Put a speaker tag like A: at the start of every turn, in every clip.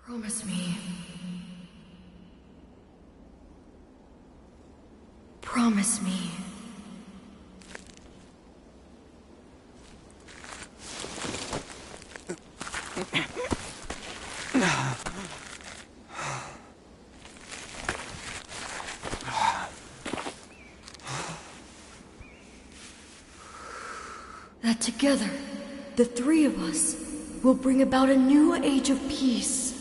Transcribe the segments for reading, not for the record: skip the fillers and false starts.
A: Promise me. Promise me. That together, the three of us will bring about a new age of peace.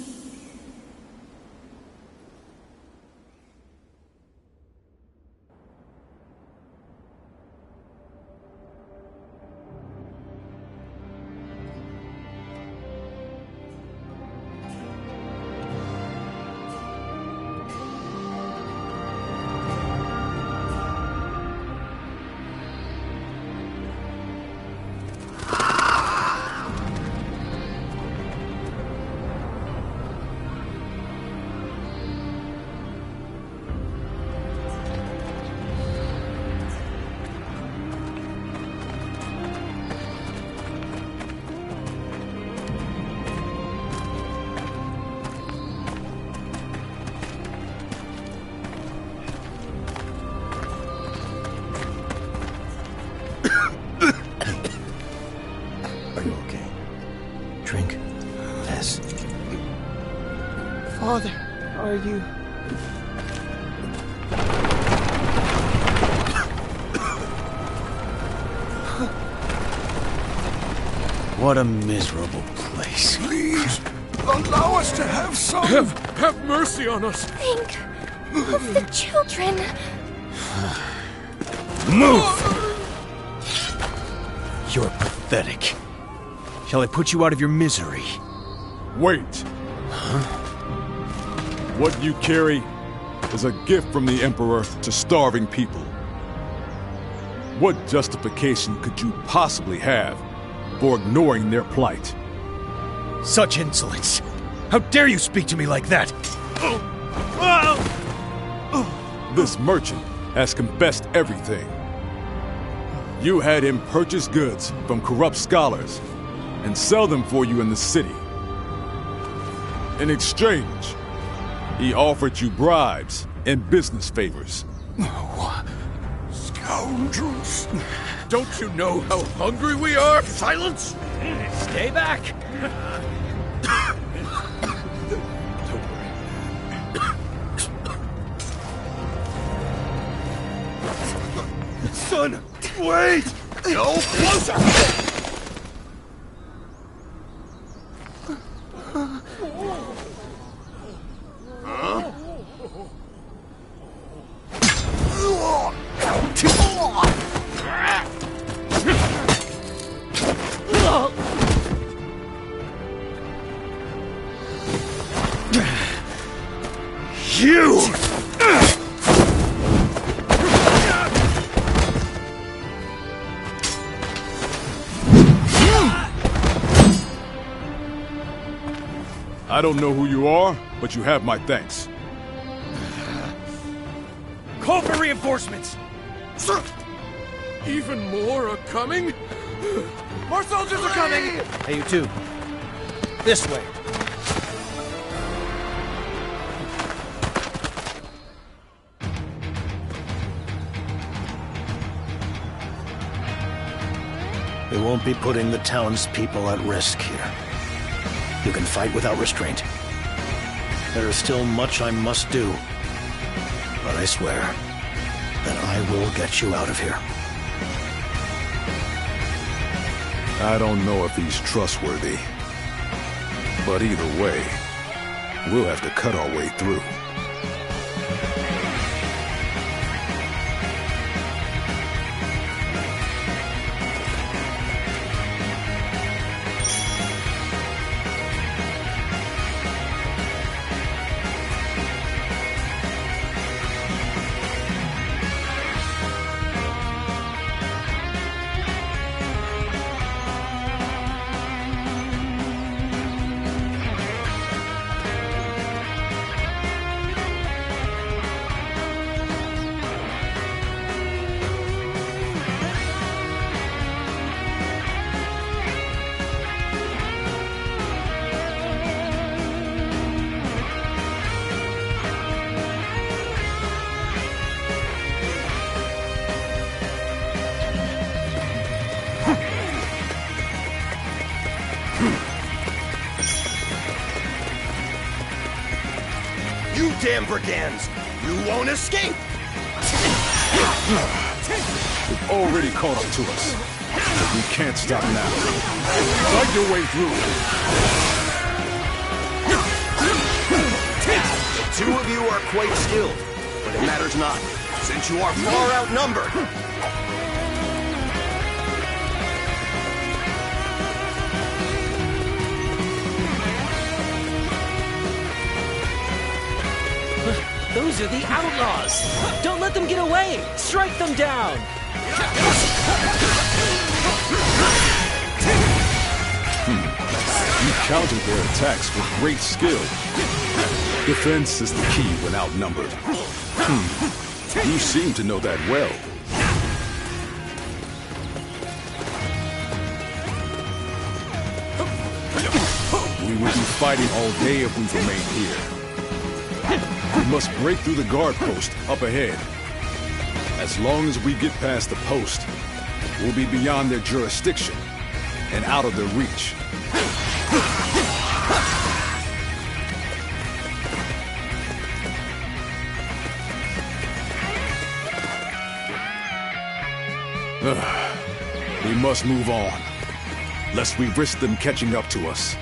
B: Drink. Yes.
C: Father, are you...
B: What a miserable place.
D: Please, allow us to have some...
E: Have mercy on us!
F: Think of the children.
B: Move! You're pathetic. Shall I put you out of your misery?
E: Wait.
B: Huh?
E: What you carry is a gift from the Emperor to starving people. What justification could you possibly have for ignoring their plight?
B: Such insolence! How dare you speak to me like that?
E: This merchant has confessed everything. You had him purchase goods from corrupt scholars and sell them for you in the city. In exchange, he offered you bribes and business favors.
D: Scoundrels!
E: Don't you know how hungry we are?
B: Silence! Stay back!
D: Son, wait!
B: No closer!
D: You!
E: I don't know who you are, but you have my thanks.
B: Call for reinforcements!
D: Sir!
E: Even more are coming?
B: More soldiers are coming! Hey, you two. This way. We won't be putting the townspeople at risk here. You can fight without restraint. There is still much I must do. But I swear that I will get you out of here.
E: I don't know if he's trustworthy. But either way, we'll have to cut our way through.
D: You damn brigands! You won't escape!
E: They've already caught up to us. But we can't stop now. Fight your way through.
D: The two of you are quite skilled, but it matters not, since you are far outnumbered.
C: Those are the outlaws! Don't let them get away! Strike them down!
E: You countered their attacks with great skill. Defense is the key when outnumbered. You seem to know that well. We would be fighting all day if we remained here. We must break through the guard post up ahead. As long as we get past the post, we'll be beyond their jurisdiction and out of their reach. We must move on, lest we risk them catching up to us.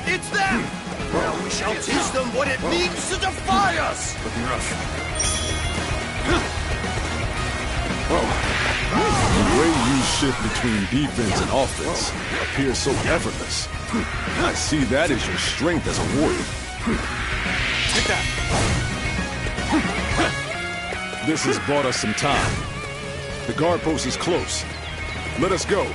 D: It's them! Now we shall teach them what it means to defy us!
E: Looking rough. The way you shift between defense and offense appears so effortless. I see that as your strength as a warrior. Take that! This has bought us some time. The guard post is close. Let us go.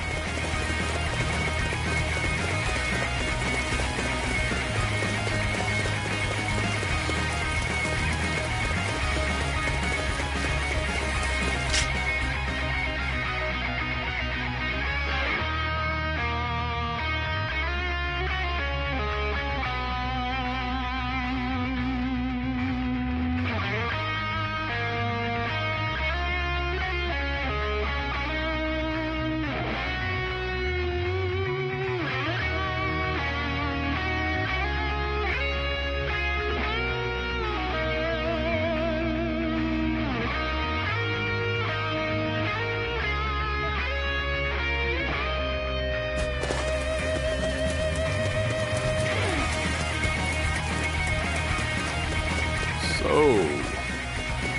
E: So,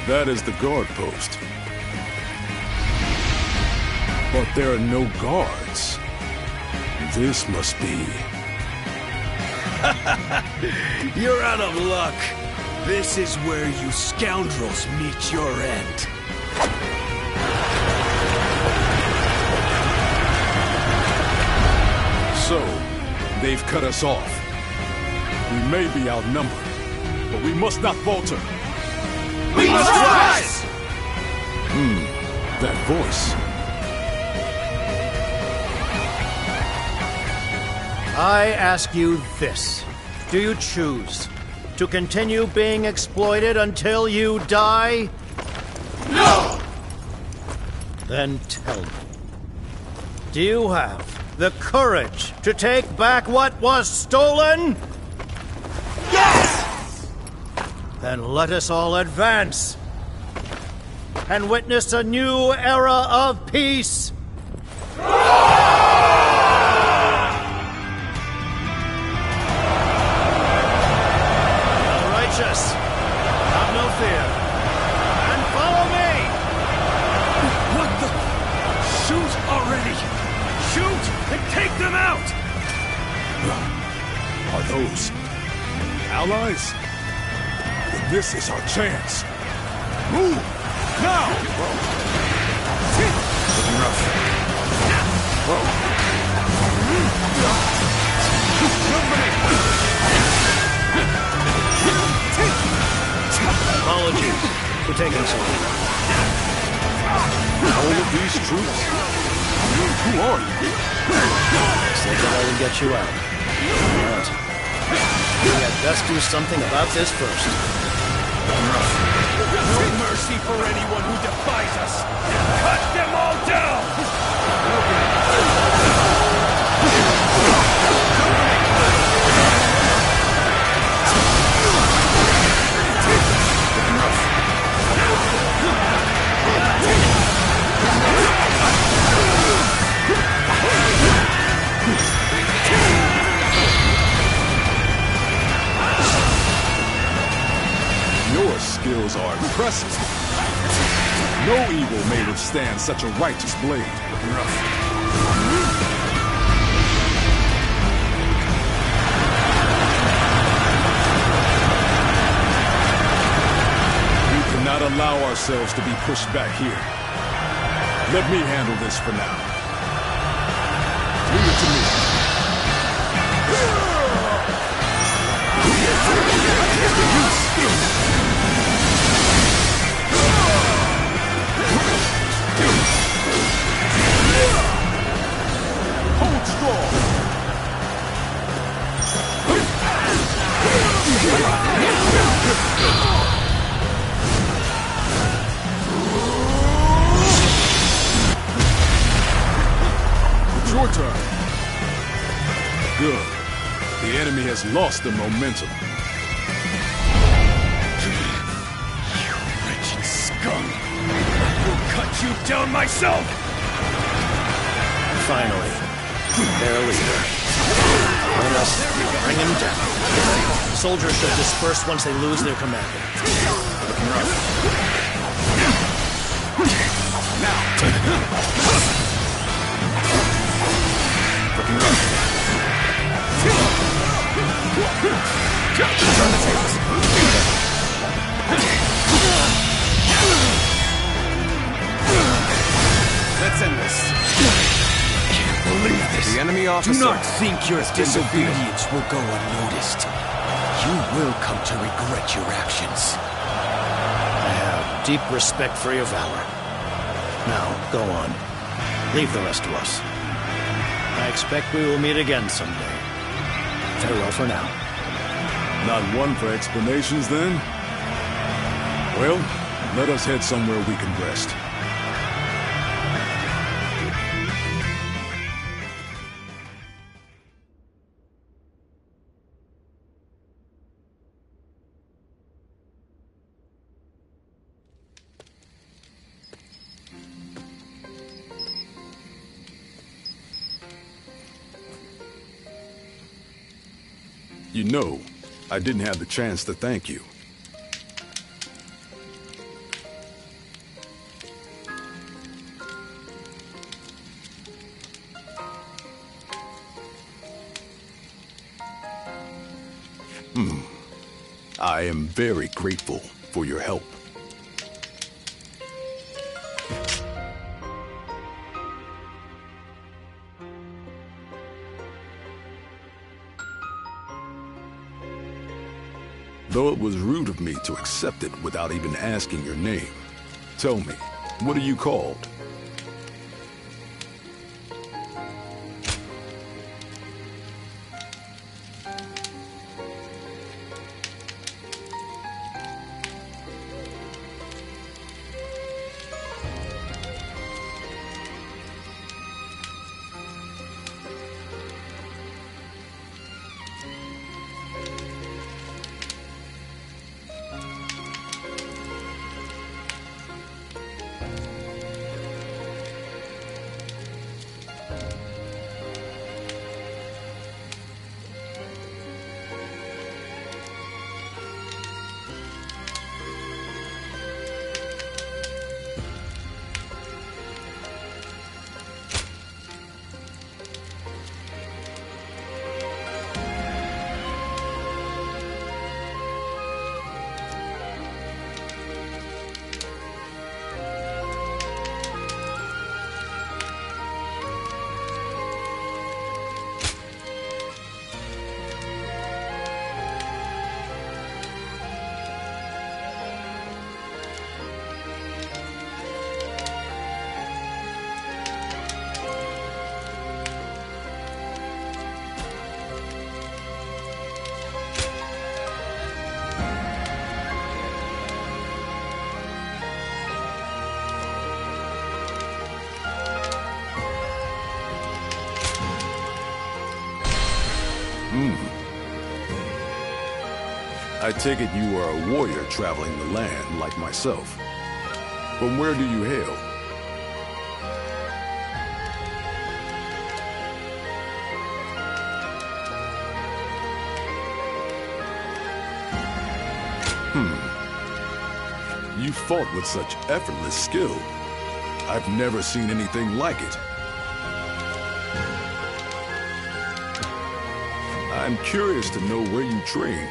E: that is the guard post. But there are no guards. This must be...
D: You're out of luck. This is where you scoundrels meet your end.
E: So, they've cut us off. We may be outnumbered, but we must not falter.
D: We must rise!
E: That voice.
B: I ask you this. Do you choose to continue being exploited until you die?
D: No!
B: Then tell me, do you have the courage to take back what was stolen?
D: Yes!
B: Then let us all advance and witness a new era of peace. Righteous, have no fear, and follow me!
D: What the? Shoot already! Shoot and take them out!
E: Are those allies? Then this is our chance. Move! Now!
B: Looking rough. Apologies for taking so long.
E: All of these troops? Who are you?
B: Said that I would get you out. Not. We had best do something about this first.
D: No mercy for anyone who defies us! Cut them all down!
E: Your skills are impressive. No evil may withstand such a righteous blade. We cannot allow ourselves to be pushed back here. Let me handle this for now. Leave it to me. Hold strong. It's your turn. Good. The enemy has lost the momentum.
D: You wretched scum! I will cut you down myself!
B: Finally, their leader. Let us bring him down. Soldiers should disperse once they lose their commander. Looking rough. Now. Looking rough. Turn the tables.
D: Let's end this.
B: Believe this.
D: The enemy officer. Do not think your disobedience will go unnoticed. You will come to regret your actions.
B: I have deep respect for your valor. Now, go on. Leave the rest to us. I expect we will meet again someday. Farewell for now.
E: Not one for explanations, then? Well, let us head somewhere we can rest. You know, I didn't have the chance to thank you. I am very grateful for your help. though it was rude of me to accept it without even asking your name. Tell me, what are you called? I take it you are a warrior traveling the land like myself. From where do you hail? You fought with such effortless skill. I've never seen anything like it. I'm curious to know where you trained.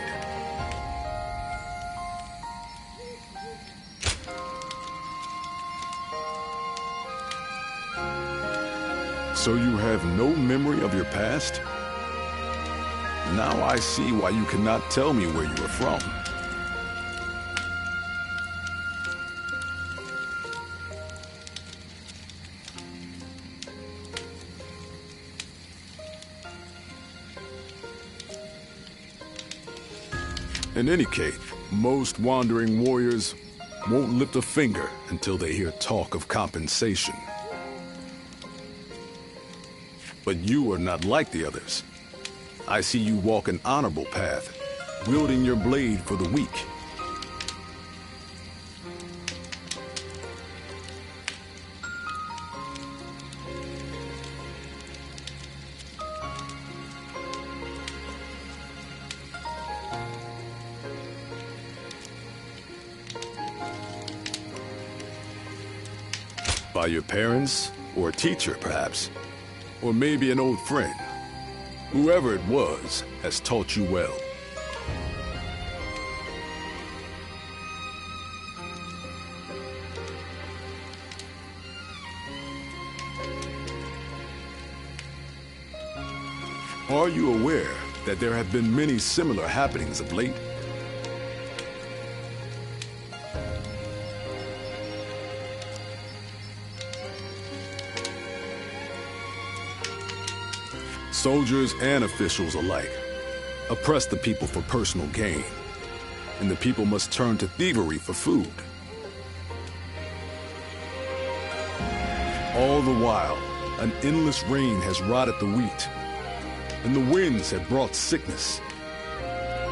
E: So you have no memory of your past? Now I see why you cannot tell me where you are from. In any case, most wandering warriors won't lift a finger until they hear talk of compensation. But you are not like the others. I see you walk an honorable path, wielding your blade for the weak. By your parents, or a teacher, perhaps. Or maybe an old friend. Whoever it was has taught you well. Are you aware that there have been many similar happenings of late? Soldiers and officials alike oppress the people for personal gain, and the people must turn to thievery for food. All the while, an endless rain has rotted the wheat, and the winds have brought sickness.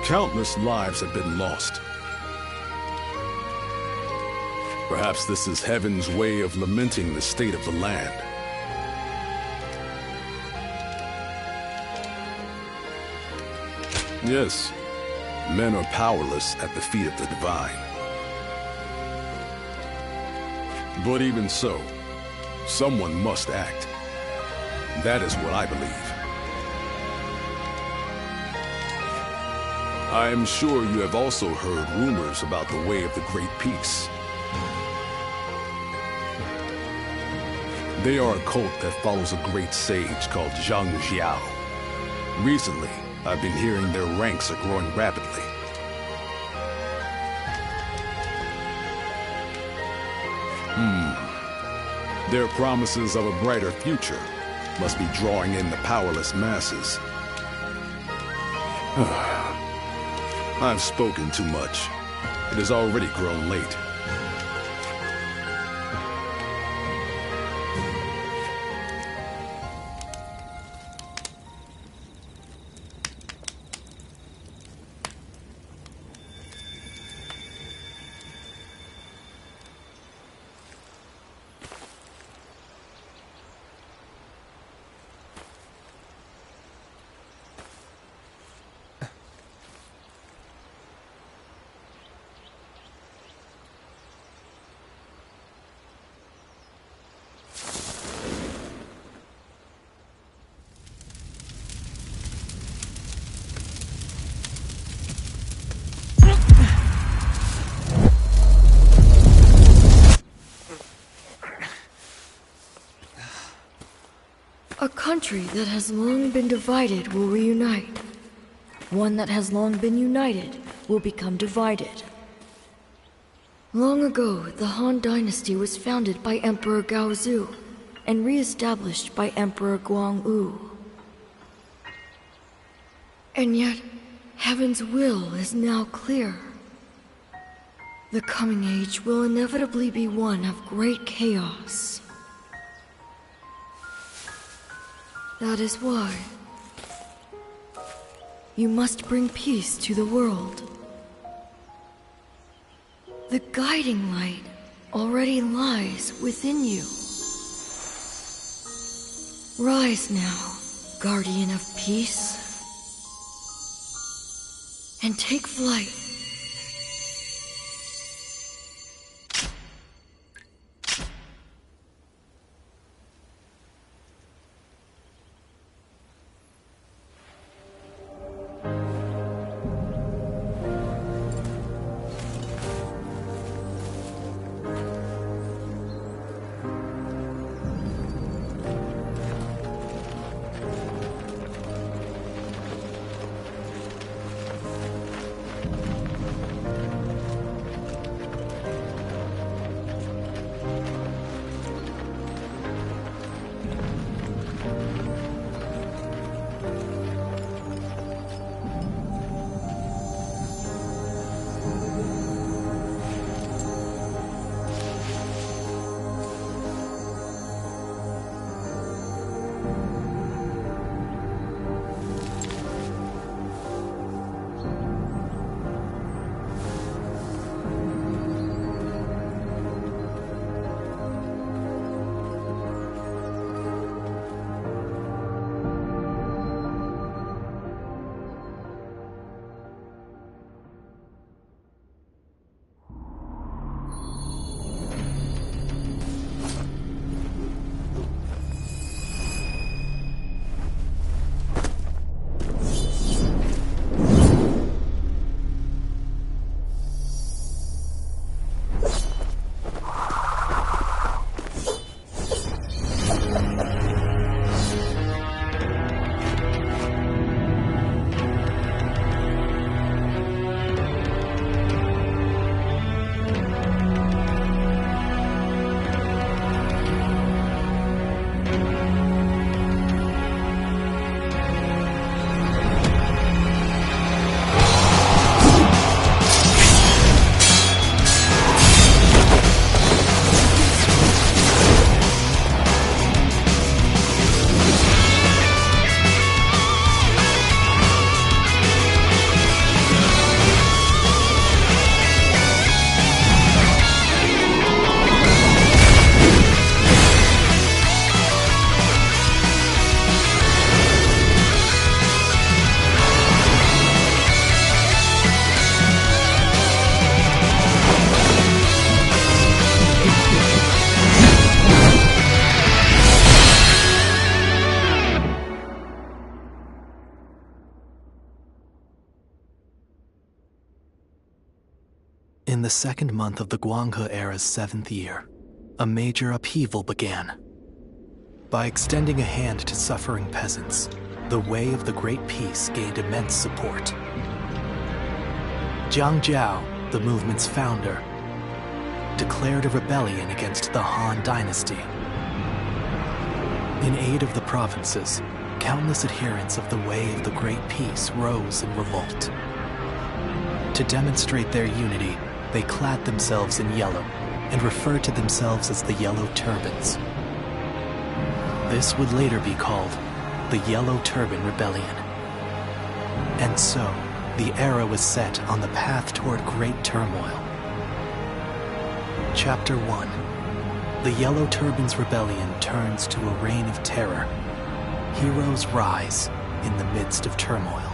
E: Countless lives have been lost. Perhaps this is heaven's way of lamenting the state of the land. Yes, men are powerless at the feet of the divine. But even so, someone must act. That is what I believe. I am sure you have also heard rumors about the Way of the Great Peace. They are a cult that follows a great sage called Zhang Jiao. Recently, I've been hearing their ranks are growing rapidly. Their promises of a brighter future must be drawing in the powerless masses. I've spoken too much. It has already grown late.
A: A country that has long been divided will reunite. One that has long been united will become divided. Long ago, the Han Dynasty was founded by Emperor Gaozu and re-established by Emperor Guangwu. And yet, Heaven's will is now clear. The coming age will inevitably be one of great chaos. That is why you must bring peace to the world. The guiding light already lies within you. Rise now, guardian of peace, and take flight.
G: In the second month of the Guanghe era's 7th year, a major upheaval began. By extending a hand to suffering peasants, the way of the Great Peace gained immense support. Jiang Jiao, the movement's founder, declared a rebellion against the Han Dynasty In aid of the provinces, countless adherents of the Way of the Great Peace rose in revolt. To demonstrate their unity, they clad themselves in yellow and referred to themselves as the Yellow Turbans. This would later be called the Yellow Turban Rebellion. And so, the era was set on the path toward great turmoil. Chapter 1. The Yellow Turbans Rebellion turns to a reign of terror. Heroes rise in the midst of turmoil.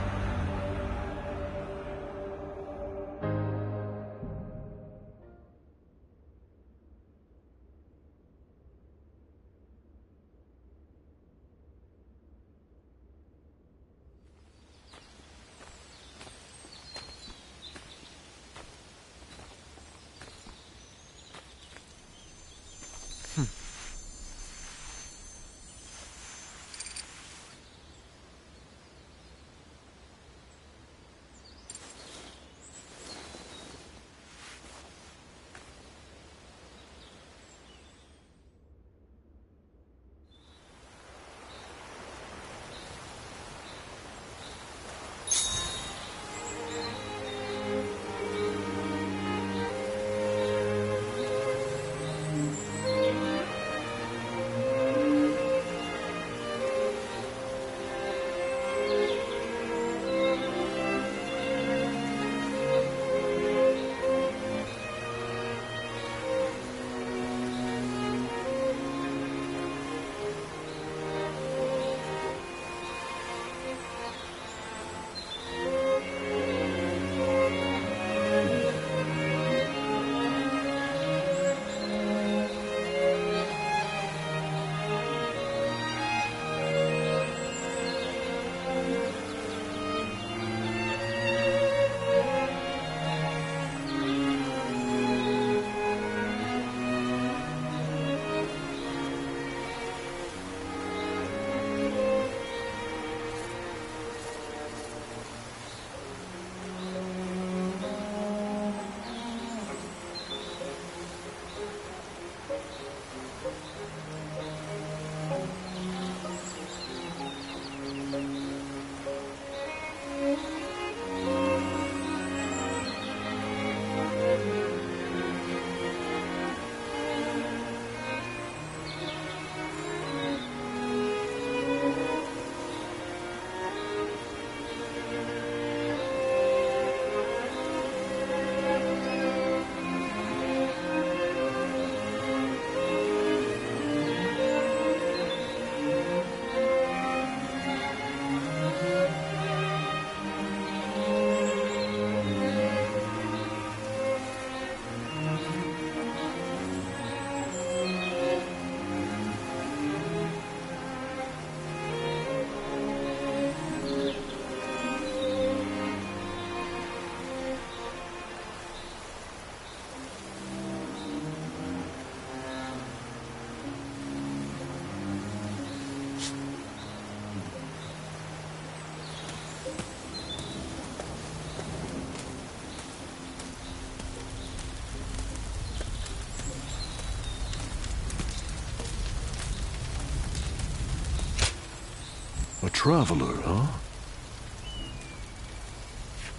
H: A traveler, huh?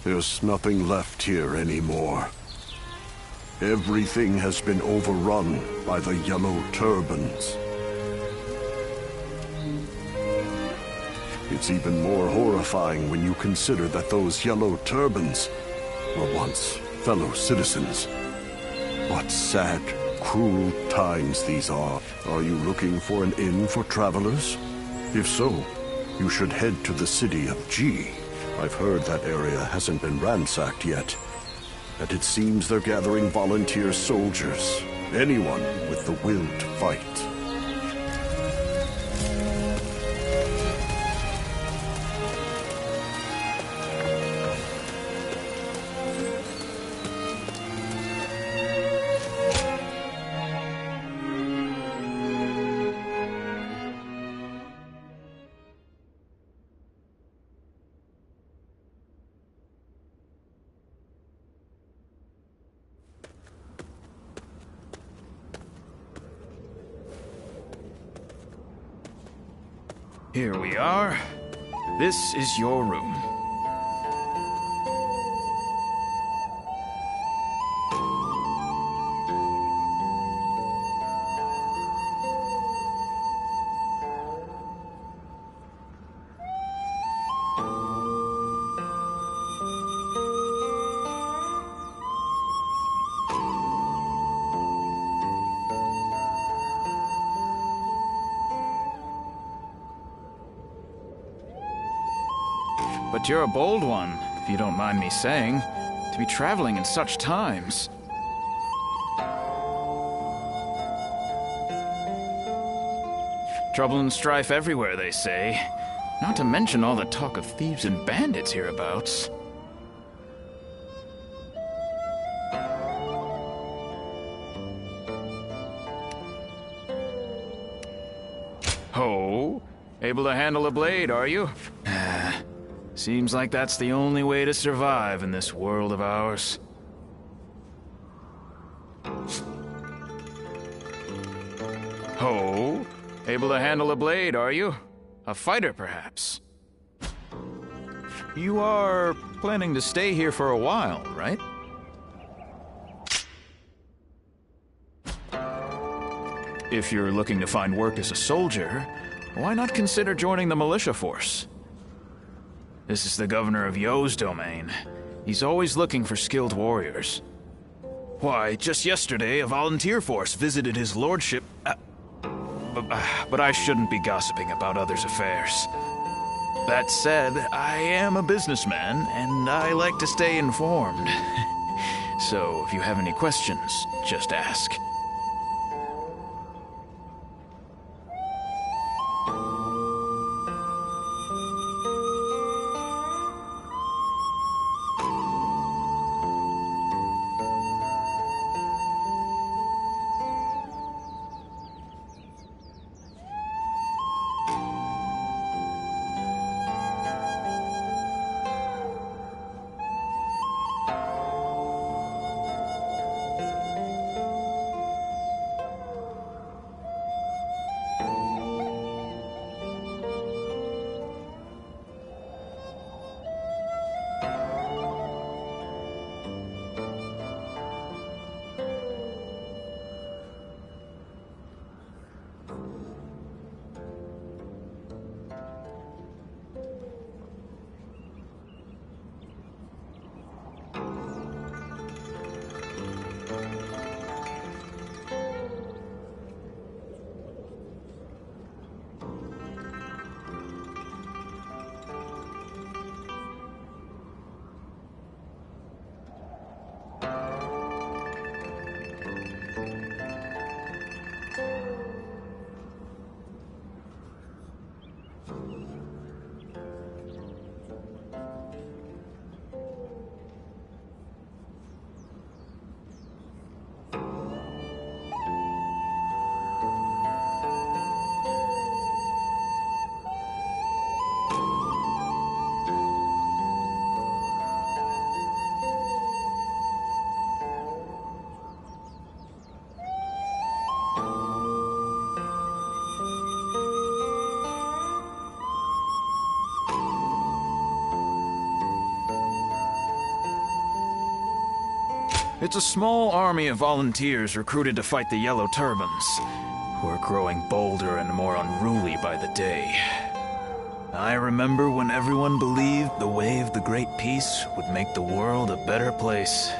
H: There's nothing left here anymore. Everything has been overrun by the Yellow Turbans. It's even more horrifying when you consider that those Yellow Turbans were once fellow citizens. What sad, cruel times these are. Are you looking for an inn for travelers? If so, you should head to the city of G. I've heard that area hasn't been ransacked yet, and it seems they're gathering volunteer soldiers. Anyone with the will to fight.
I: Here we are. This is your room. But you're a bold one, if you don't mind me saying, to be traveling in such times. Trouble and strife everywhere, they say. Not to mention all the talk of thieves and bandits hereabouts. Ho! Able to handle a blade, are you? Seems like that's the only way to survive in this world of ours. Ho! Able to handle a blade, are you? A fighter, perhaps? You are planning to stay here for a while, right? If you're looking to find work as a soldier, why not consider joining the militia force? This is the governor of Yo's domain. He's always looking for skilled warriors. Why, just yesterday, a volunteer force visited his lordship. But I shouldn't be gossiping about others' affairs. That said, I am a businessman, and I like to stay informed. So, if you have any questions, just ask. It's a small army of volunteers recruited to fight the Yellow Turbans, who are growing bolder and more unruly by the day. I remember when everyone believed the way of the Great Peace would make the world a better place.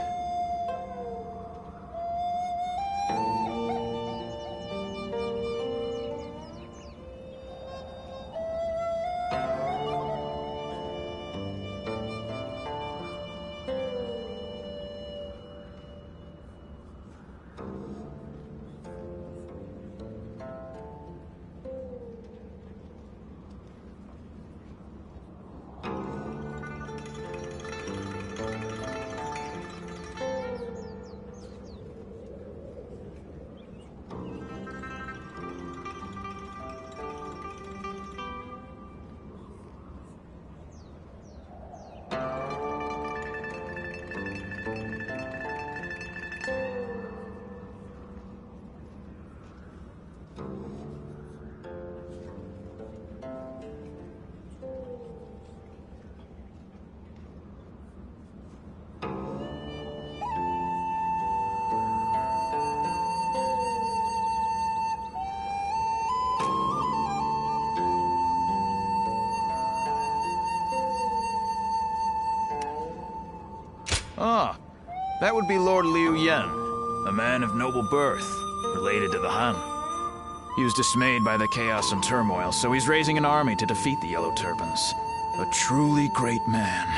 I: Ah, that would be Lord Liu Yen, a man of noble birth, related to the Han. He was dismayed by the chaos and turmoil, so he's raising an army to defeat the Yellow Turbans. A truly great man.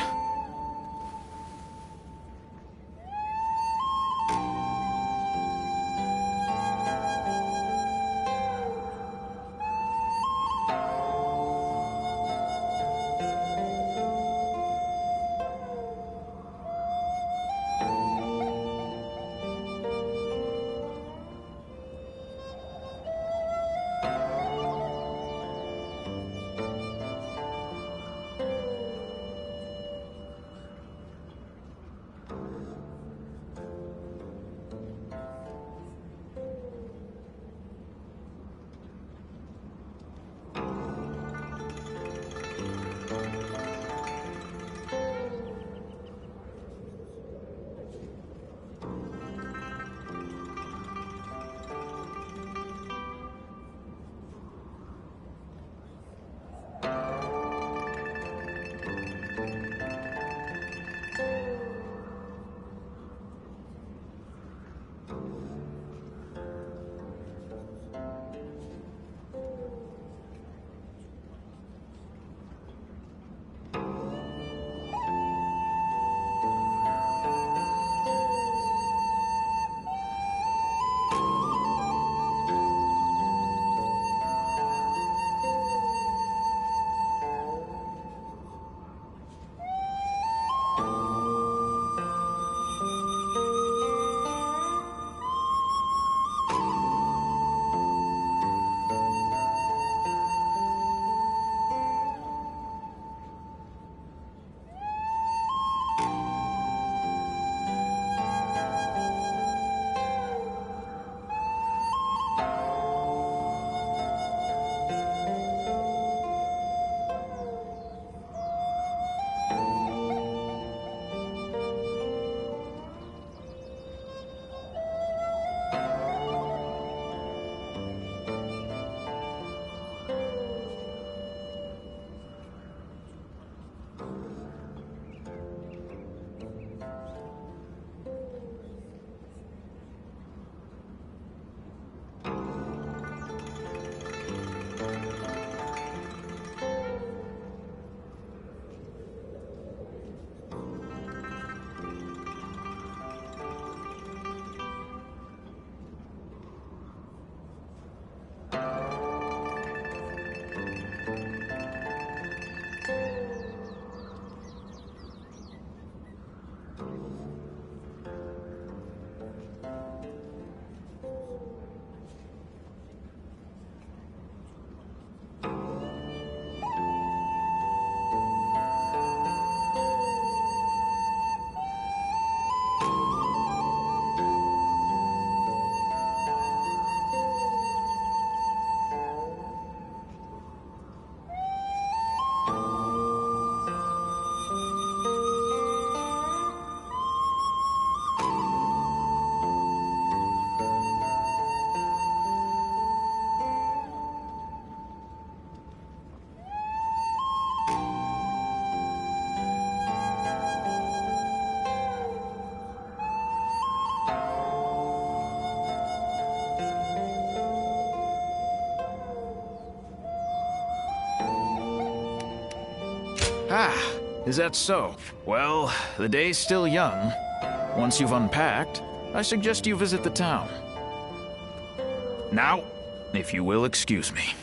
I: Ah, is that so? Well, the day's still young. Once you've unpacked, I suggest you visit the town. Now, if you will excuse me.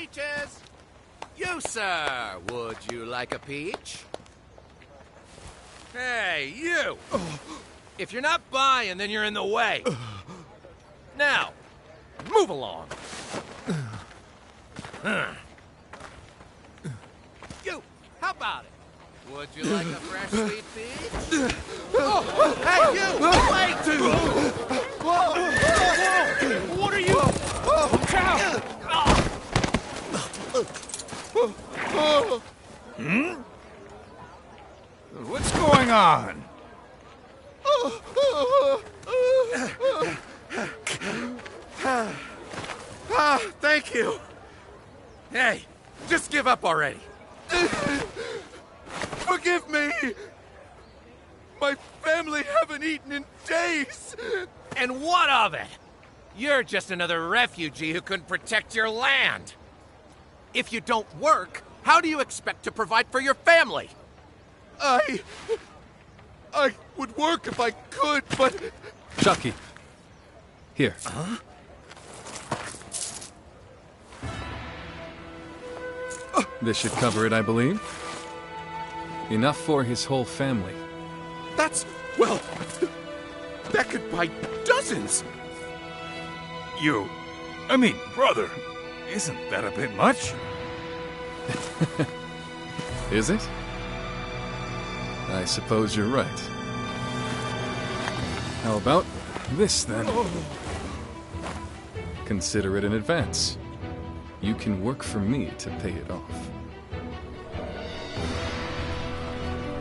J: Peaches! You, sir, would you like a peach? Hey, you! If you're not buying, then you're in the way. Now, move along. You, how about it? Would you like a fresh sweet peach? Oh, hey, you! Wait! Whoa! What are you? Watch out!
K: Hmm? What's going on?
J: Thank you. Hey, just give up already.
K: Forgive me! My family haven't eaten in days!
J: And what of it? You're just another refugee who couldn't protect your land. If you don't work, how do you expect to provide for your family?
K: I would work if I could, but...
L: Chucky. Here.
J: Huh?
L: This should cover it, I believe. Enough for his whole family.
K: That's... well... that could buy dozens!
M: I mean, brother, isn't that a bit much?
L: Is it? I suppose you're right. How about this, then? Consider it in advance. You can work for me to pay it off.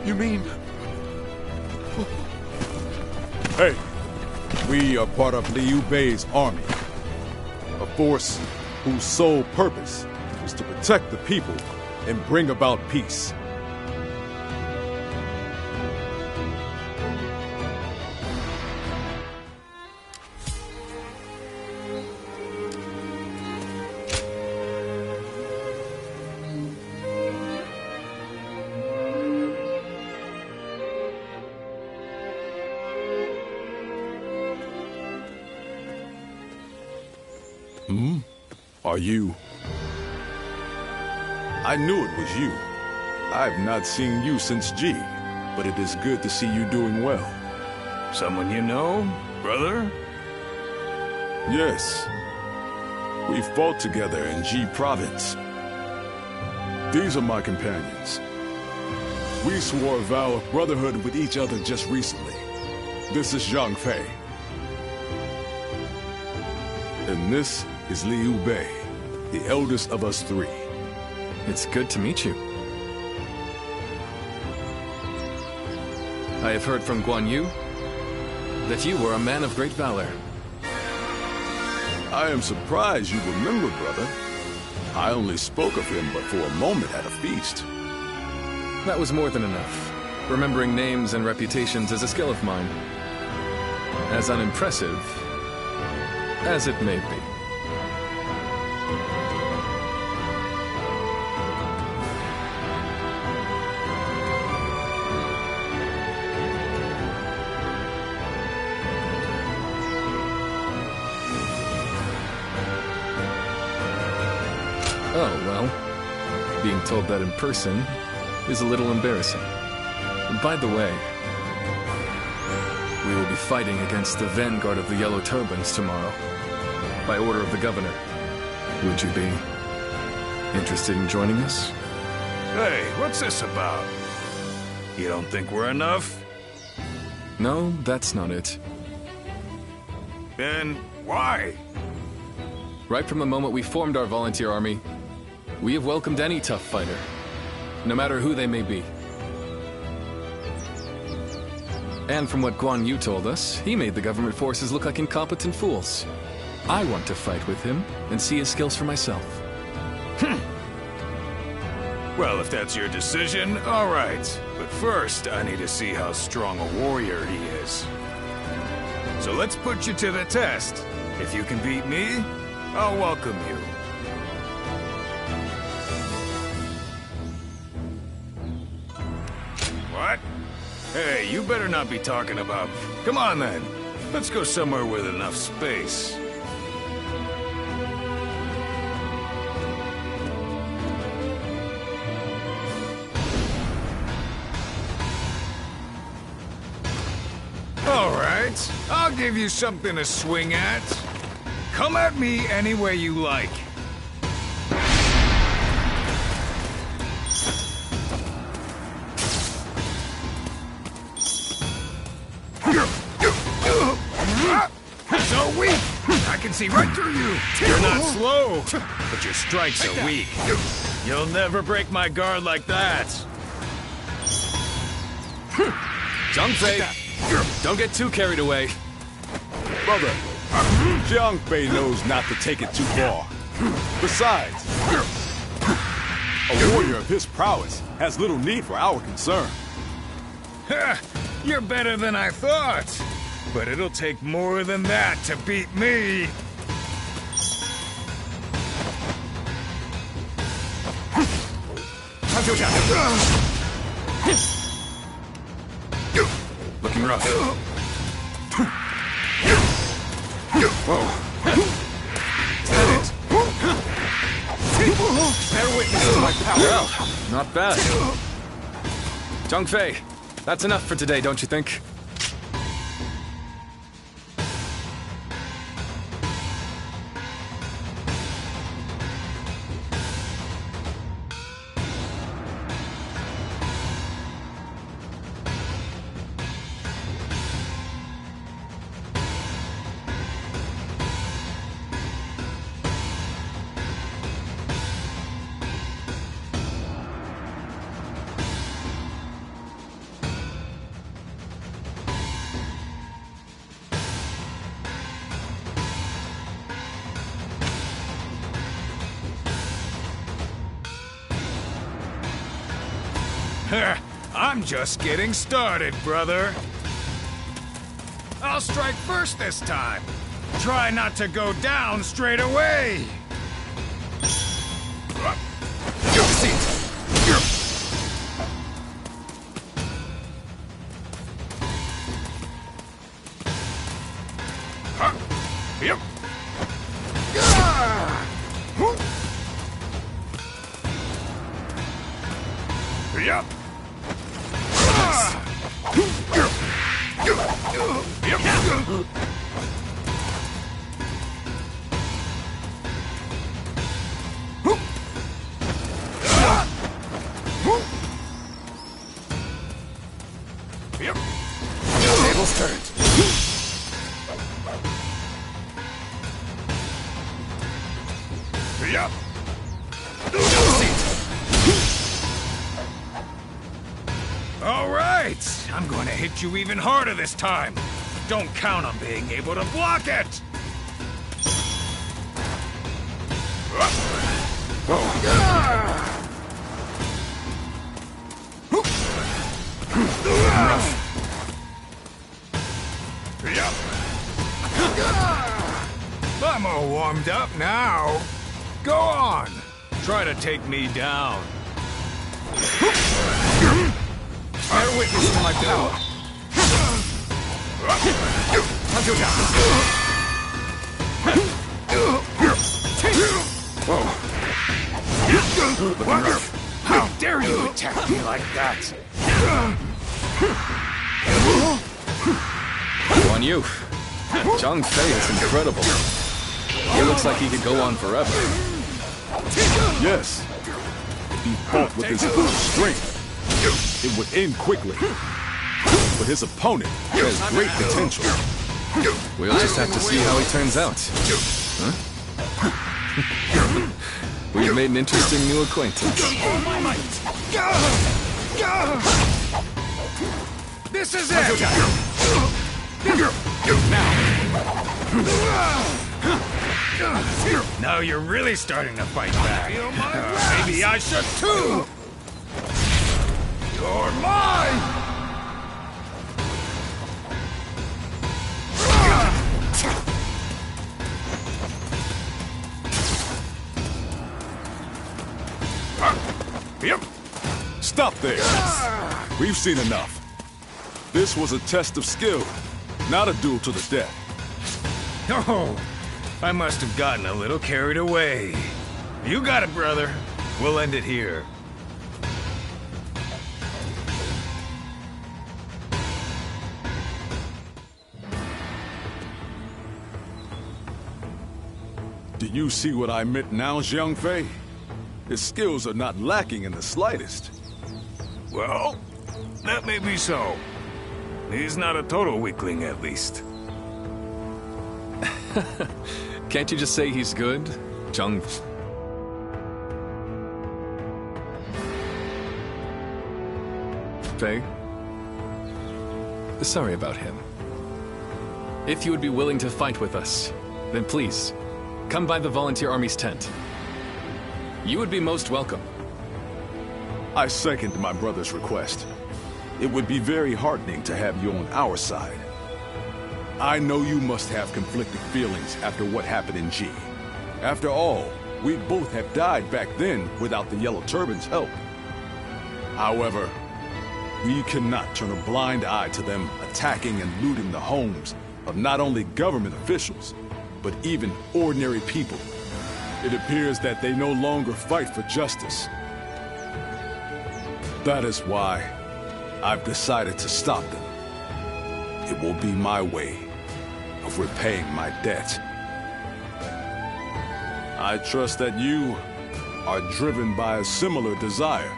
K: You mean...
E: Hey, we are part of Liu Bei's army. A force whose sole purpose is to protect the people and bring about peace. Are you? I knew it was you. I've not seen you since G, but it is good to see you doing well.
M: Someone you know, brother?
E: Yes. We fought together in G Province. These are my companions. We swore a vow of brotherhood with each other just recently. This is Zhang Fei. And this is Liu Bei, the eldest of us three.
L: It's good to meet you. I have heard from Guan Yu that you were a man of great valor.
E: I am surprised you remember, brother. I only spoke of him but for a moment at a feast.
L: That was more than enough. Remembering names and reputations is a skill of mine. As unimpressive as it may be. Oh, well, being told that in person is a little embarrassing. By the way, we will be fighting against the vanguard of the Yellow Turbans tomorrow, by order of the governor. Would you be interested in joining us?
M: Hey, what's this about? You don't think we're enough?
L: No, that's not it.
M: Then why?
L: Right from the moment we formed our volunteer army, we have welcomed any tough fighter, no matter who they may be. And from what Guan Yu told us, he made the government forces look like incompetent fools. I want to fight with him and see his skills for myself.
M: Well, if that's your decision, all right. But first, I need to see how strong a warrior he is. So let's put you to the test. If you can beat me, I'll welcome you. What? Hey, you better not be talking about... Come on, then. Let's go somewhere with enough space. right, I'll give you something to swing at. Come at me any way you like. So weak! I can see right through you! You're not slow, but your strikes are weak. You'll never break my guard like that.
L: Zhang-Fei, don't get too carried away.
E: Brother, Jiang-Fei knows not to take it too far. Besides, a warrior of his prowess has little need for our concern.
M: You're better than I thought. But it'll take more than that to beat me.
L: Looking rough.
M: Whoa.
L: Bear witness to my power. Well, not bad. Zhang-Fei, that's enough for today, don't you think?
M: I'm just getting started, brother. I'll strike first this time. Try not to go down straight away. Yep. Yep.
L: Tables turned.
M: Yep. All right, I'm going to hit you even harder this time. Don't count on being able to block it. I'm all warmed up now. Go on. Try to take me down.
L: Bear witness to my power.
M: How dare you attack me like that?
L: On you. Zhang-Fei is incredible. He looks like he could go on forever.
E: Yes. If he fought with his full strength, it would end quickly. But his opponent has great potential.
L: We'll just have to see how he turns out. Huh? We've made an interesting new acquaintance.
M: This is it! Now you're really starting to fight back. Maybe I should too! You're mine!
E: Stop there! We've seen enough. This was a test of skill, not a duel to the death.
M: Oh, I must have gotten a little carried away. You got it, brother. We'll end it here.
E: Do you see what I meant now, Xiang Fei? His skills are not lacking in the slightest.
M: Well, that may be so. He's not a total weakling, at least.
L: Can't you just say he's good, Zhang? Fei? Sorry about him. If you would be willing to fight with us, then please, come by the Volunteer Army's tent. You would be most welcome.
E: I second my brother's request. It would be very heartening to have you on our side. I know you must have conflicted feelings after what happened in G. After all, we both have died back then without the Yellow Turban's help. However, we cannot turn a blind eye to them attacking and looting the homes of not only government officials, but even ordinary people. It appears that they no longer fight for justice. That is why I've decided to stop them. It will be my way of repaying my debt. I trust that you are driven by a similar desire.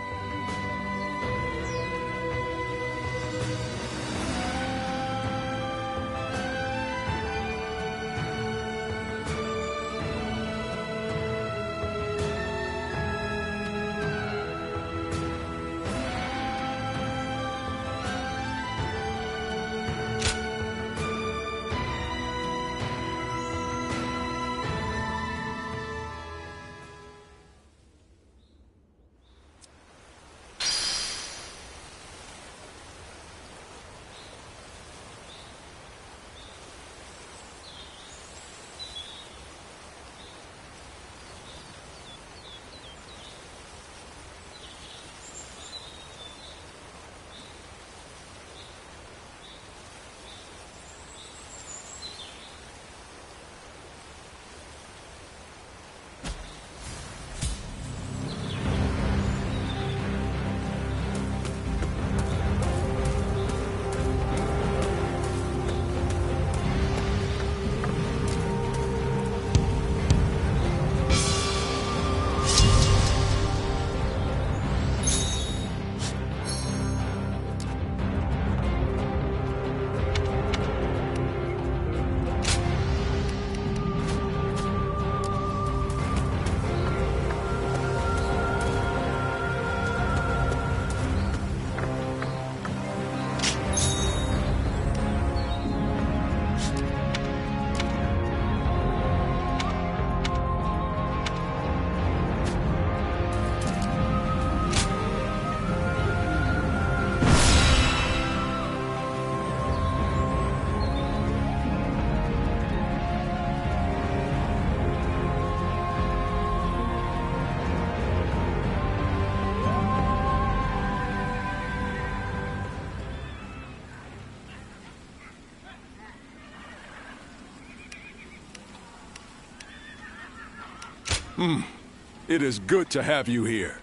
E: It is good to have you here.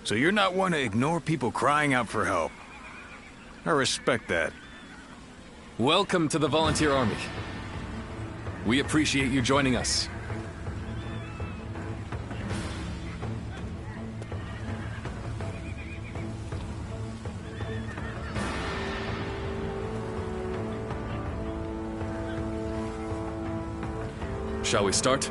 M: So you're not one to ignore people crying out for help. I respect that.
L: Welcome to the Volunteer Army. We appreciate you joining us. Shall we start?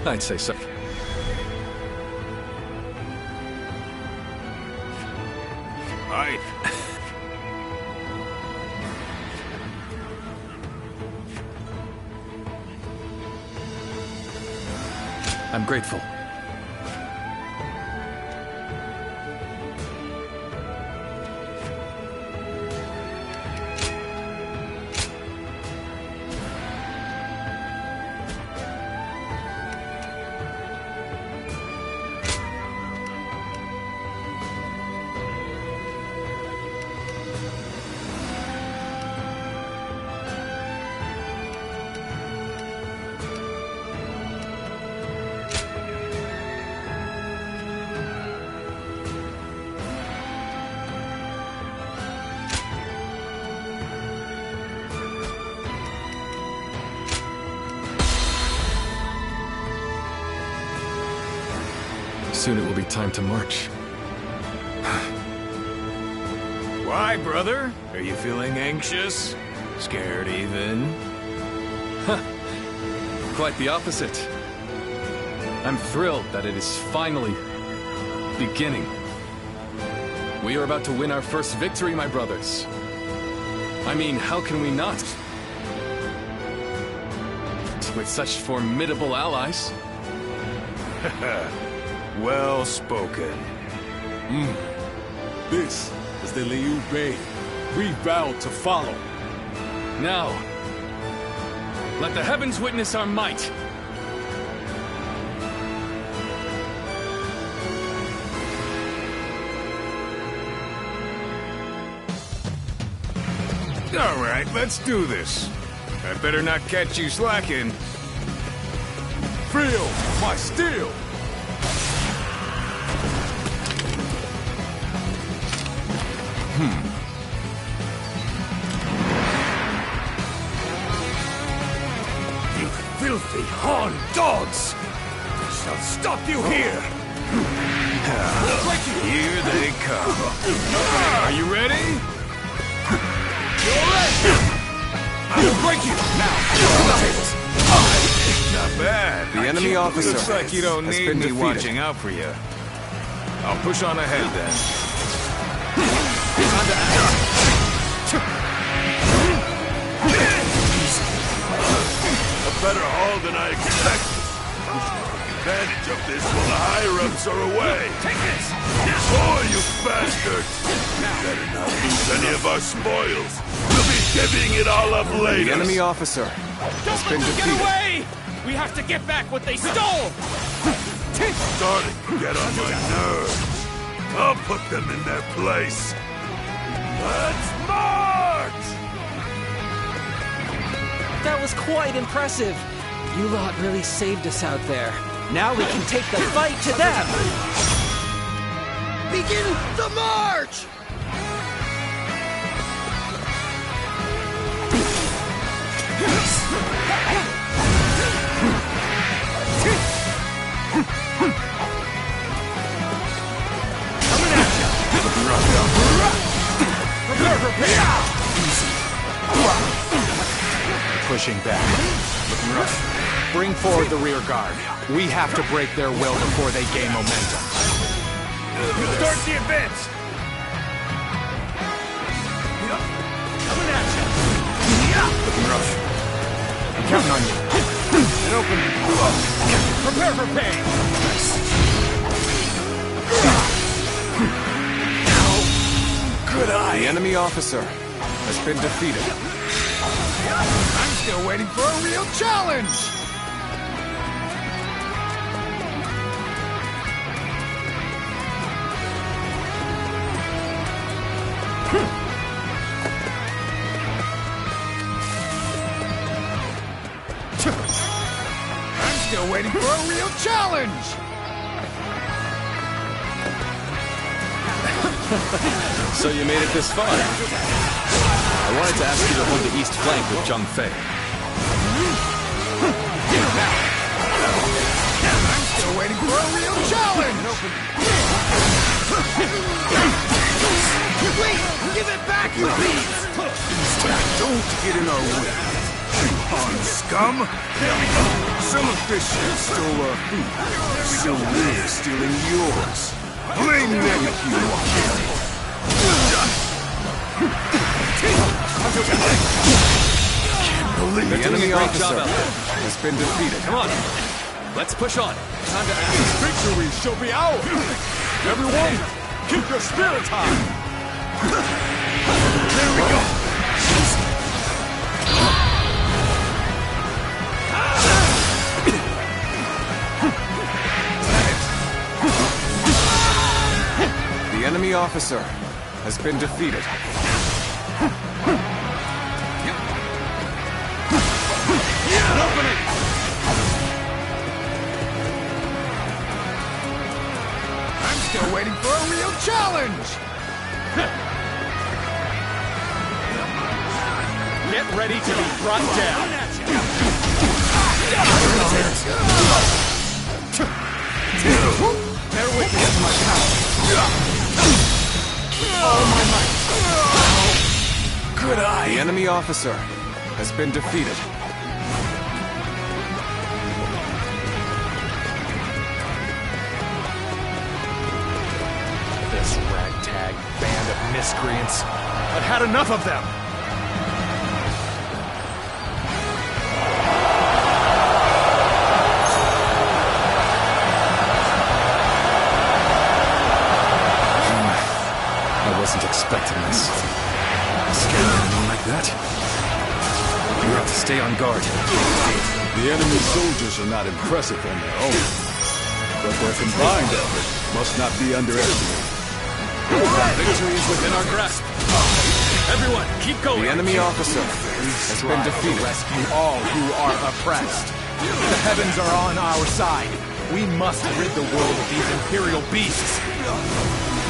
L: I'd say so.
M: Right.
L: I'm grateful. soon it will be time to march.
M: Why, brother? Are you feeling anxious? Scared even?
L: Quite the opposite. I'm thrilled that it is finally beginning. We are about to win our first victory, my brothers. I mean, how can we not? With such formidable allies.
M: Well spoken.
E: This is the Liu Bei. We vowed to follow.
L: Now, let the heavens witness our might.
M: All right, let's do this. I better not catch you slacking.
E: Feel my steel!
M: You filthy horned dogs! I shall stop you here! Here they come. Are you ready? I'll break you! Now, not bad.
N: The enemy officer
M: Looks like you don't
N: has
M: need
N: been
M: me
N: defeated.
M: watching out for you. I'll push on ahead then.
H: A better haul than I expected. Advantage of this while the higher-ups are away.
M: Take this!
H: Oh, you bastards! Better not lose any of our spoils. We'll be divvying it all up later.
N: The enemy officer has been
C: Get
N: defeated.
C: away! We have to get back what they stole!
H: Starting to get on my nerves. I'll put them in their place. Let's march!
C: That was quite impressive. You lot really saved us out there. Now we can take the fight to them!
J: Begin the march!
N: Pushing back. Looking rough. Bring forward the rear guard. We have to break their will before they gain momentum.
M: Start the advance!
J: Coming at you!
N: Looking rough. I'm counting on you. An opening.
J: Prepare for pain!
N: Good eye. The enemy officer has been defeated.
M: I'm still waiting for a real challenge! I'm still waiting for a real challenge!
L: So you made it this far. I wanted to ask you to hold the east flank with Zhang Fei.
M: I'm still waiting for a real challenge!
J: Wait! Give it back, you thieves!
M: Don't get in our way. On scum! There we go! Some of this shit stole our food. So we're stealing yours. Blame them if you want.
N: Can't believe the enemy officer has been defeated.
L: Come on, let's push on. Time to act.
E: Victory shall be ours! Everyone, keep your spirits high!
M: There we go!
N: The enemy officer has been defeated.
M: I'm still waiting for a real challenge!
J: Get ready to be brought down!
M: There
N: witness my power. All my might.
K: Good eye.
N: The enemy officer has been defeated.
O: This ragtag band of miscreants. I've had enough of them.
L: I wasn't expecting this. Scared of anyone like that? You have to stay on guard.
E: The enemy soldiers are not impressive on their own, but their combined effort must not be underestimated.
L: Victory is within our grasp. Everyone, keep going.
N: The enemy officer has been defeated.
O: To rescue all who are oppressed. The heavens are on our side. We must rid the world of these imperial beasts.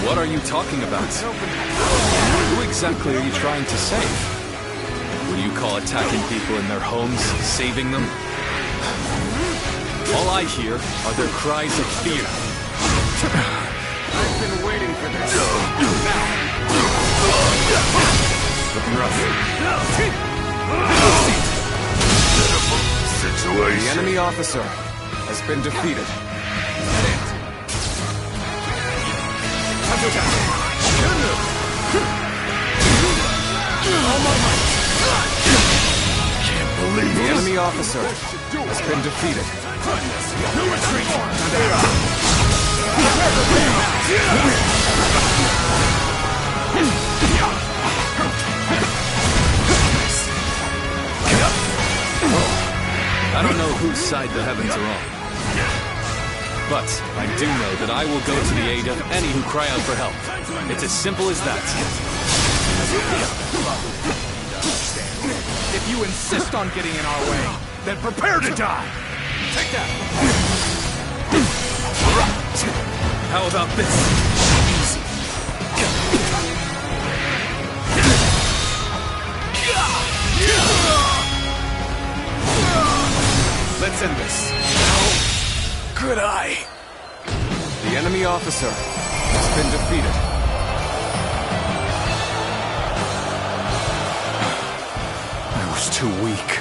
L: What are you talking about? Who exactly are you trying to save? What do you call attacking people in their homes, saving them? All I hear are their cries of fear.
N: I've been waiting for this.
L: Looking rough.
N: Situation. The enemy officer has been defeated.
K: All my might. Can't believe
N: the enemy officer has been defeated.
K: No retreat.
L: I don't know whose side the heavens are on. But I do know that I will go to the aid of any who cry out for help. It's as simple as that.
O: If you insist on getting in our way, then prepare to die! Take that!
L: How about this?
O: Easy. Let's end this.
K: Good eye.
N: The enemy officer has been defeated.
L: I was too weak.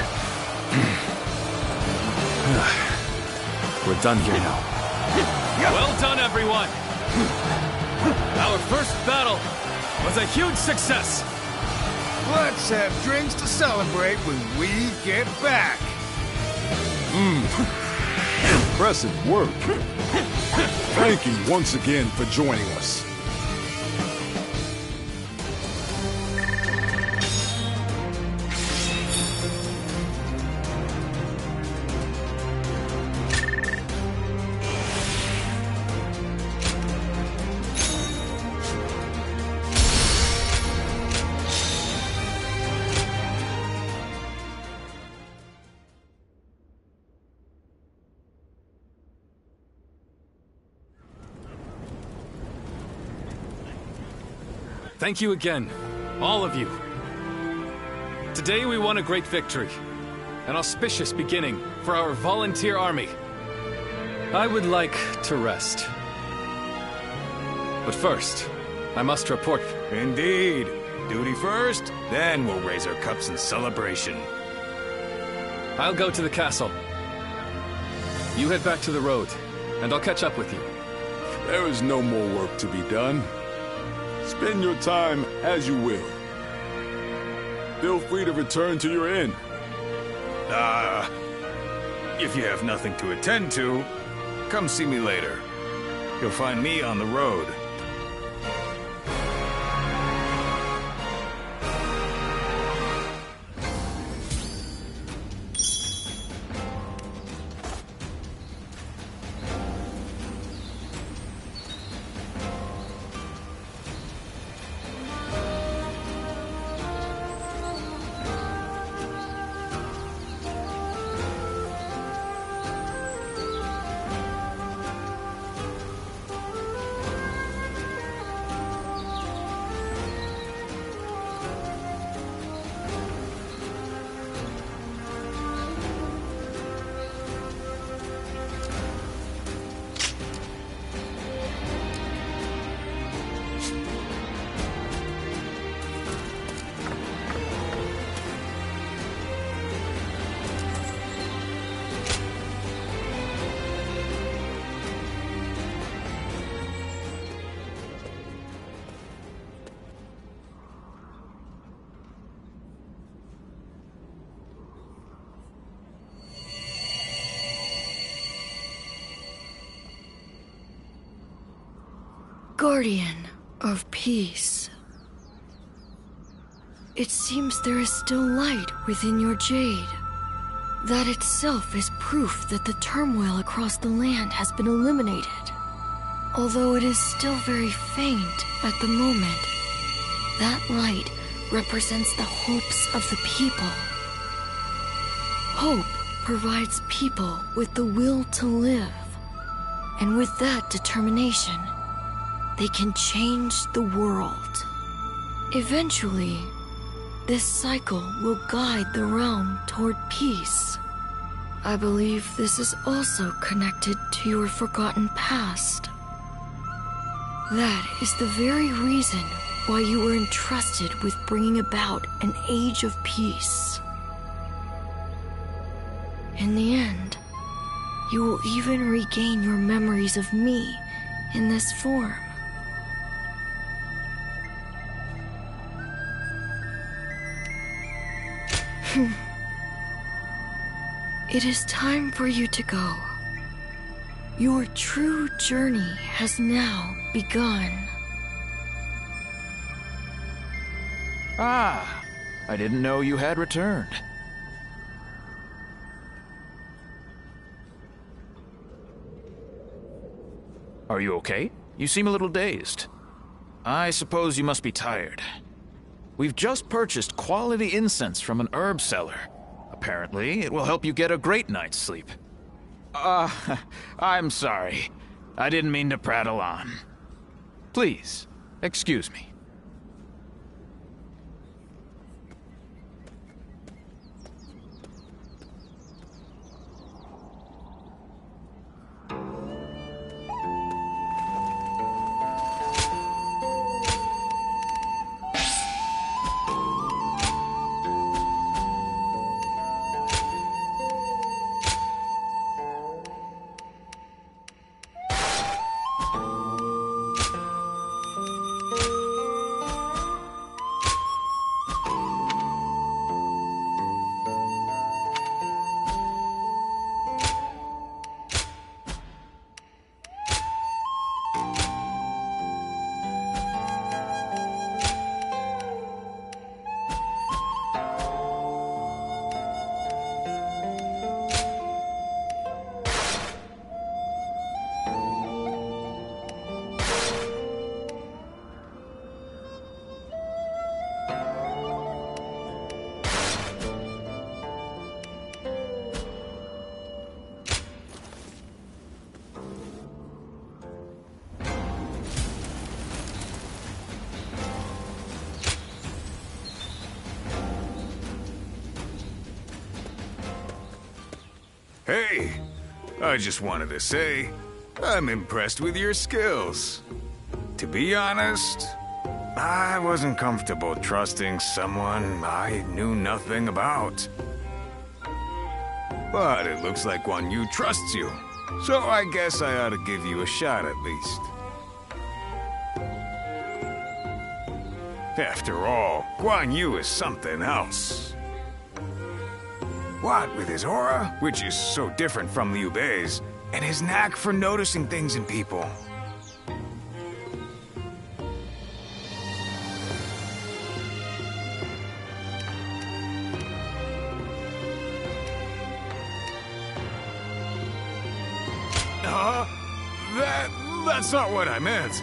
L: We're done here now. Well done, everyone! Our first battle was a huge success!
K: Let's have drinks to celebrate when we get back.
E: Impressive work. Thank you once again for joining us.
L: Thank you again, all of you. Today we won a great victory, an auspicious beginning for our volunteer army. I would like to rest. But first, I must report.
M: Indeed. Duty first, then we'll raise our cups in celebration.
L: I'll go to the castle. You head back to the road, and I'll catch up with you.
E: There is no more work to be done. Spend your time as you will. Feel free to return to your inn.
M: If you have nothing to attend to, come see me later. You'll find me on the road.
A: Guardian of peace. It seems there is still light within your jade. That itself is proof that the turmoil across the land has been eliminated. Although it is still very faint at the moment, that light represents the hopes of the people. Hope provides people with the will to live, and with that determination, they can change the world. Eventually, this cycle will guide the realm toward peace. I believe this is also connected to your forgotten past. That is the very reason why you were entrusted with bringing about an age of peace. In the end, you will even regain your memories of me in this form. It is time for you to go. Your true journey has now begun.
I: Ah, I didn't know you had returned. Are you okay? You seem a little dazed. I suppose you must be tired. We've just purchased quality incense from an herb seller. Apparently, it will help you get a great night's sleep. I'm sorry. I didn't mean to prattle on. Please, excuse me.
M: Hey, I just wanted to say, I'm impressed with your skills. To be honest, I wasn't comfortable trusting someone I knew nothing about. But it looks like Guan Yu trusts you, so I guess I ought to give you a shot at least. After all, Guan Yu is something else. What with his aura, which is so different from Liu Bei's, and his knack for noticing things in people. That's not what I meant.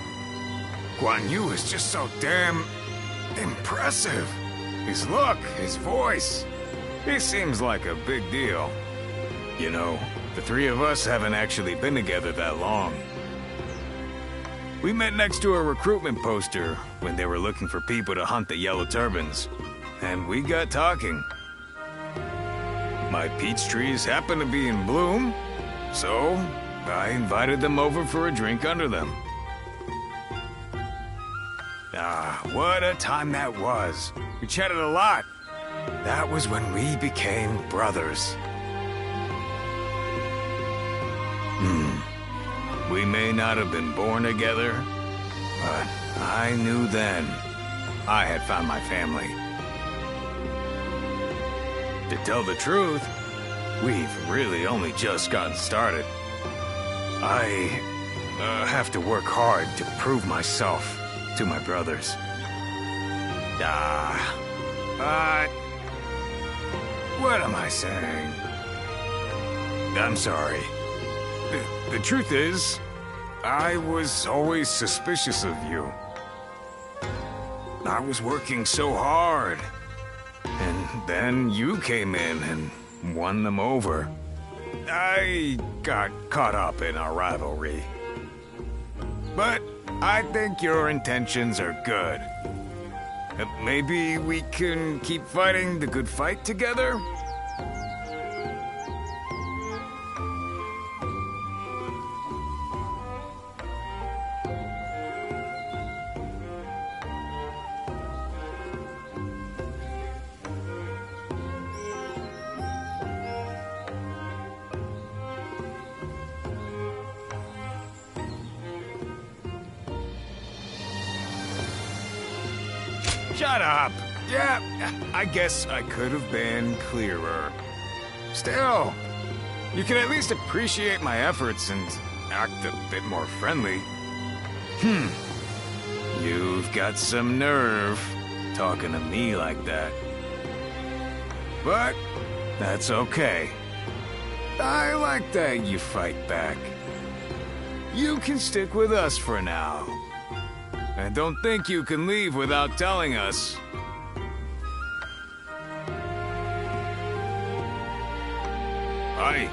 M: Guan Yu is just so damn impressive. His look, his voice. He seems like a big deal. You know, the three of us haven't actually been together that long. We met next to a recruitment poster when they were looking for people to hunt the Yellow Turbans. And we got talking. My peach trees happen to be in bloom, so I invited them over for a drink under them. Ah, what a time that was. We chatted a lot. That was when we became brothers. We may not have been born together, but I knew then I had found my family. To tell the truth, we've really only just gotten started. have to work hard to prove myself to my brothers. What am I saying? I'm sorry. The truth is, I was always suspicious of you. I was working so hard. And then you came in and won them over. I got caught up in our rivalry. But I think your intentions are good. Maybe we can keep fighting the good fight together? Shut up! Yeah, I guess I could have been clearer. Still, you can at least appreciate my efforts and act a bit more friendly. You've got some nerve talking to me like that. But that's okay. I like that you fight back. You can stick with us for now. I don't think you can leave without telling us. Hi.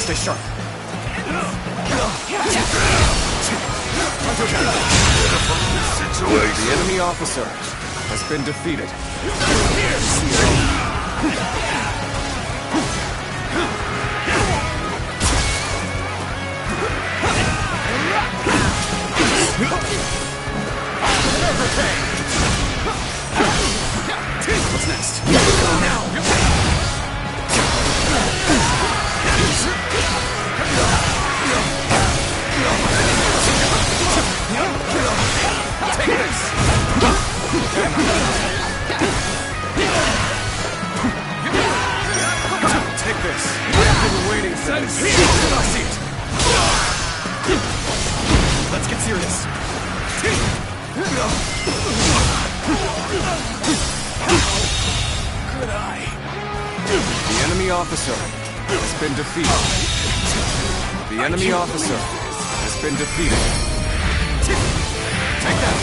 N: Stay sharp. The enemy officer has been defeated.
O: What's next? Now!
N: Take this! Take this! I've been waiting for this. I see it. Let's get serious. Good eye. The enemy officer has been defeated. The enemy officer has been defeated. Take that!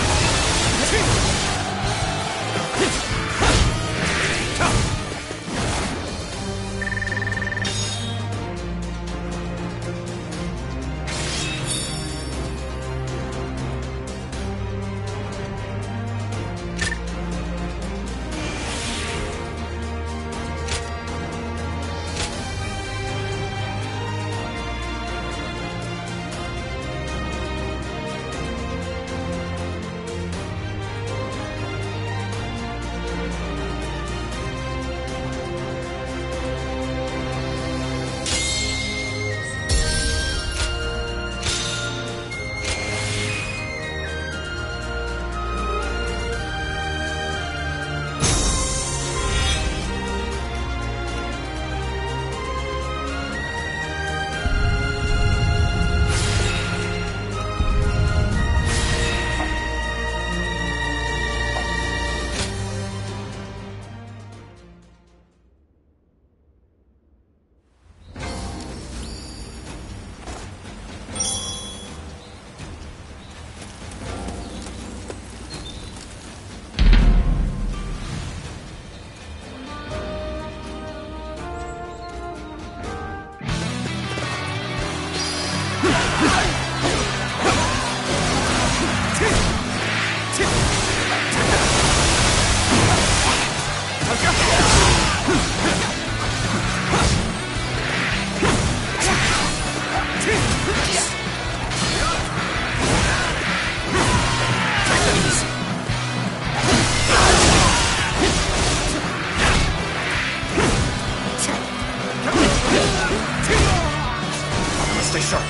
N: Stay sharp.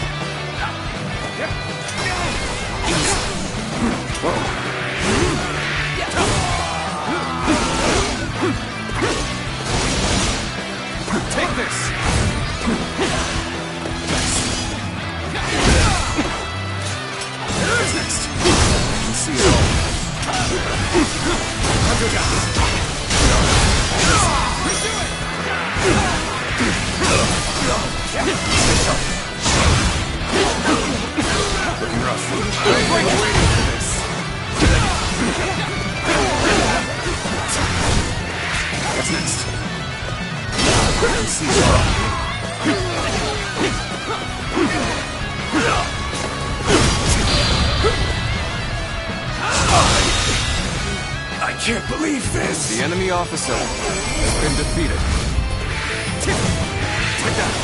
N: Take this. What's next? I can see it all. Stay sharp. Looking rough. I've been waiting for this. What's next? I can see it all. I can't believe this! The enemy officer has been defeated. Take that!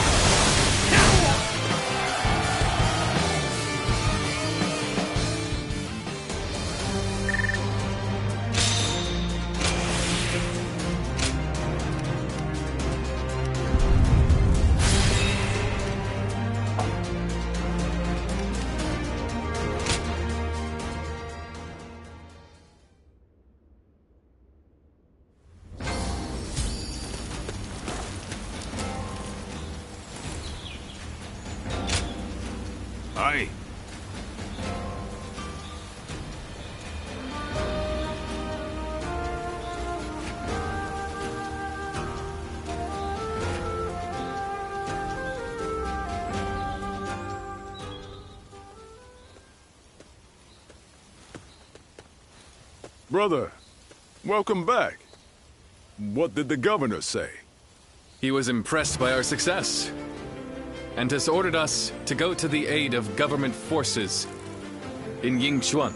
M: Aye.
E: Brother, welcome back. What did the governor say?
L: He was impressed by our success. and has ordered us to go to the aid of government forces in Yingchuan.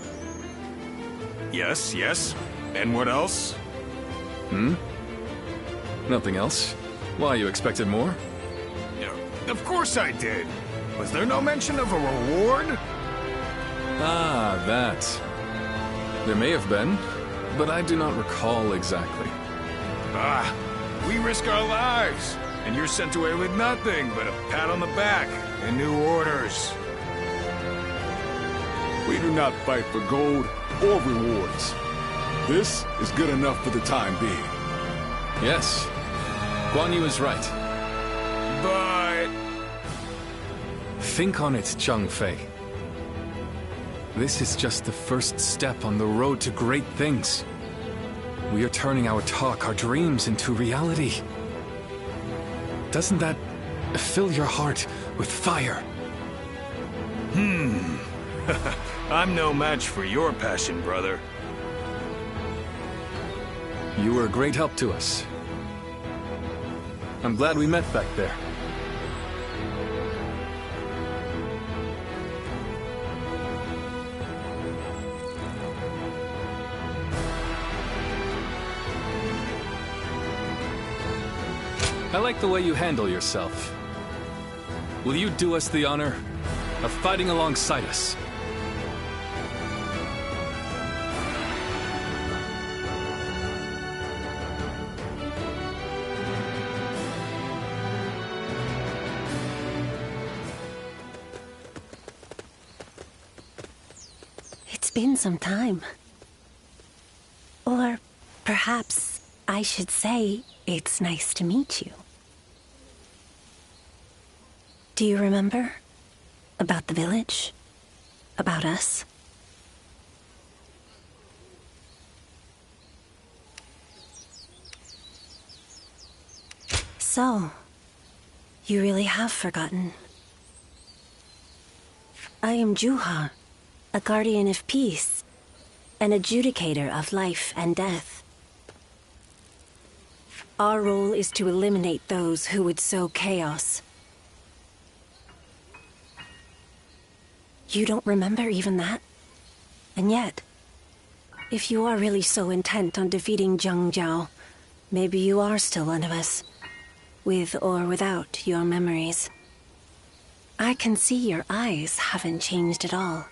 M: Yes, yes. And what else?
L: Nothing else. Why, you expected more?
M: Of course I did. Was there no mention of a reward?
L: Ah, that. There may have been, but I do not recall exactly.
M: We risk our lives, and you're sent away with nothing but a pat on the back and new orders.
E: We do not fight for gold or rewards. This is good enough for the time being.
L: Yes, Guan Yu is right.
M: But...
L: Think on it, Zhang Fei. This is just the first step on the road to great things. We are turning our talk, our dreams into reality. Doesn't that fill your heart with fire?
M: I'm no match for your passion, brother.
L: You were a great help to us. I'm glad we met back there. I like the way you handle yourself. Will you do us the honor of fighting alongside us?
P: It's been some time. Or perhaps I should say it's nice to meet you. Do you remember? About the village? About us? So, you really have forgotten. I am Juha, a guardian of peace, an adjudicator of life and death. Our role is to eliminate those who would sow chaos. You don't remember even that? And yet, if you are really so intent on defeating Zhang Jiao, maybe you are still one of us, with or without your memories. I can see your eyes haven't changed at all.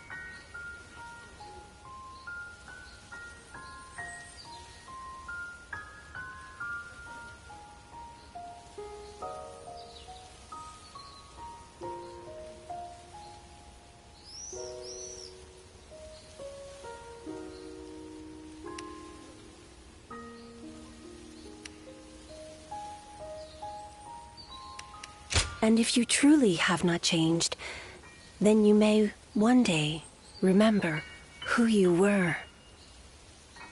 P: And if you truly have not changed, then you may one day remember who you were.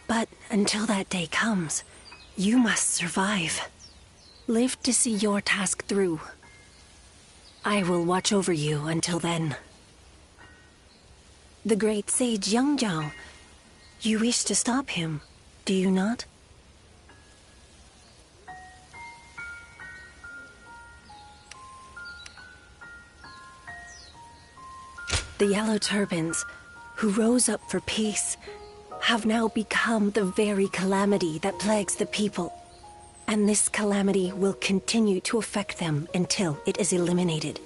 P: But until that day comes, you must survive. Live to see your task through. I will watch over you until then. The great sage Yang Jiao, you wish to stop him, do you not? The Yellow Turbans, who rose up for peace, have now become the very calamity that plagues the people. And this calamity will continue to affect them until it is eliminated.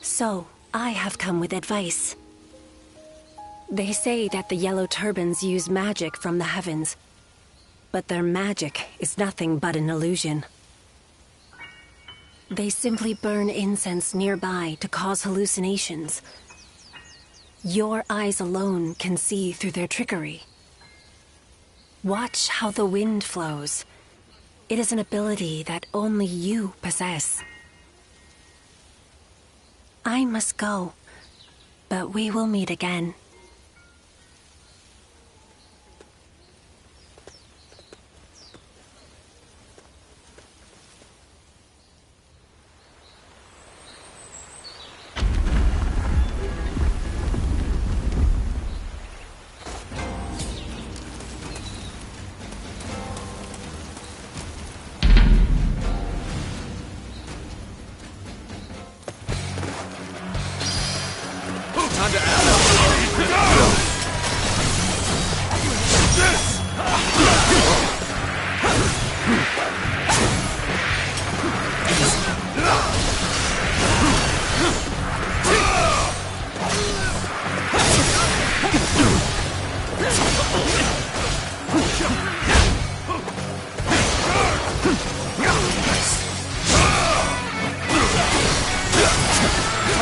P: So, I have come with advice. They say that the Yellow Turbans use magic from the heavens, but their magic is nothing but an illusion. They simply burn incense nearby to cause hallucinations. Your eyes alone can see through their trickery. Watch how the wind flows. It is an ability that only you possess. I must go, but we will meet again.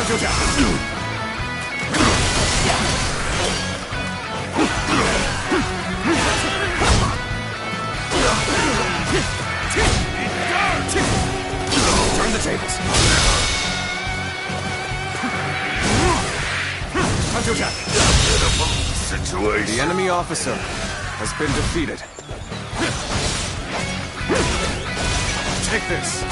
N: Turn the tables.
H: Situation.
N: The enemy officer has been defeated. Take this.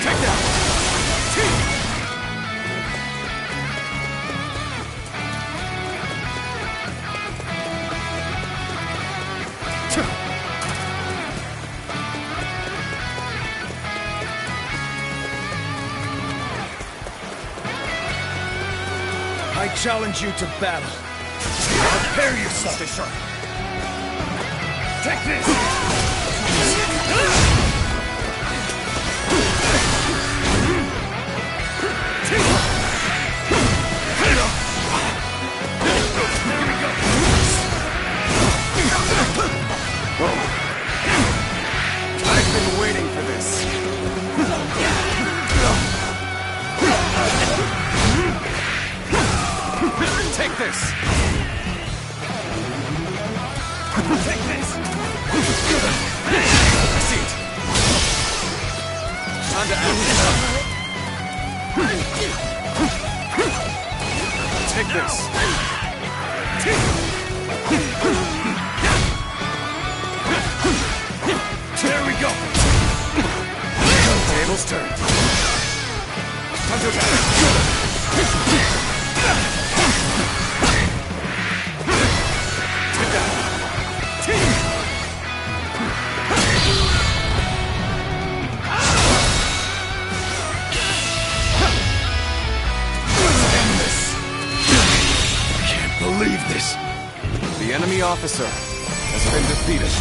N: Take that.
D: I challenge you to battle. Prepare yourself. Stay sharp. Take this!
N: I've been waiting for this. Take this! Take this! I see it. Time to act. Take this.
D: There we go!
N: Tables turned. Time to attack. Take that. End this.
D: I can't believe this.
N: The enemy officer has been defeated.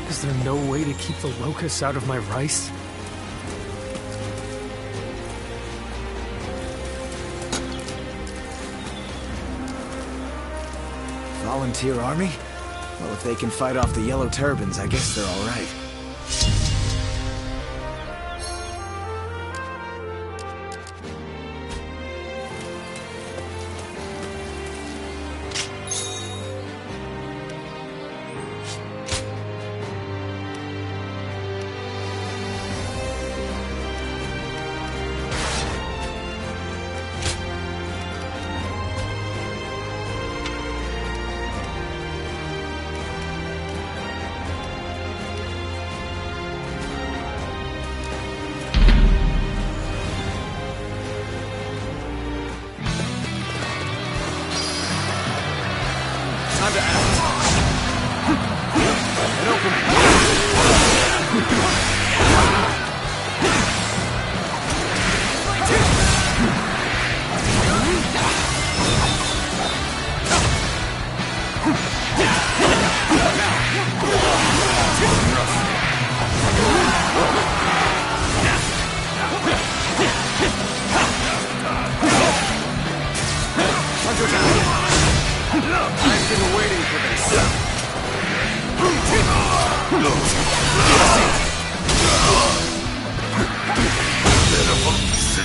Q: Is there no way to keep the locusts out of my rice?
C: Volunteer army? Well, if they can fight off the yellow turbans, I guess they're all right.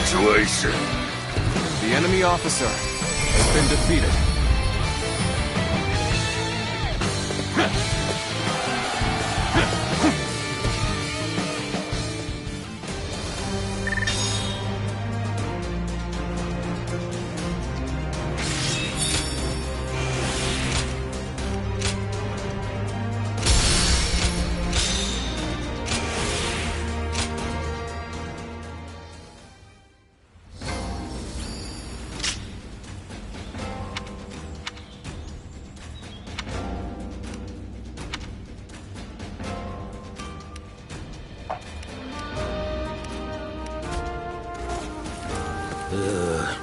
M: situation?
N: The enemy officer has been defeated.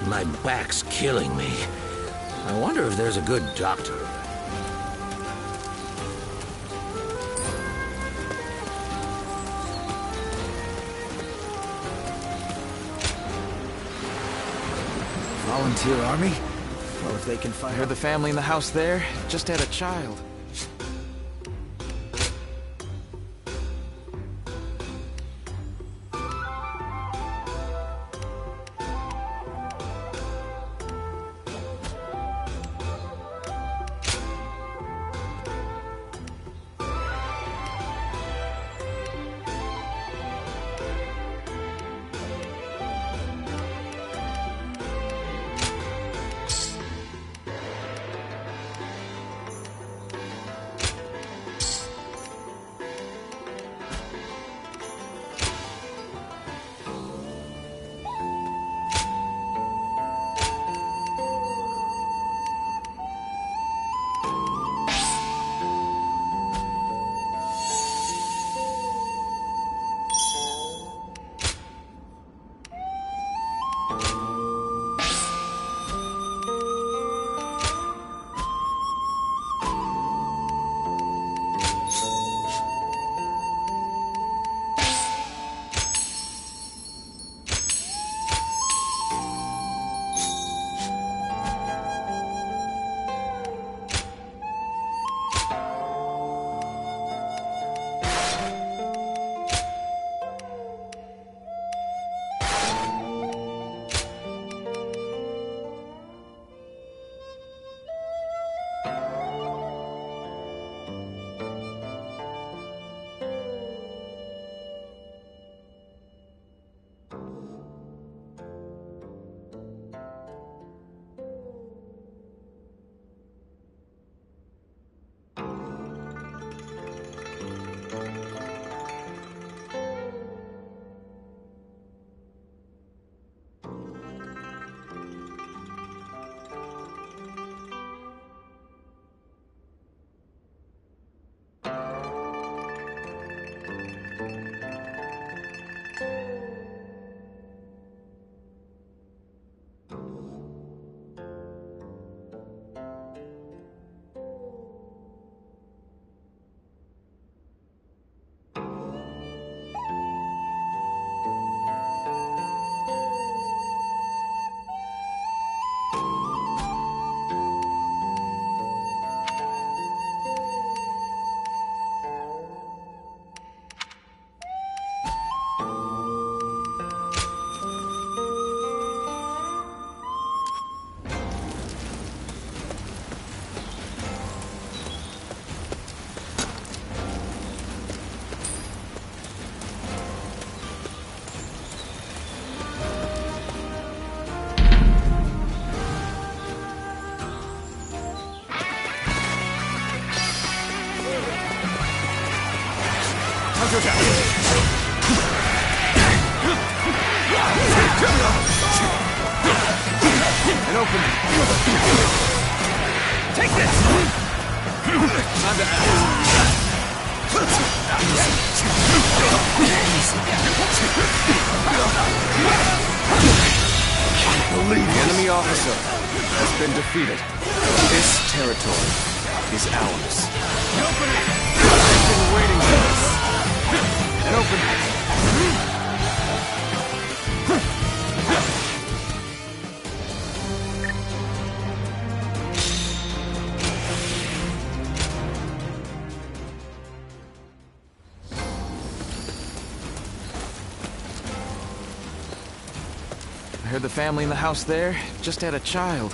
R: My back's killing me. I wonder if there's a good doctor.
C: Volunteer army? Well, if they can find... I heard the family in the house there just had a child.
J: An opening. Take this! Time to act.
N: The enemy officer has been defeated. This territory is ours. I've been waiting for this. An opening.
I: I heard the family in the house there just had a child.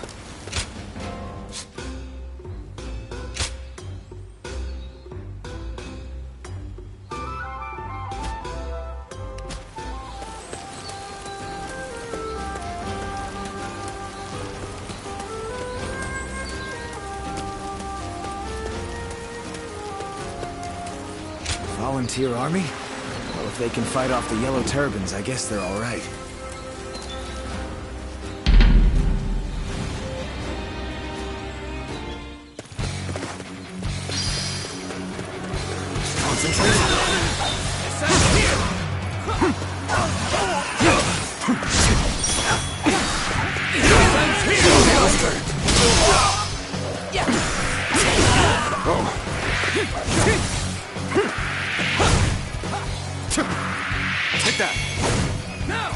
C: Volunteer army? Well, if they can fight off the Yellow Turbans, I guess they're all right.
O: Take that! Now!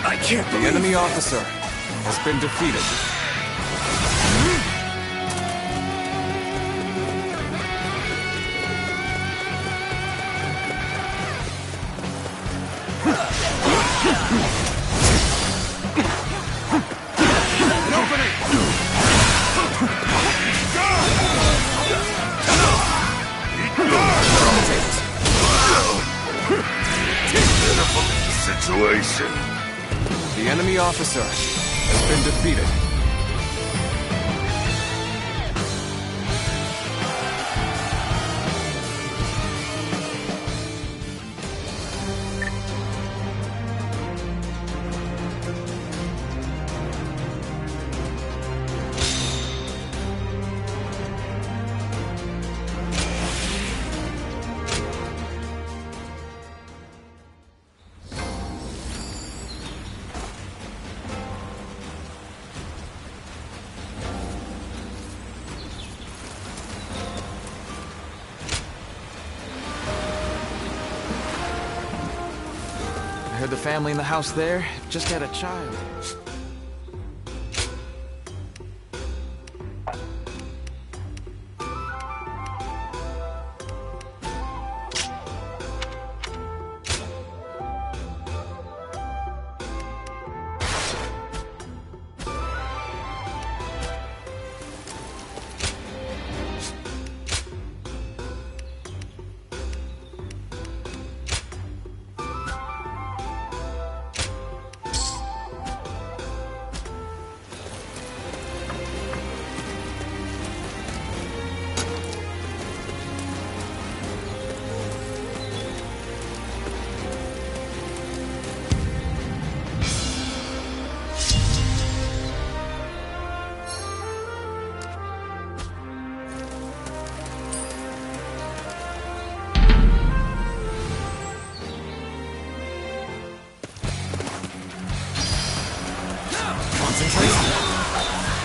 C: I can't believe
N: the enemy officer has been defeated.
H: Situation.
N: The enemy officer has been defeated.
I: I heard the family in the house there just had a child.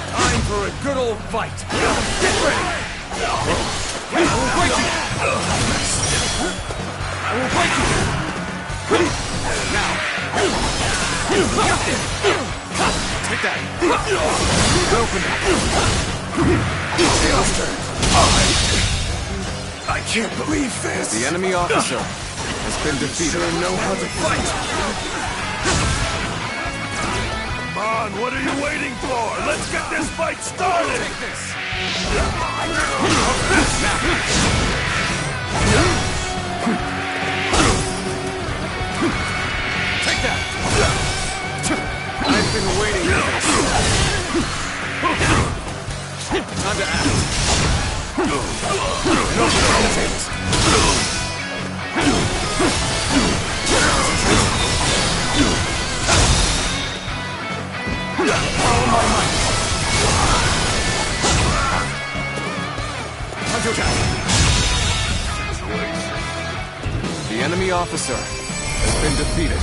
O: Time for a good old fight! Get ready! I will break you! I will break you! Now! Take that! Open it! Tails turn! I can't believe this!
N: The enemy officer has been defeated.
O: Sure know how to fight!
H: Come on, what are you waiting for? Let's get this fight started!
O: Take this! Take that!
N: I've been waiting for this. Time to act.
O: Follow my might! Time to attack!
N: The enemy officer has been defeated.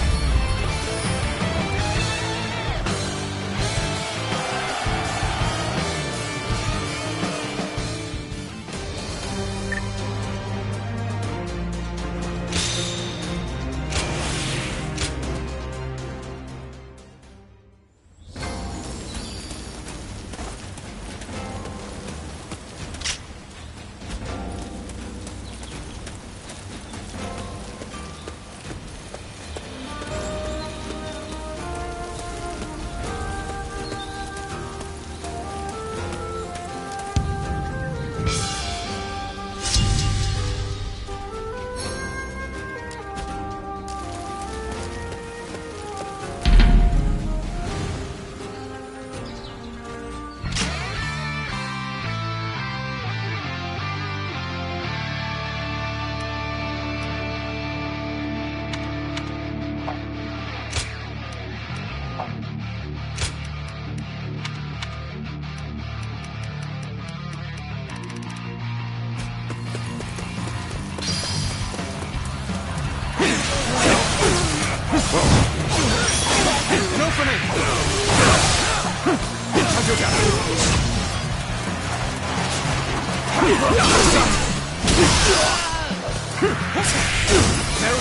O: Bear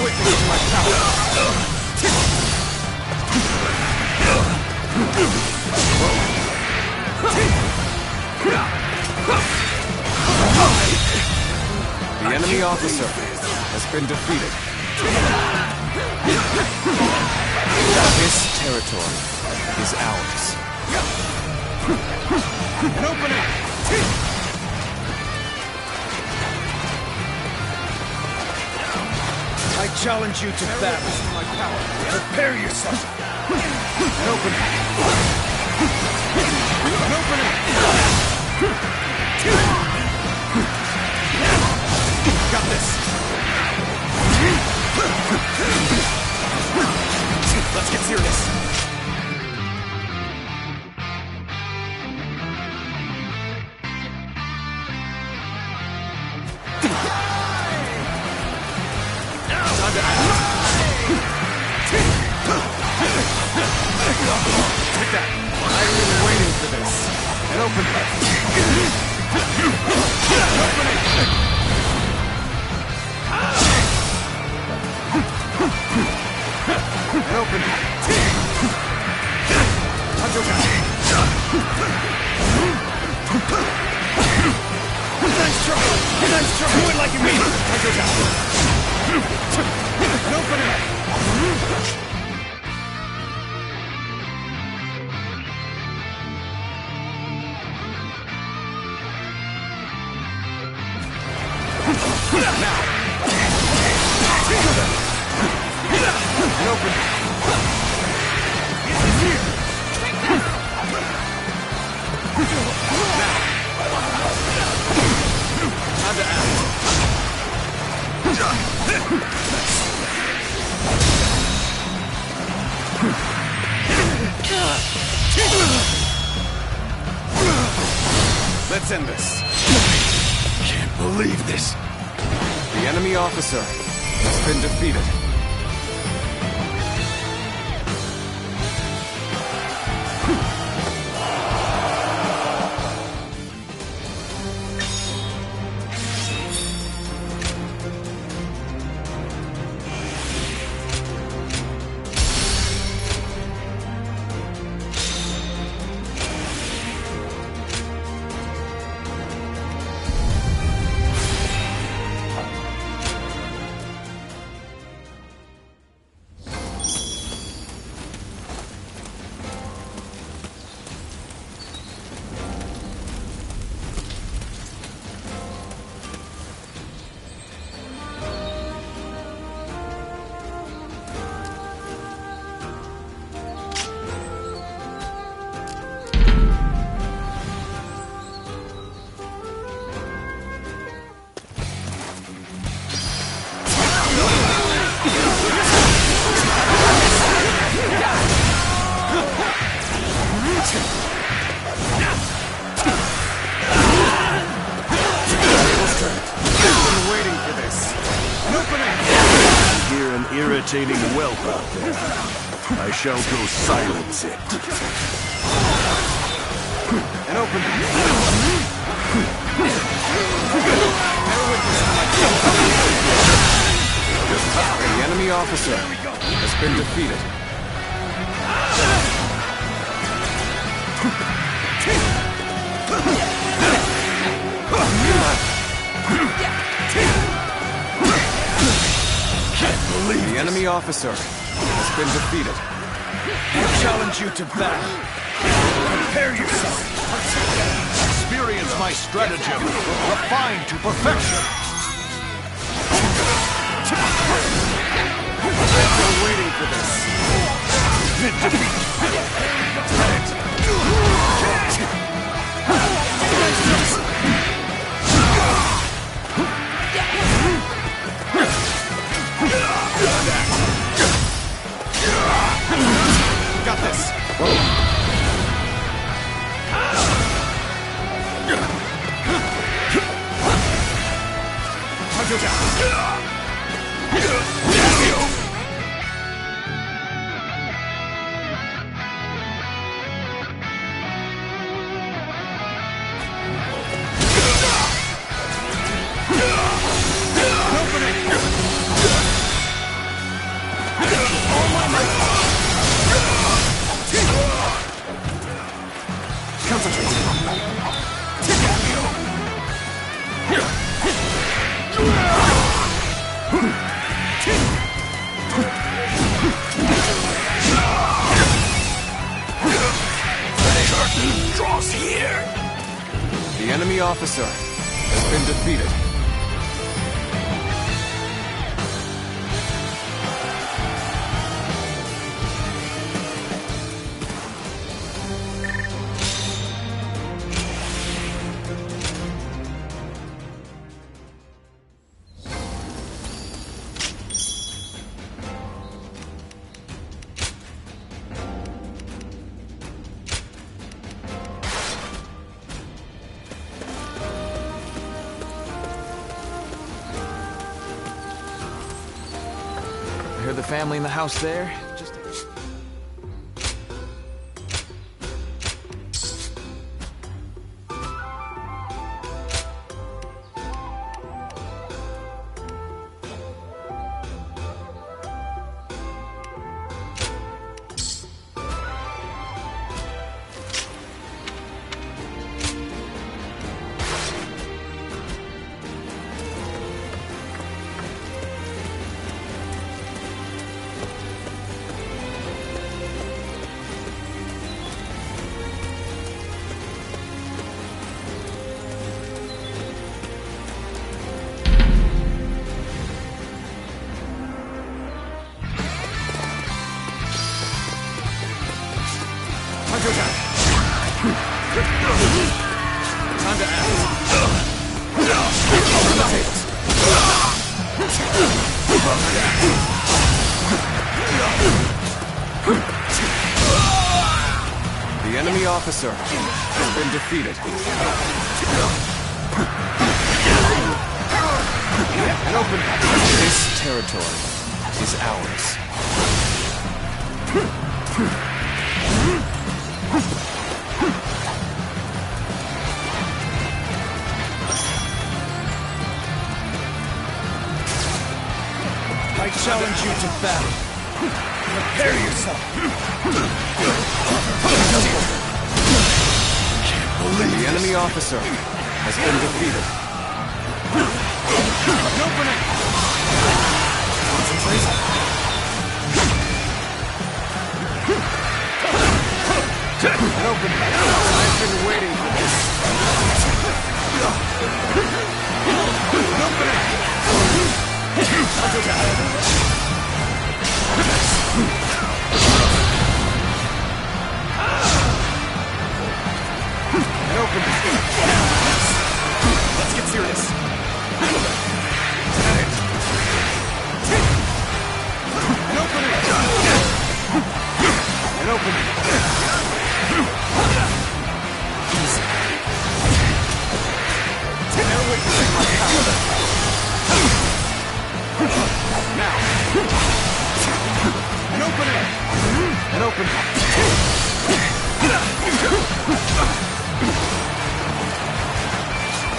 O: witness to my power. The enemy officer has been defeated. This territory is ours. An opening!
D: I challenge you to battle. Prepare yourself.
O: An opening! An opening! Got this! Let's get serious! Take that! I've been waiting for this. An opening! An opening! An opening!
D: Nice try! Nice try! Do it like you mean it!
O: An opening! Let's end this.
D: Can't believe this.
O: The enemy officer has been defeated.
H: Irritating whelp out there. I shall go silence it.
O: An opening. The enemy officer has been defeated. The enemy officer has been defeated.
D: I challenge you to battle. Prepare yourself.
H: Experience my stratagem, refined to perfection.
O: I've been waiting for this. Got this.
N: Draws here!
O: The enemy officer has been defeated.
I: I heard the family in the house there. Just...
O: Time to act. The enemy officer has been defeated. And open. This territory is ours.
D: I challenge you to battle. Prepare yourself. Can't believe
O: the enemy officer has been defeated.
D: Open it! Concentration.
O: And open it. I've been waiting for this.
D: Open it!
O: And open it. Let's get serious. And open it. And open it. Easy. They're witnessing my power. Now. And open it. And open it.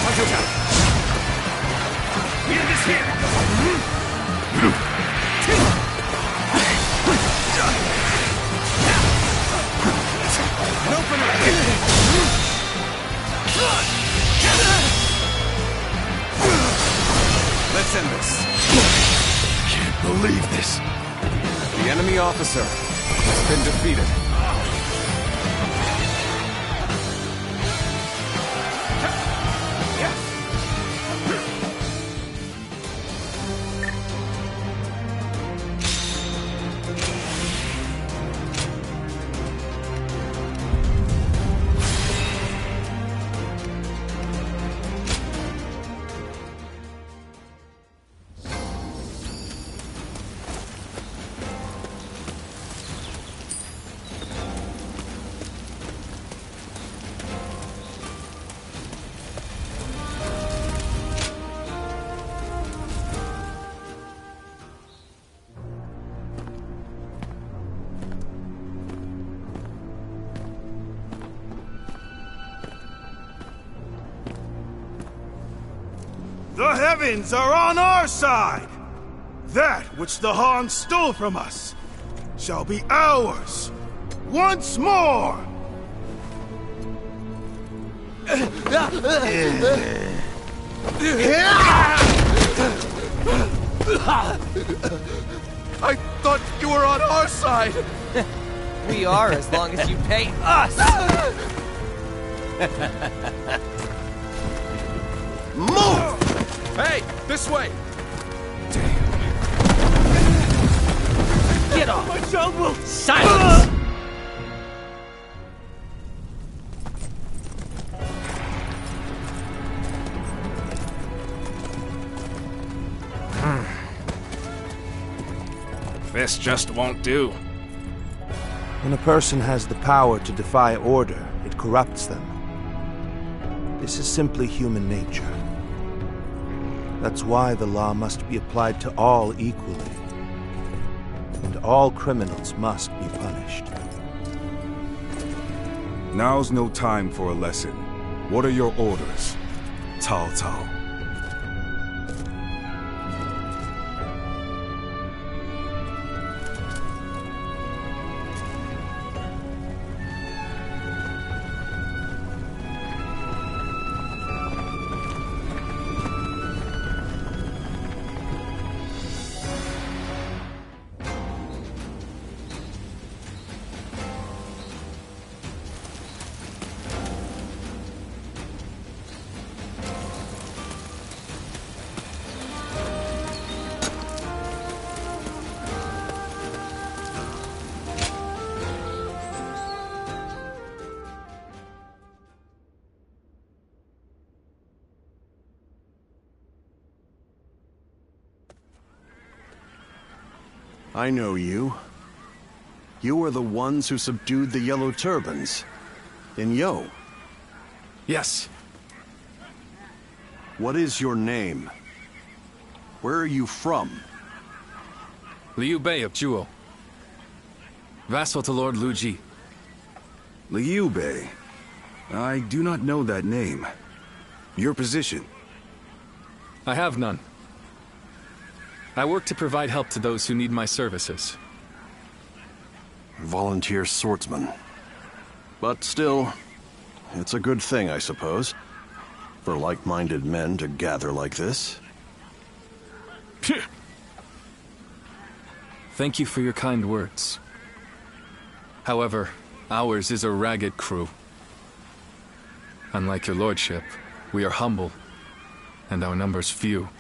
O: Watch your time. Get this here. And open it. Let's end this.
D: Can't believe this.
O: The enemy officer has been defeated.
K: The heavens are on our side! That which the Han stole from us shall be ours once more! I thought you were on our side!
C: We are, as long as you pay us!
K: Move! Hey, this way!
C: Get off! My child will... Silence!
N: This just won't do.
S: When a person has the power to defy order, it corrupts them. This is simply human nature. That's why the law must be applied to all equally. And all criminals must be punished.
M: Now's no time for a lesson. What are your orders, Cao Cao?
H: I know you. You are the ones who subdued the Yellow Turbans in Yo.
L: Yes.
H: What is your name? Where are you from?
L: Liu Bei of Zhuo. Vassal to Lord Lu Ji.
M: Liu Bei? I do not know that name. Your position?
L: I have none. I work to provide help to those who need my services.
H: Volunteer swordsman. But still, it's a good thing, I suppose, for like-minded men to gather like this.
L: Thank you for your kind words. However, ours is a ragged crew. Unlike your lordship, we are humble, and our numbers few.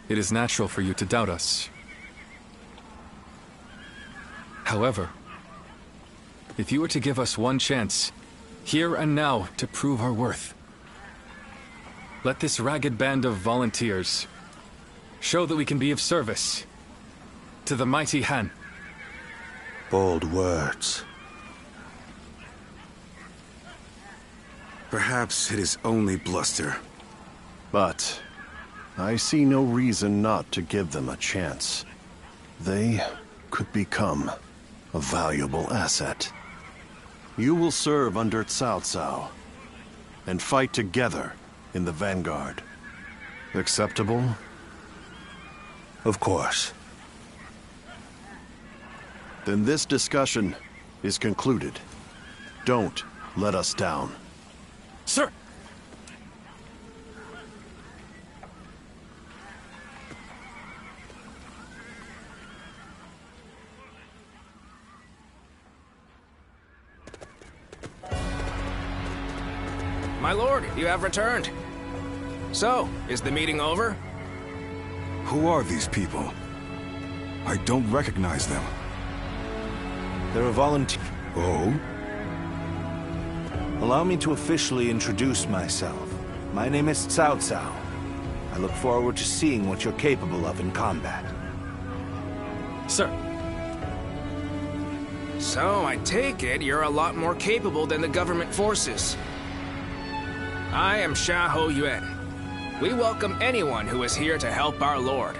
L: It is natural for you to doubt us. However, if you were to give us one chance, here and now, to prove our worth, let this ragged band of volunteers show that we can be of service to the mighty Han.
S: Bold words.
M: Perhaps it is only bluster.
H: But I see no reason not to give them a chance. They could become a valuable asset. You will serve under Cao Cao and fight together in the vanguard. Acceptable?
S: Of course.
H: Then this discussion is concluded. Don't let us down.
L: Sir!
N: My lord, you have returned. So, is the meeting over?
M: Who are these people? I don't recognize them.
S: They're a volunteer.
M: Oh?
S: Allow me to officially introduce myself. My name is Cao Cao. I look forward to seeing what you're capable of in combat.
L: Sir.
N: So, I take it you're a lot more capable than the government forces. I am Xiahou Yuan. We welcome anyone who is here to help our lord.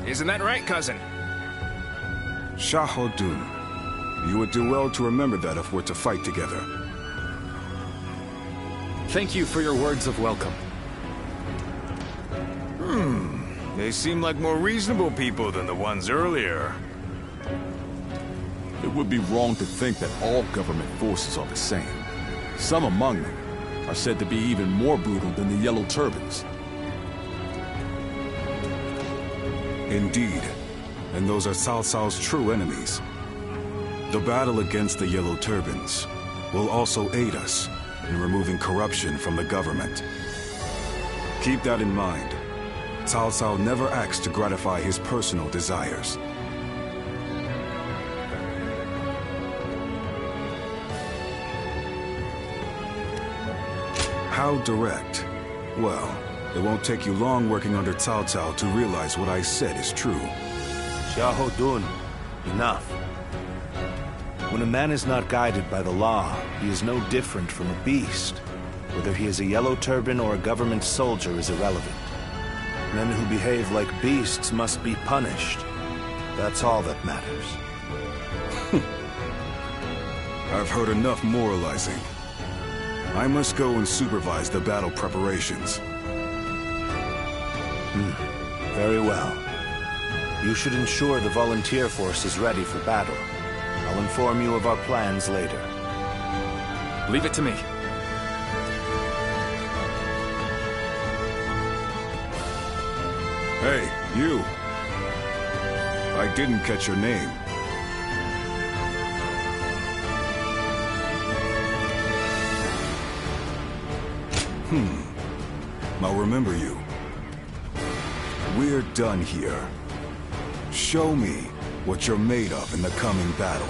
N: Isn't that right, cousin?
M: Xiahou Dun. You would do well to remember that if we're to fight together.
L: Thank you for your words of welcome.
M: They seem like more reasonable people than the ones earlier.
E: It would be wrong to think that all government forces are the same. Some among them are said to be even more brutal than the Yellow Turbans.
M: Indeed, and those are Cao Cao's true enemies. The battle against the Yellow Turbans will also aid us in removing corruption from the government. Keep that in mind. Cao Cao never acts to gratify his personal desires. How direct? Well, it won't take you long working under Cao Cao to realize what I said is true.
S: Xiahou Dun, enough. When a man is not guided by the law, he is no different from a beast. Whether he is a Yellow Turban or a government soldier is irrelevant. Men who behave like beasts must be punished. That's all that matters.
M: I've heard enough moralizing. I must go and supervise the battle preparations.
S: Very well. You should ensure the volunteer force is ready for battle. I'll inform you of our plans later.
L: Leave it to me.
M: Hey, you. I didn't catch your name. I'll remember you. We're done here. Show me what you're made of in the coming battle.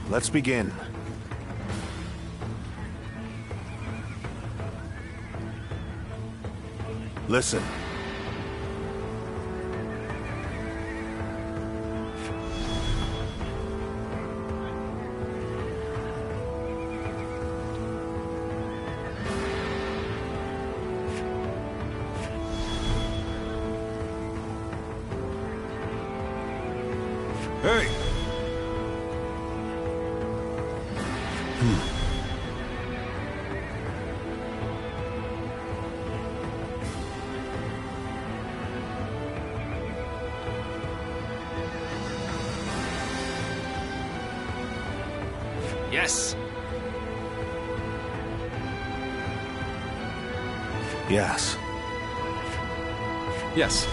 S: Let's begin. Listen.
M: Hey!
C: Yes.
S: Yes.
L: Yes.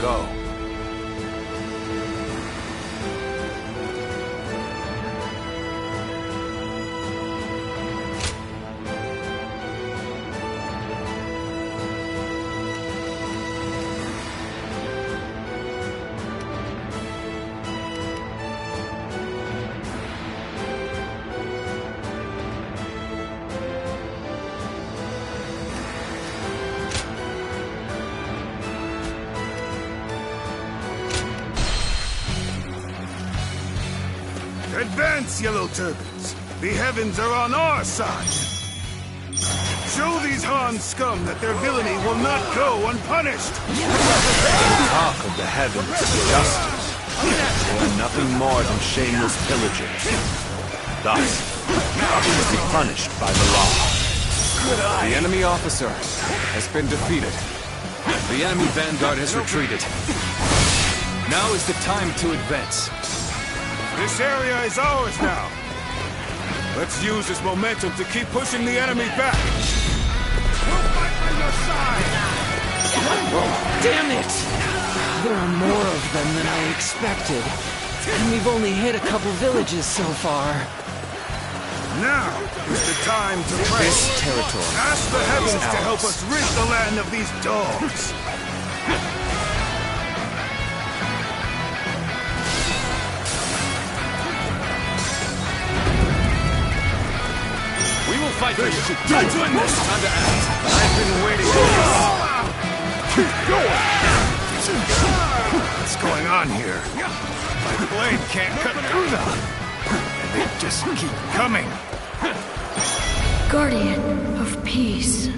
S: Go.
H: Advance, Yellow Turbans! The heavens are on our side! Show these Han scum that their villainy will not go unpunished!
S: Talk of the heavens, justice. They are nothing more than shameless pillagers. Thus, they should be punished by the law.
L: The enemy officer has been defeated. The enemy vanguard has retreated. Now is the time to advance.
M: This area is ours now. Let's use this momentum to keep pushing the enemy back. We'll fight by your side.
C: Damn it! There are more of them than I expected. And we've only hit a couple villages so far.
M: Now is the time to pray.
C: This territory
M: Ask the heavens to help us rid the land of these dogs.
L: We will fight for you. Let's win this. Time to act.
M: I've been waiting for this. Keep going. What's going on here? My blade can't cut through them. And they just keep coming.
A: Guardian of peace.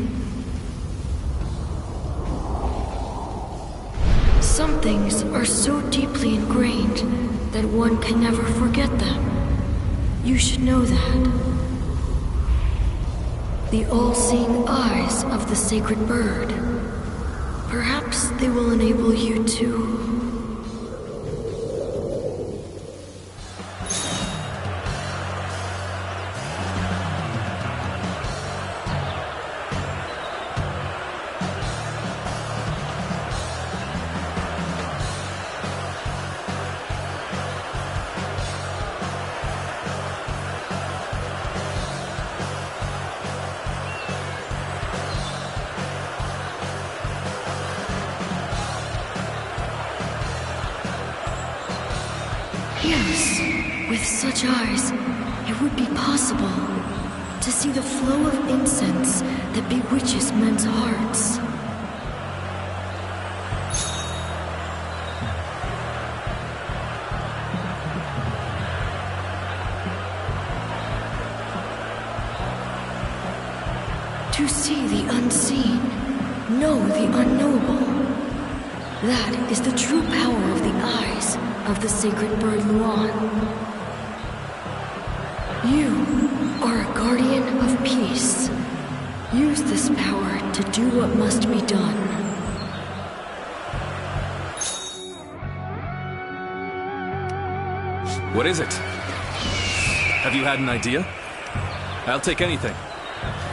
A: Some things are so deeply ingrained that one can never forget them. You should know that. The all-seeing eyes of the sacred bird. Perhaps they will enable you to... Yes, with such eyes, it would be possible to see the flow of incense that bewitches men's hearts. To see the unseen, know the unknowable. That is the true power of the eyes of the sacred bird Luan. You are a guardian of peace. Use this power to do what must be done.
L: What is it? Have you had an idea? I'll take anything.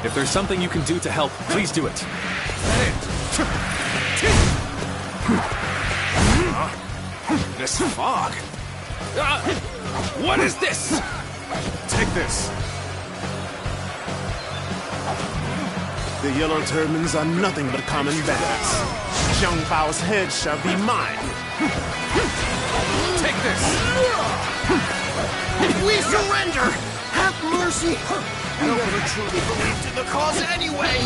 L: If there's something you can do to help, please do it.
M: This fog. What is this? Take this.
T: The Yellow Turbans are nothing but common bandits. Zhang Bao's head shall be mine.
M: Take this.
J: We surrender! Have mercy! No one truly believed in the cause anyway!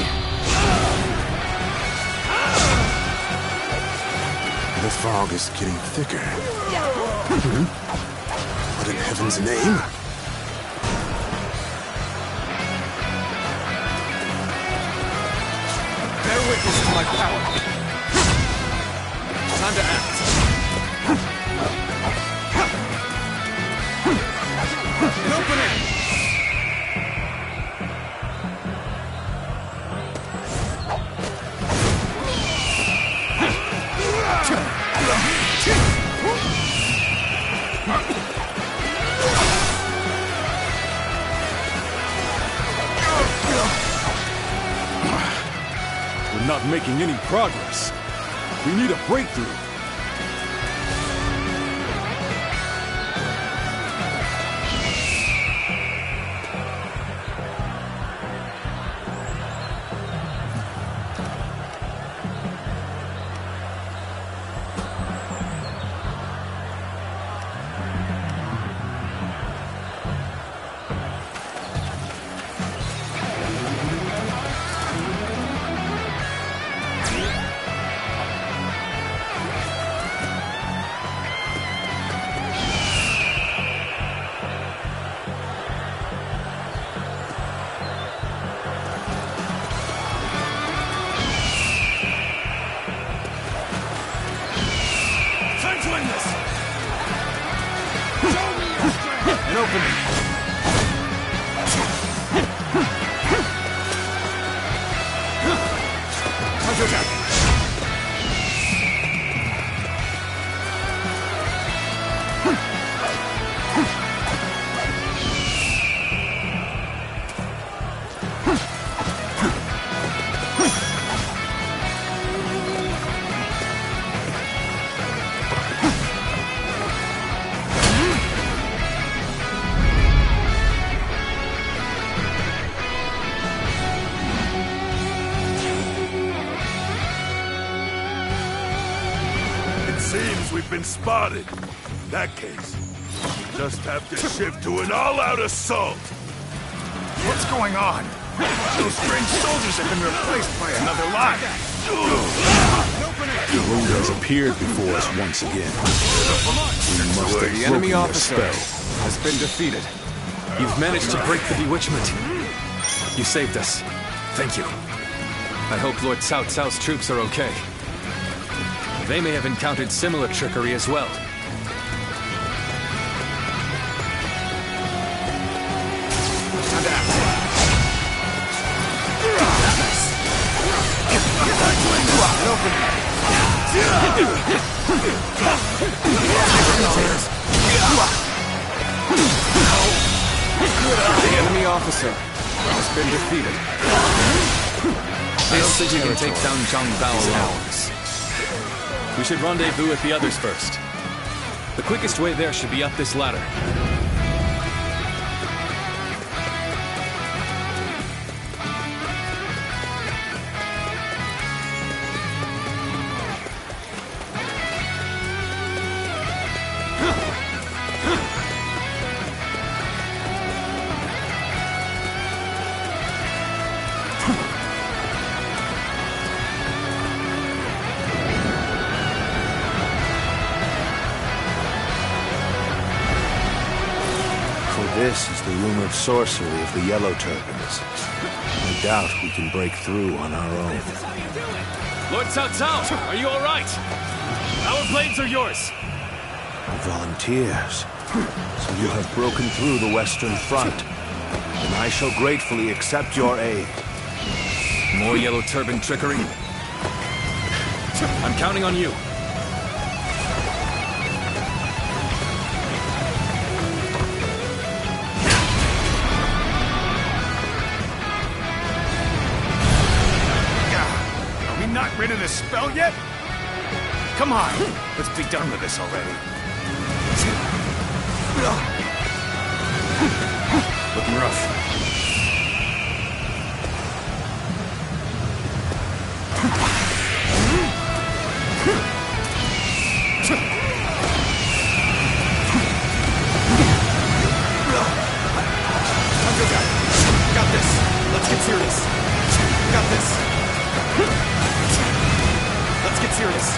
T: The fog is getting thicker. What in heaven's name?
L: Bear witness to my power. Time to act. Open it!
E: We're not making any progress. We need a breakthrough.
O: An opening. Counterattack.
H: Seems we've been spotted. In that case, we just have to shift to an all-out assault.
M: What's going on? Those strange soldiers have been replaced by another lot.
E: The road has appeared before us once again. We must have
L: The enemy
E: broken their
L: officer
E: spell.
L: has been defeated. You've managed to break the bewitchment. You saved us. Thank you. I hope Lord Cao Cao's troops are okay. They may have encountered similar trickery as well.
O: Time to act. An opening.
L: The enemy officer has been defeated. I don't think you can take down Zhang Bao alone. We should rendezvous with the others first. The quickest way there should be up this ladder.
S: This is the room of sorcery of the Yellow Turbans. I doubt we can break through on our own.
L: Lord Cao Cao, are you all right? Our blades are yours.
S: Volunteers. So you have broken through the Western Front. And I shall gratefully accept your aid.
L: More Yellow Turban trickery? I'm counting on you.
M: Not rid of the spell yet? Come on, let's be done with this already.
L: Looking rough.
O: Got this. Let's get serious. Got this. Let's get serious.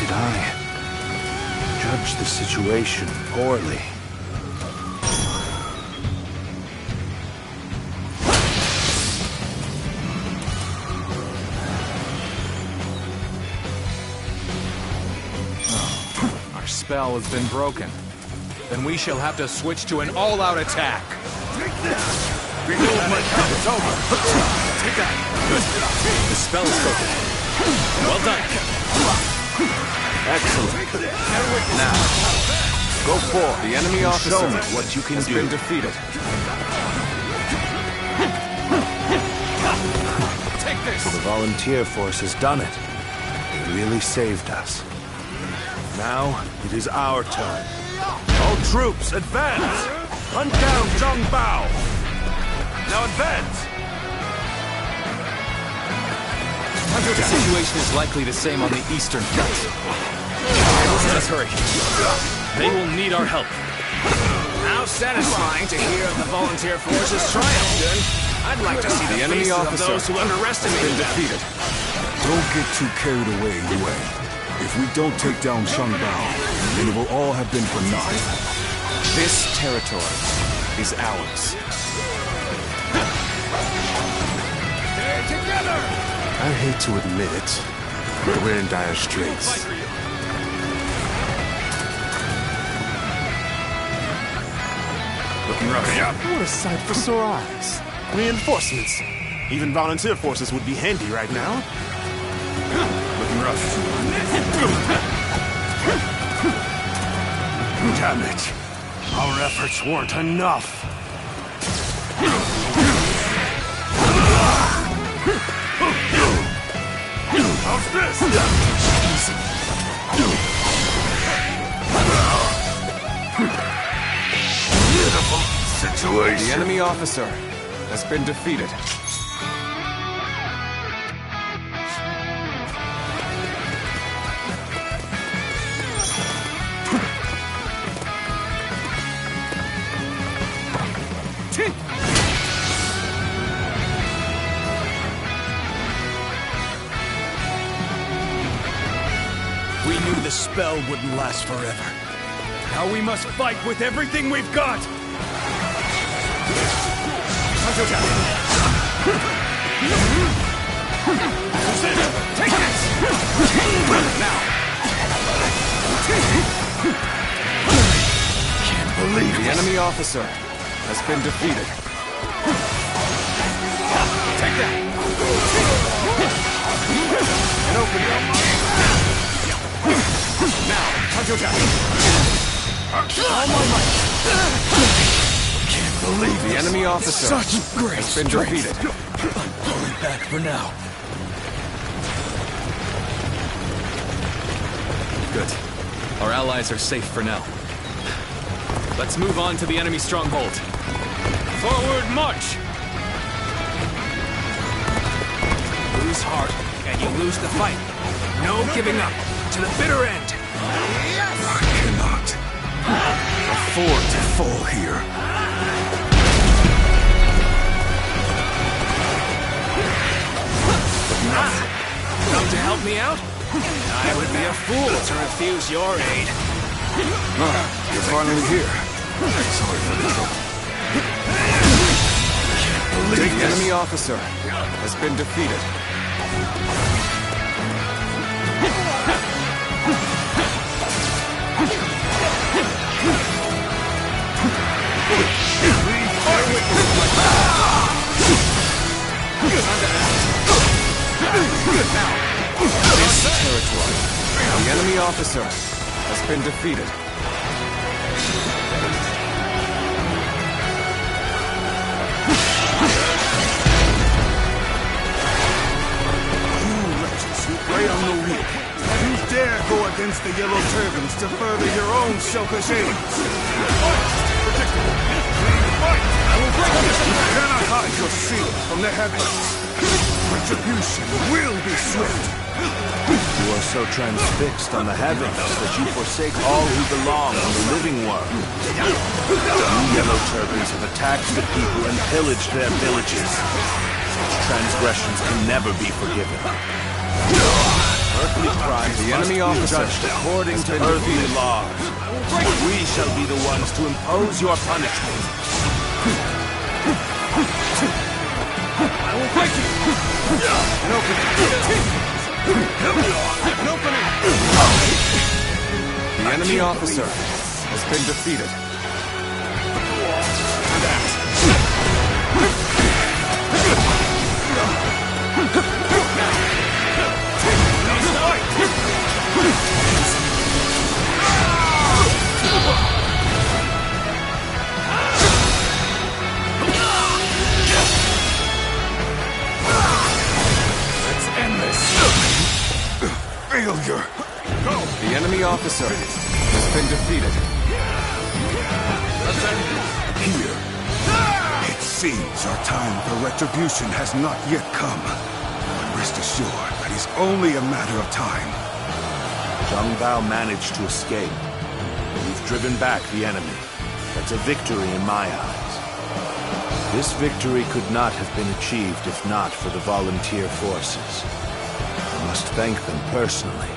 S: Did I judge the situation poorly?
O: Our spell has been broken. Then we shall have to switch to an all-out attack.
M: Take this! Remove my cup, it's over! Take that!
L: Good. The spell is broken. Well done.
S: Excellent. Now, go forth.
L: The enemy officer
S: show me what you can
L: has
S: do.
L: been defeated.
O: Take this!
S: The volunteer force has done it. They really saved us. Now, it is our turn.
H: All troops, advance! Hunt down Zhang Bao! Now advance!
L: The situation is likely the same on the Eastern Front. Let us hurry. They will need our help.
C: How satisfying to hear of the volunteer force's triumph, Dun. I'd like to see the
L: enemy
C: faces
L: officer
C: of those who underestimated
L: been defeated.
E: Don't get too carried away, Yue. If we don't take down Zhang Bao, then it will all have been for naught.
N: This territory is ours.
M: Stay together!
T: I hate to admit it, but we're in dire straits.
M: Looking rough.
T: What a sight for sore eyes. Reinforcements. Even volunteer forces would be handy right now.
M: Looking rough.
T: Damn it. Our efforts weren't enough.
M: How's this?
N: Pitiful situation. The enemy officer has been defeated.
D: We knew the spell wouldn't last forever. Now we must fight with everything we've got! Take this! Now!
N: Can't believe the enemy officer has been defeated.
D: Take that!
N: And open it. Now, Tajoja!
D: All my might! Can't believe
N: the enemy officer
D: Such great
N: has been
D: strength.
N: defeated.
D: Pull it back for now.
L: Good. Our allies are safe for now. Let's move on to the enemy stronghold. Forward march!
O: Lose heart, and you lose the fight. No giving up. To the bitter end.
D: I cannot afford to fall here.
O: Come to help me out? I would be a fool to refuse your aid.
D: You're finally here. Sorry for the trouble.
N: The enemy officer has been defeated. This territory, the enemy officer has been defeated.
T: You wretches who prey on the weak. You dare go against the Yellow Turbans to further your own selfish aims. You cannot hide your seal from the heavens. Retribution will be swift.
S: You are so transfixed on the heavens that you forsake all who belong on the living world. You Yellow Turbans have attacked the people and pillaged their villages. Such transgressions can never be forgiven. Earthly crimes
N: The
S: must
N: enemy
S: be
N: officer
S: judged according
N: has
S: to
N: been
S: earthly
N: defeated.
S: laws. We shall be the ones to impose your punishment.
O: I will break you! An opening! An opening!
N: The enemy officer has been defeated.
D: Let's end this. Failure.
N: The enemy officer has been defeated.
T: Here. It seems our time for retribution has not yet come. But rest assured that it's only a matter of time.
S: Zhang Bao managed to escape. We've driven back the enemy. That's a victory in my eyes. This victory could not have been achieved if not for the volunteer forces. I must thank them personally.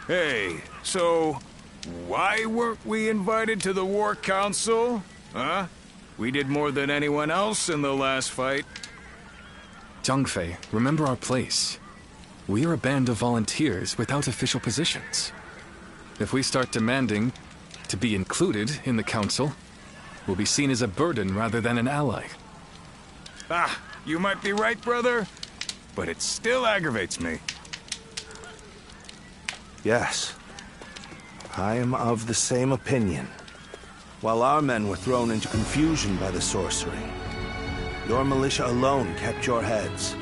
M: Hey, so why weren't we invited to the War Council? Huh? We did more than anyone else in the last fight.
L: Zhangfei, remember our place. We are a band of volunteers without official positions. If we start demanding to be included in the council, we'll be seen as a burden rather than an ally.
M: Ah, you might be right, brother, but it still aggravates me.
S: Yes, I am of the same opinion. While our men were thrown into confusion by the sorcery, your militia alone kept your heads.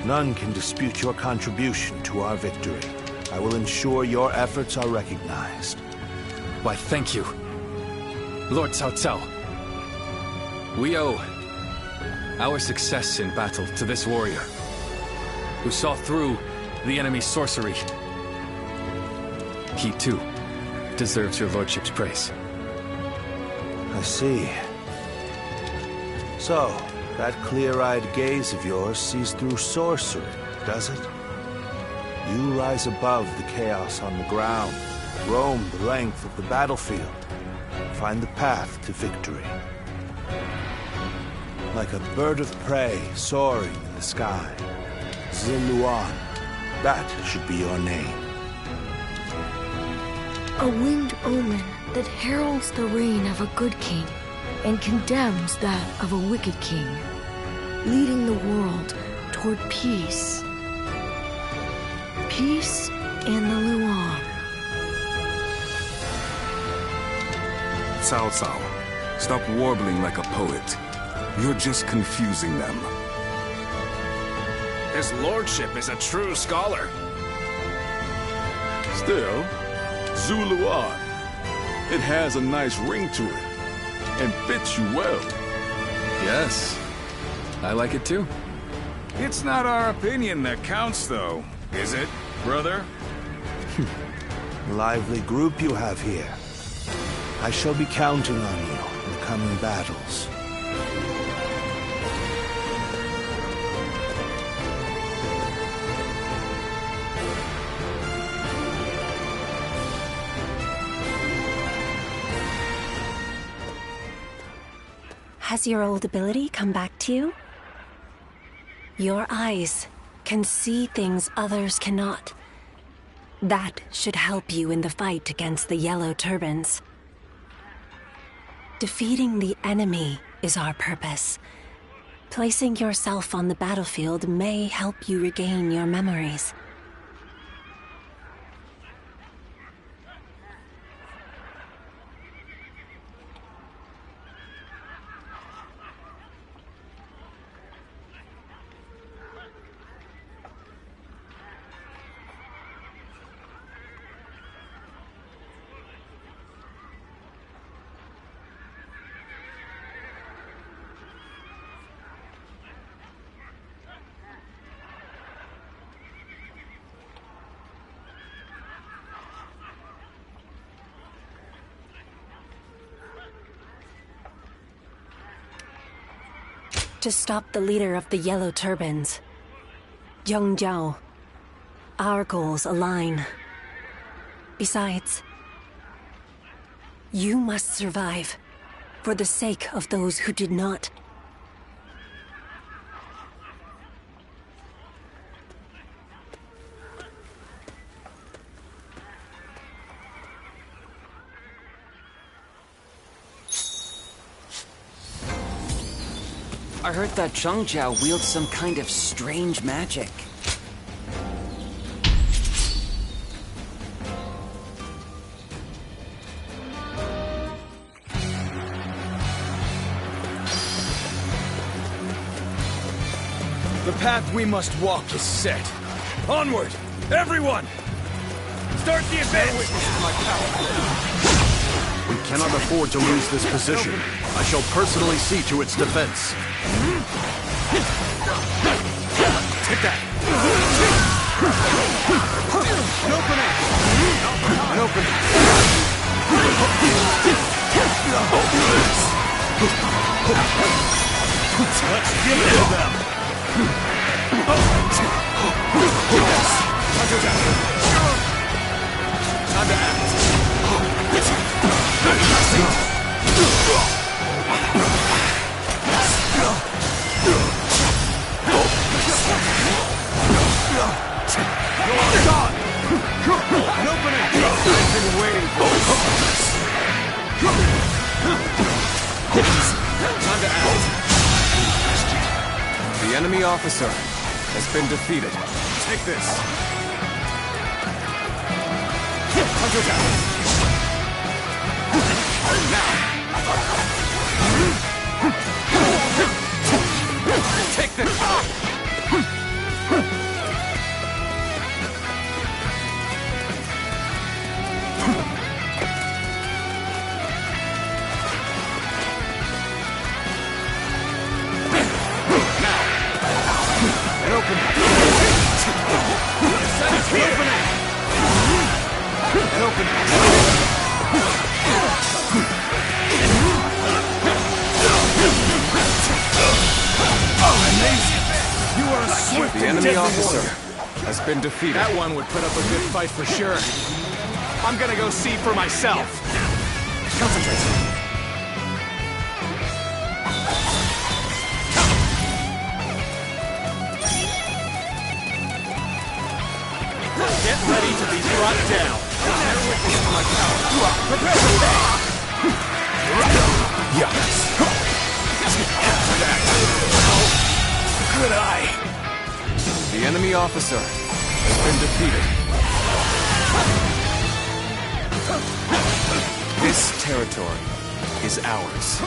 S: None can dispute your contribution to our victory. I will ensure your efforts are recognized.
L: Why, thank you, Lord Cao Cao. We owe our success in battle to this warrior, who saw through the enemy's sorcery. He, too, deserves your lordship's praise.
S: I see. So, that clear-eyed gaze of yours sees through sorcery, does it? You rise above the chaos on the ground, roam the length of the battlefield, find the path to victory. Like a bird of prey soaring in the sky. Ziluan, that should be your name.
A: A winged omen that heralds the reign of a good king and condemns that of a wicked king, leading the world toward peace. Peace in the Luan.
T: Cao Cao, stop warbling like a poet. You're just confusing them.
N: His lordship is a true scholar.
E: Still, Zuluan. It has a nice ring to it, and fits you well.
L: Yes, I like it too.
M: It's not our opinion that counts, though, is it, brother?
S: Lively group you have here. I shall be counting on you in the coming battles.
P: Has your old ability come back to you? Your eyes can see things others cannot. That should help you in the fight against the Yellow Turbans. Defeating the enemy is our purpose. Placing yourself on the battlefield may help you regain your memories. To stop the leader of the Yellow Turbans, Zheng Jiao, our goals align. Besides, you must survive for the sake of those who did not.
C: I heard that Zheng Jiao wields some kind of strange magic.
D: The path we must walk is set. Onward, everyone! Start the advance!
B: We cannot afford to lose this position. I shall personally see to its defense.
D: Take that! An opening! An opening! Let's give it to them!
N: Time to act. The enemy officer has been defeated. Take this. Counterattack. Now. Take this. The enemy officer has been defeated.
O: That one would put up a good fight for sure. I'm gonna go see for myself.
N: Concentrate.
O: Get ready to be brought down. Prepare for that.
N: Yes.
O: Good eye.
N: The enemy officer has been defeated. This territory is ours.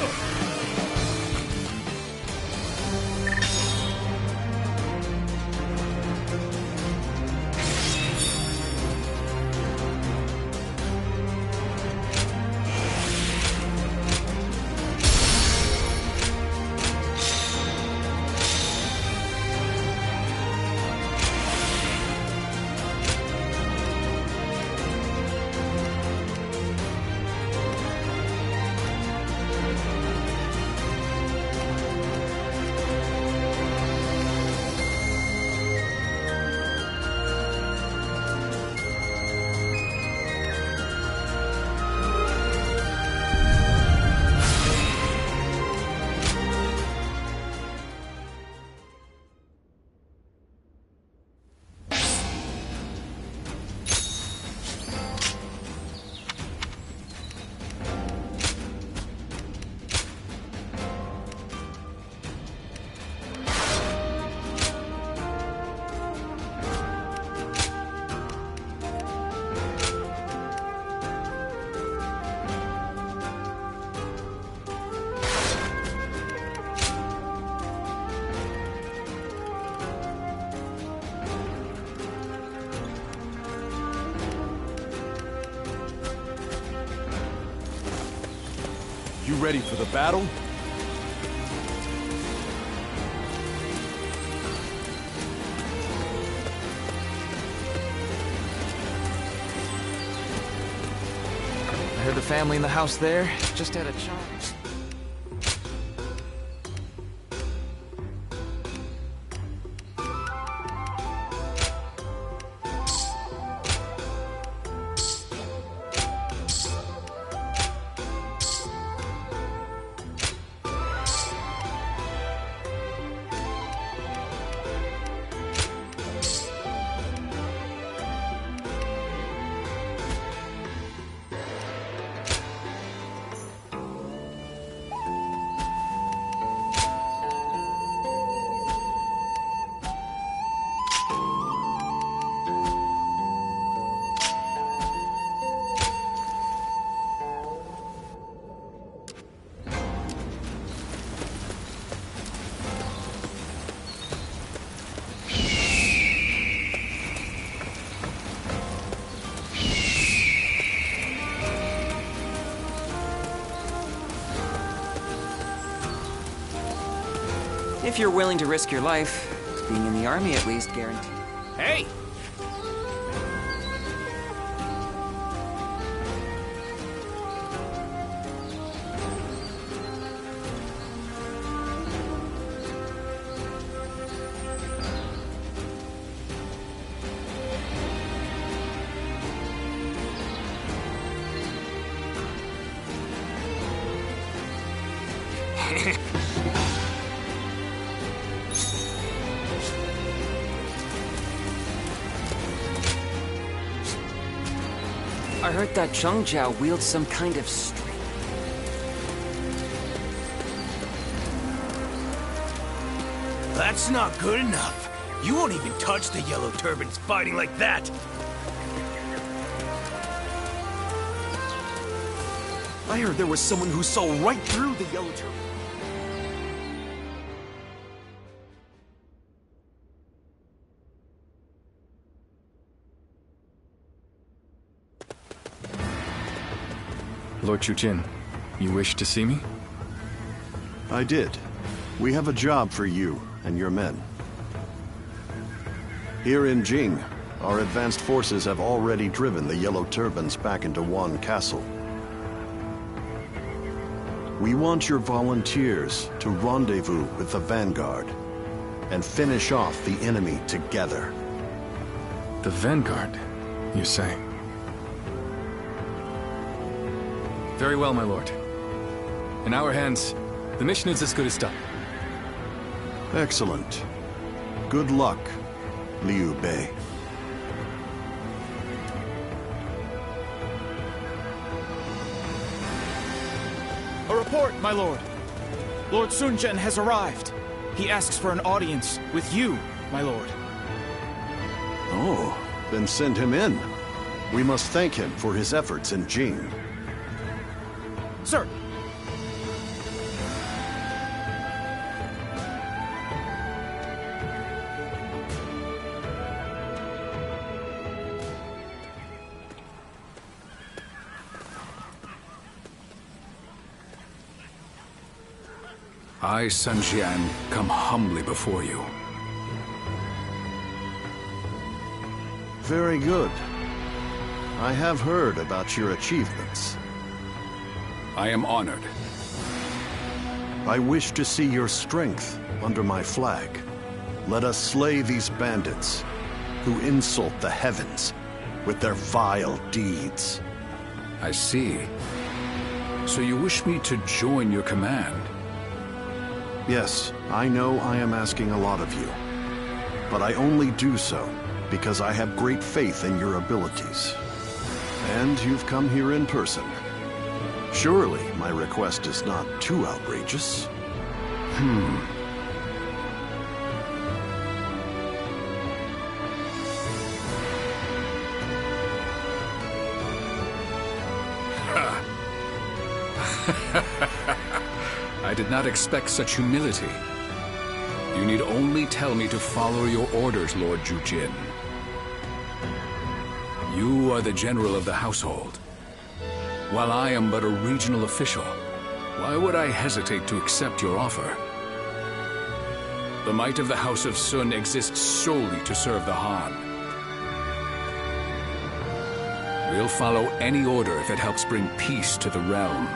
E: You ready for the battle?
I: I heard the family in the house there just had a child.
C: If you're willing to risk your life, being in the army at least guarantees.
O: Hey!
C: I heard that Zhengjiao wields some kind of strength.
D: That's not good enough. You won't even touch the Yellow Turbans fighting like that.
O: I heard there was someone who saw right through the Yellow Turban.
L: Lord Chujin, you wish to see me?
H: I did. We have a job for you and your men. Here in Jing, our advanced forces have already driven the Yellow Turbans back into Wan Castle. We want your volunteers to rendezvous with the Vanguard and finish off the enemy together.
L: The Vanguard, you say? Very well, my lord. In our hands, the mission is as good as done.
H: Excellent. Good luck, Liu Bei.
O: A report, my lord. Lord Sun Jian has arrived. He asks for an audience with you, my lord.
H: Oh, then send him in. We must thank him for his efforts in Jing.
O: Sir.
T: I, Sun Jian, come humbly before you.
H: Very good. I have heard about your achievements.
T: I am honored.
H: I wish to see your strength under my flag. Let us slay these bandits who insult the heavens with their vile deeds.
T: I see. So you wish me to join your command?
H: Yes, I know I am asking a lot of you. But I only do so because I have great faith in your abilities. And you've come here in person. Surely my request is not too outrageous.
T: I did not expect such humility. You need only tell me to follow your orders, Lord Chujin. You are the general of the household. While I am but a regional official, why would I hesitate to accept your offer? The might of the House of Sun exists solely to serve the Han. We'll follow any order if it helps bring peace to the realm.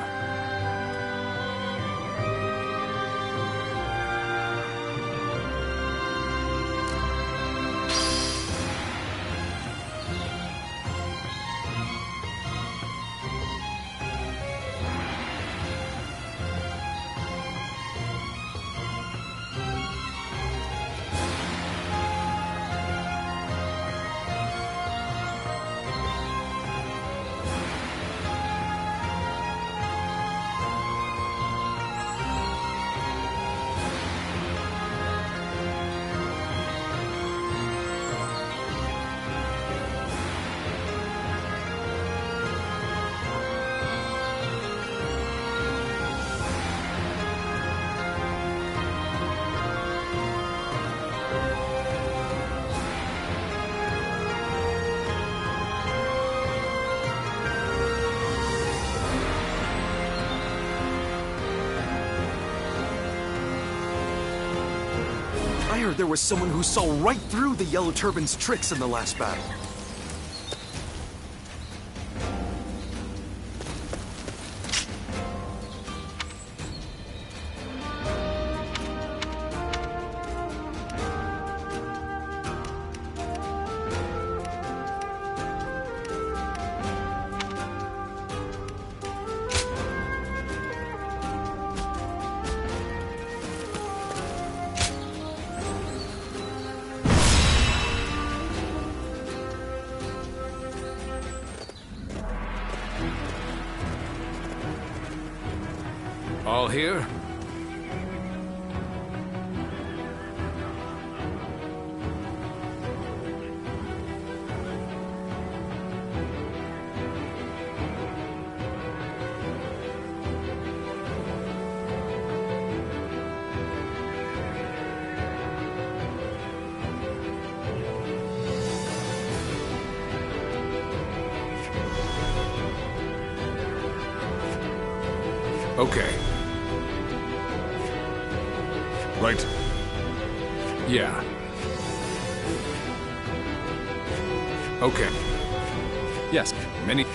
O: I heard there was someone who saw right through the Yellow Turban's tricks in the last battle.
T: All here? Okay.
M: Right?
T: Yeah. Okay. Yes, many...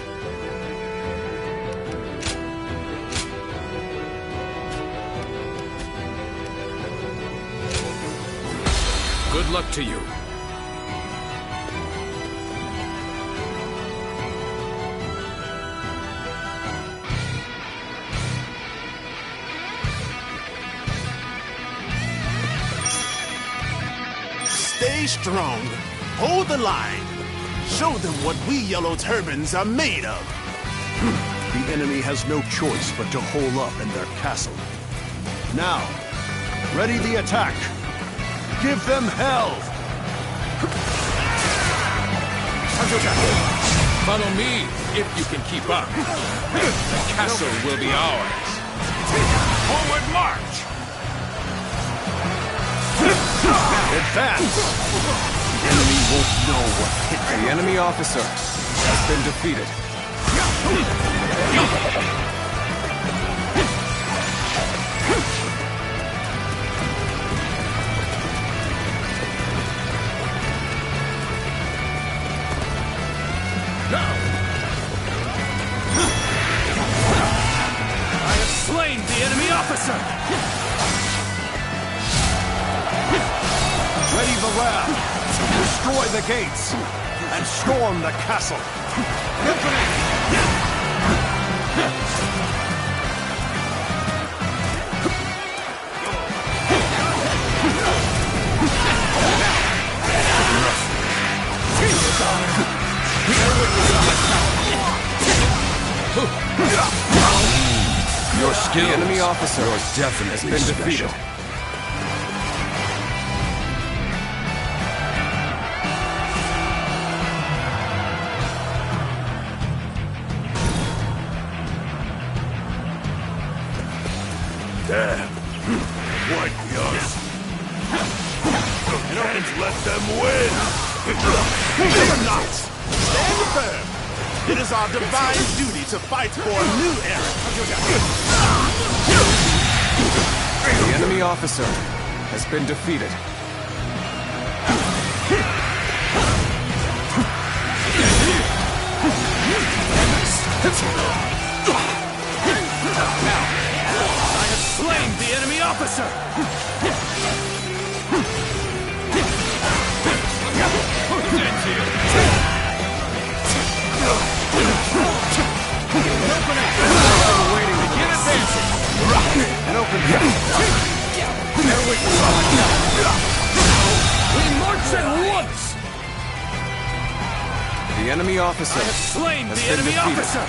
T: Good luck to you.
D: Stay strong. Hold the line. Show them what we Yellow Turbans are made of.
H: The enemy has no choice but to hole up in their castle. Now, ready the attack. Give them hell!
T: Follow me if you can keep up. The castle will be ours. Forward march!
H: Advance! The enemy won't know what hit them.
N: The enemy officer has been defeated.
D: I have slain the enemy officer! Ready the ram! Destroy the gates! And storm the castle!
N: Your skill, the enemy officer, has been defeated.
H: Damn. Quite yours. Can't let them win!
D: Never not! Stand firm! It is our divine duty to fight for a new era!
N: The enemy officer has been defeated.
D: Now, I have slain the enemy officer! We march at once!
N: The enemy officer
D: I have slain
N: has
D: the
N: been
D: enemy
N: defeated.
D: officer!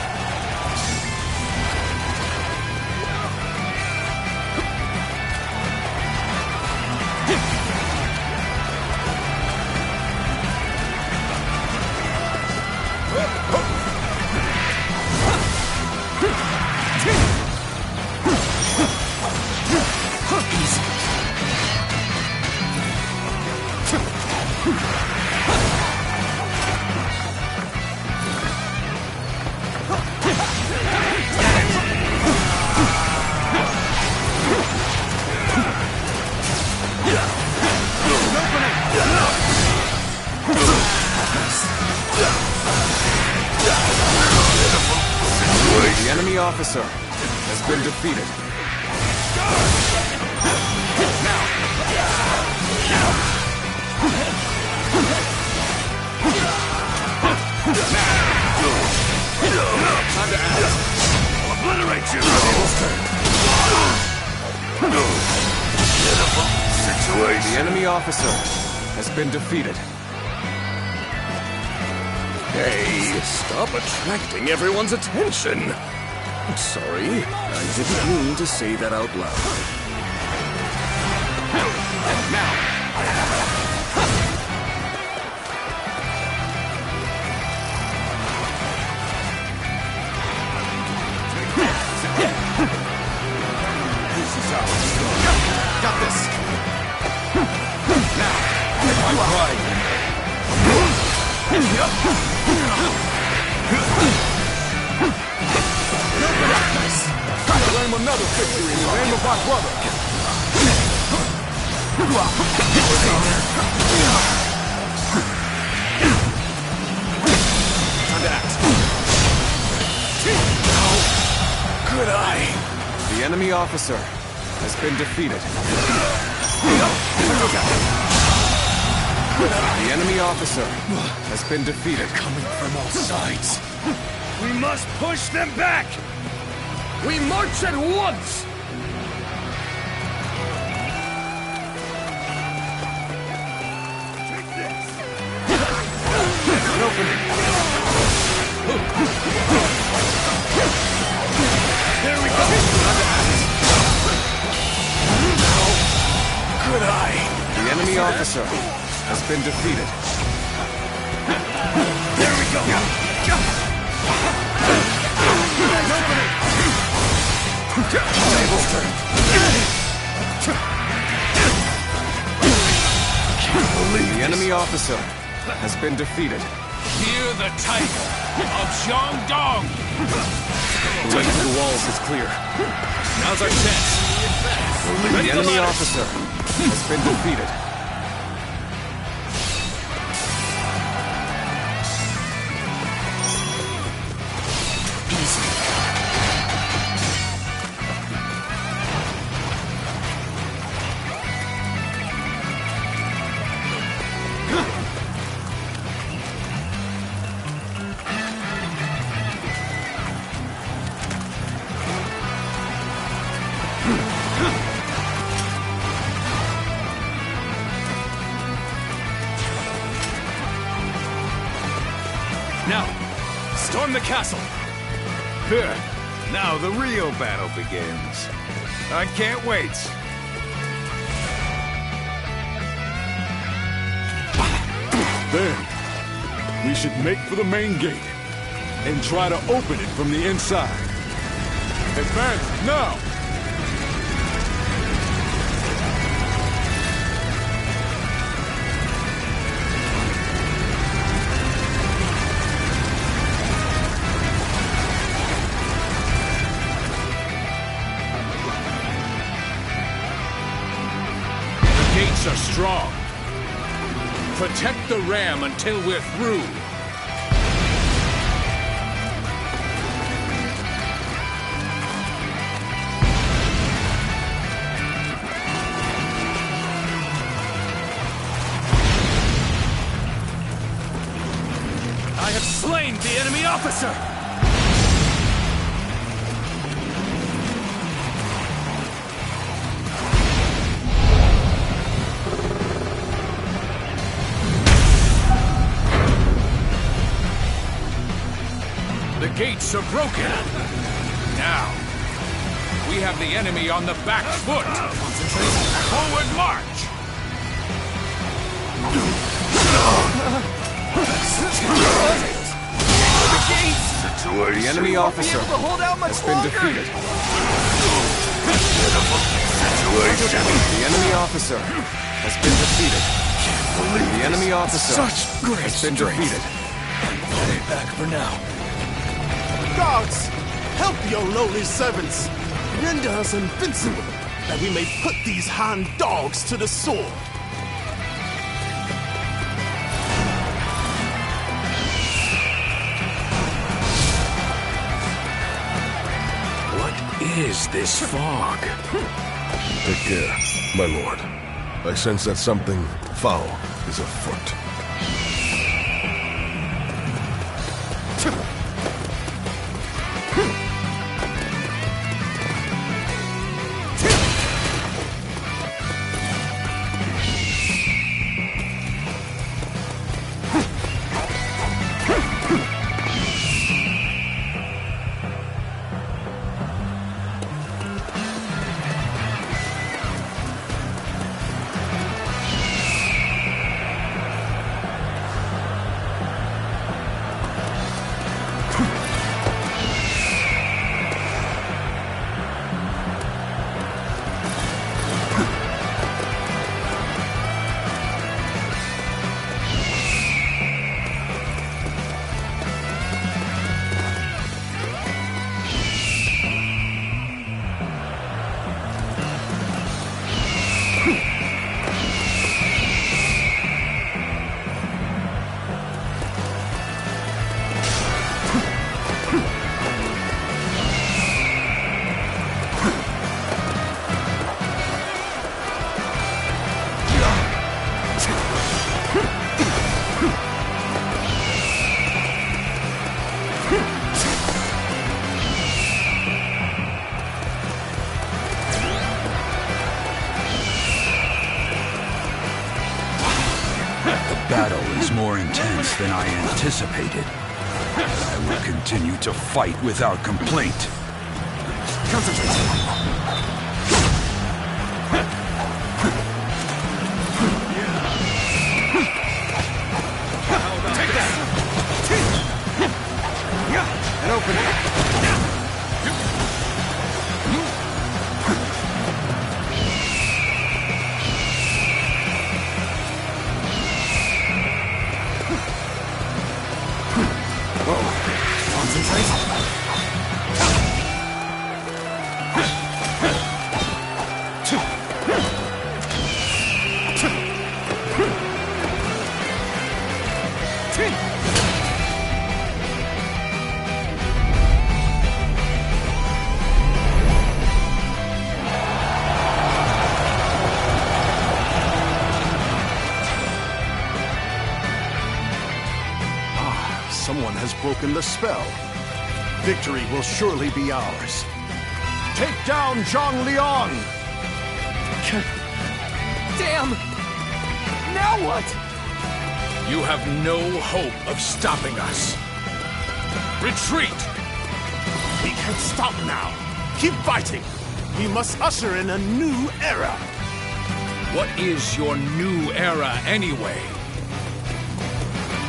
N: The enemy officer has been defeated.
H: Time to act. I'll obliterate you! Situation.
N: The enemy officer has been defeated.
H: Hey, stop attracting everyone's attention! Sorry, I didn't mean to say that out loud.
D: This is how it's done. Got this! Now, I'm right. Nice. Gotta learn one
E: victory in the name of my brother.
N: Time to act. How could I? The enemy officer has been defeated. The enemy officer has been defeated.
D: Coming from all sides. We must push them back! We march at once! Take this!
N: An opening!
D: There we go! How could I?
N: The enemy officer has been defeated.
D: There we go!
N: Tables turned.
D: Can't believe
N: the enemy officer has been defeated.
M: Hear the tiger of Shandong!
N: The way to the walls is clear. Now's our chance. The enemy officer has been defeated.
M: Now, storm the castle!
K: Now the real battle begins. I can't wait.
E: Then, we should make for the main gate and try to open it from the inside. Advance now!
M: Gates are strong. Protect the ram until we're through. I have slain the enemy officer! The gates are broken. Now, we have the enemy on the back foot. Forward march!
D: The gates!
N: The enemy officer has been defeated. The enemy officer has been defeated. The enemy officer has been defeated.
D: Stay back for now.
U: Gods, help your lowly servants. Render us invincible, that we may put these Han dogs to the sword.
M: What is this fog?
V: Take care, my lord. I sense that something foul is afoot.
F: worse than I anticipated. I will continue to fight without complaint.
U: Concentrate. And open it.
D: Someone has broken the spell. Victory will surely be ours. Take down Zhang Liang!
C: Damn! Now what?
T: You have no hope of stopping us. Retreat!
U: We can't stop now. Keep fighting. We must usher in a new era.
T: What is your new era anyway?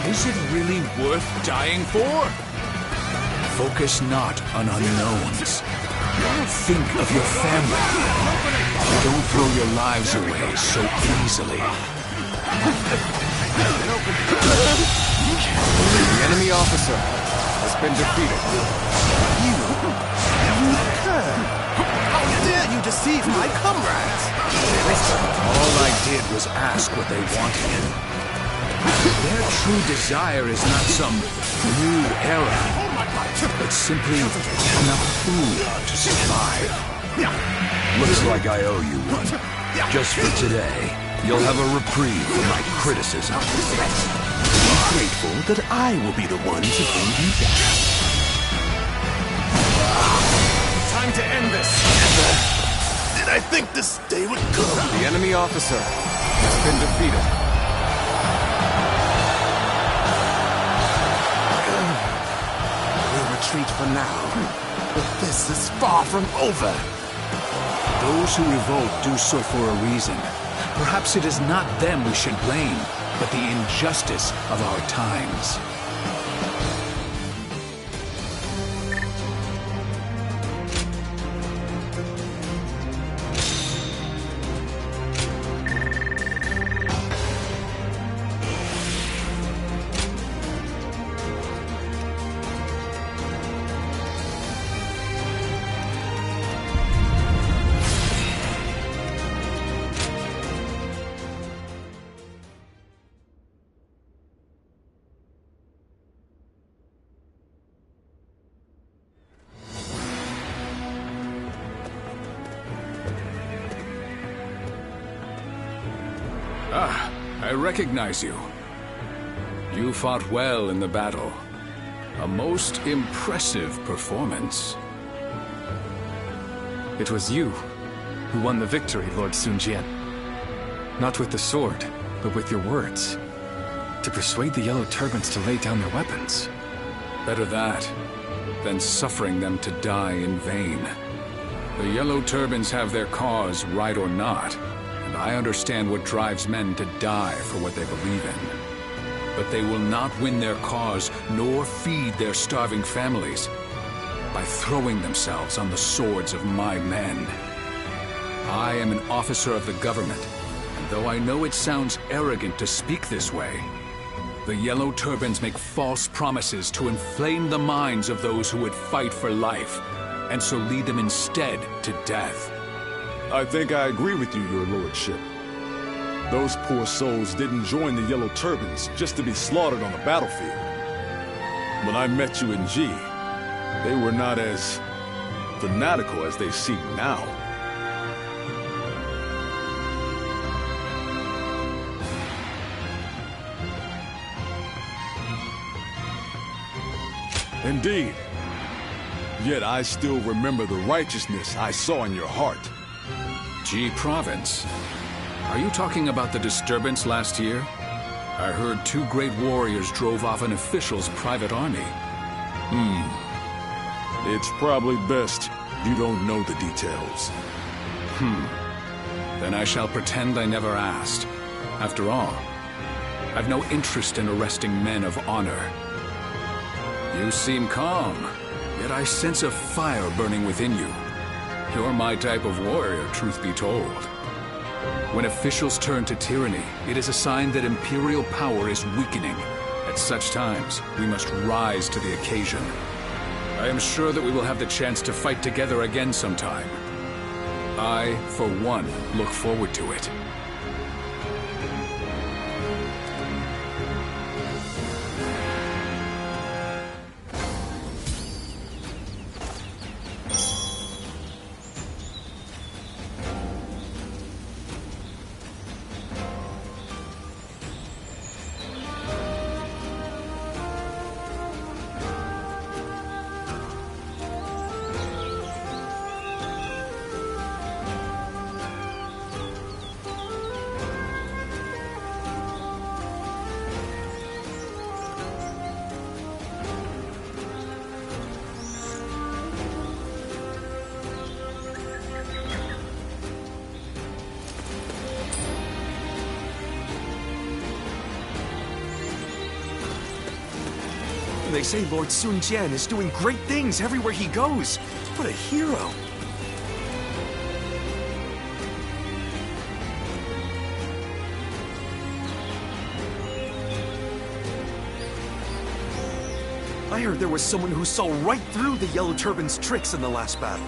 T: Is it really worth dying for? Focus not on unknowns. Think of your family. Don't throw your lives away so easily.
O: The enemy officer has been defeated.
U: You cur! How dare you deceive my comrades?
T: All I did was ask what they wanted. Their true desire is not some new era, but simply enough food to survive.
F: Looks like I owe you one. Just for today, you'll have a reprieve for my criticism.
U: Be grateful that I will be the one to bring you down. Time to end this. Never did I think this day would come.
O: The enemy officer has been defeated.
U: Retreat for now, but this is far from over.
T: Those who revolt do so for a reason. Perhaps it is not them we should blame, but the injustice of our times. Ah, I recognize you. You fought well in the battle. A most impressive performance.
L: It was you who won the victory, Lord Sun Jian. Not with the sword, but with your words. To persuade the Yellow Turbans to lay down their weapons.
T: Better that than suffering them to die in vain. The Yellow Turbans have their cause, right or not, and I understand what drives men to die for what they believe in. But they will not win their cause, nor feed their starving families, by throwing themselves on the swords of my men. I am an officer of the government, and though I know it sounds arrogant to speak this way, the Yellow Turbans make false promises to inflame the minds of those who would fight for life, and so lead them instead to death.
E: I think I agree with you, your lordship. Those poor souls didn't join the Yellow Turbans just to be slaughtered on the battlefield. When I met you in G, they were not as fanatical as they seem now. Indeed. Yet I still remember the righteousness I saw in your heart.
T: G Province? Are you talking about the disturbance last year? I heard 2 great warriors drove off an official's private army.
E: It's probably best you don't know the details.
T: Then I shall pretend I never asked. After all, I've no interest in arresting men of honor. You seem calm, yet I sense a fire burning within you. You're my type of warrior, truth be told. When officials turn to tyranny, it is a sign that imperial power is weakening. At such times, we must rise to the occasion. I am sure that we will have the chance to fight together again sometime. I, for one, look forward to it.
N: They say Lord Sun Jian is doing great things everywhere he goes. What a hero. I heard there was someone who saw right through the Yellow Turban's tricks in the last battle.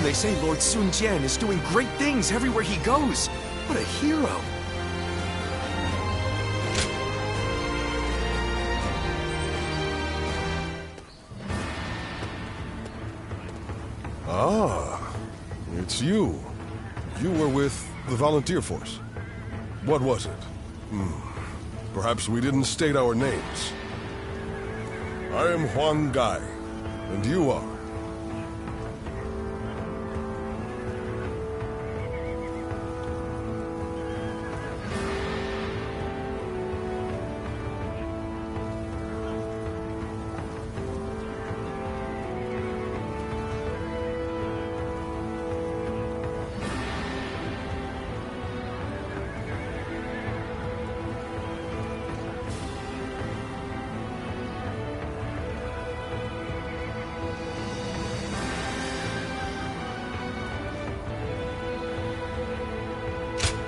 N: They say Lord Sun Jian is doing great things everywhere he goes. What a hero.
V: Ah, it's you. You were with the volunteer force. What was it? Perhaps we didn't state our names. I am Huang Gai, and you are?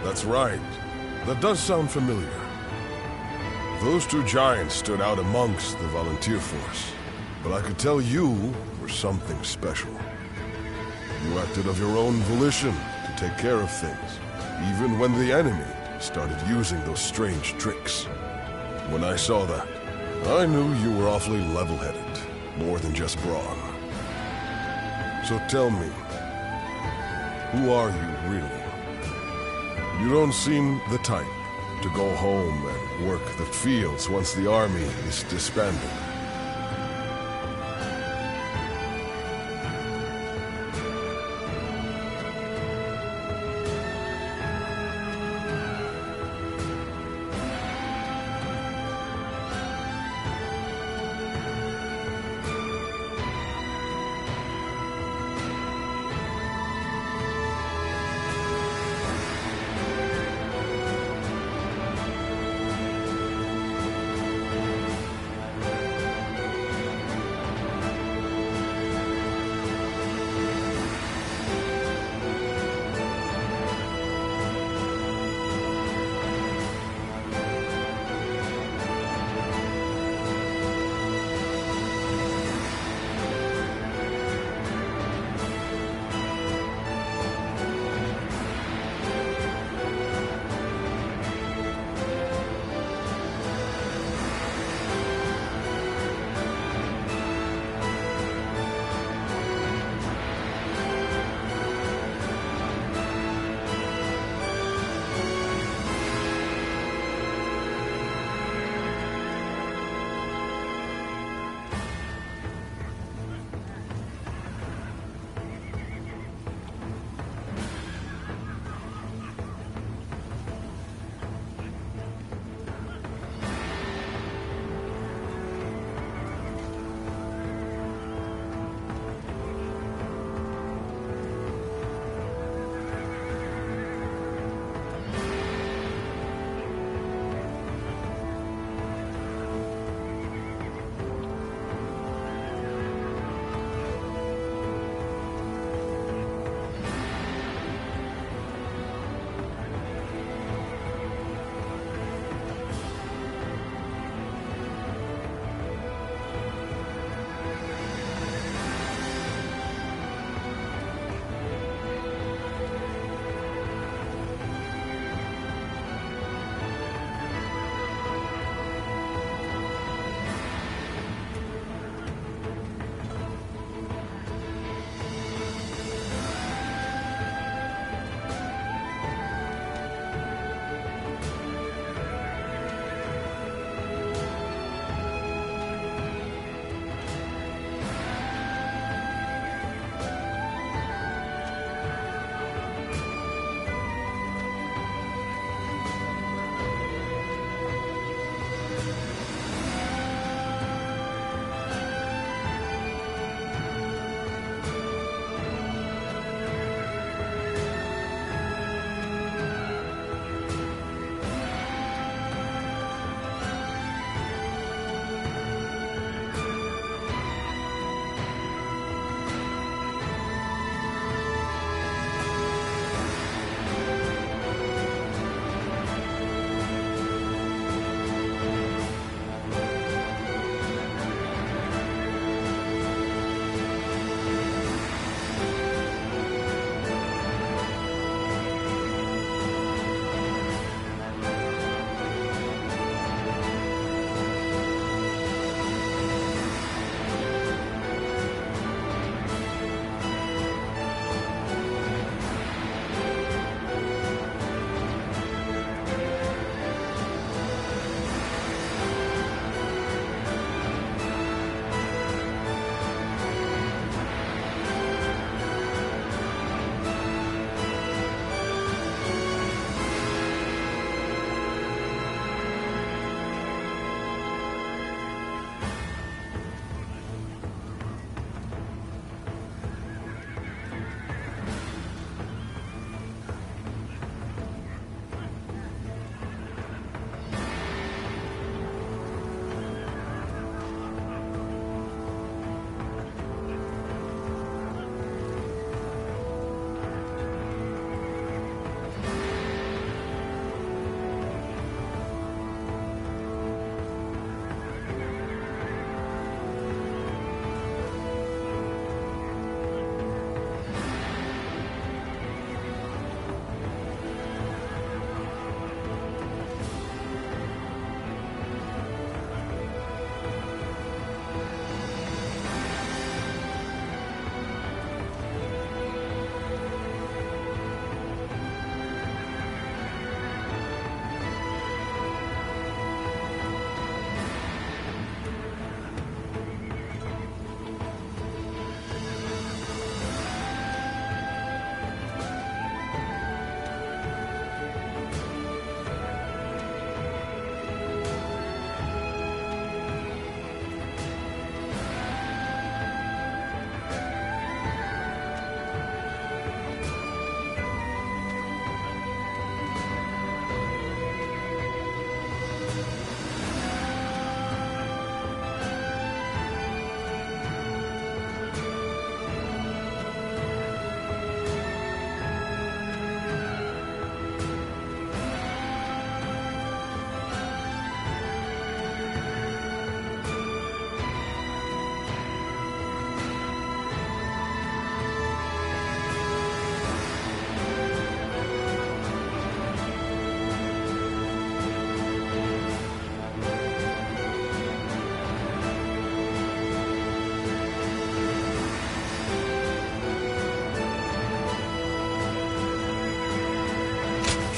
V: That's right. That does sound familiar. Those 2 giants stood out amongst the volunteer force, but I could tell you were something special. You acted of your own volition to take care of things, even when the enemy started using those strange tricks. When I saw that, I knew you were awfully level-headed, more than just brawn. So tell me, who are you really? You don't seem the type to go home and work the fields once the army is disbanded.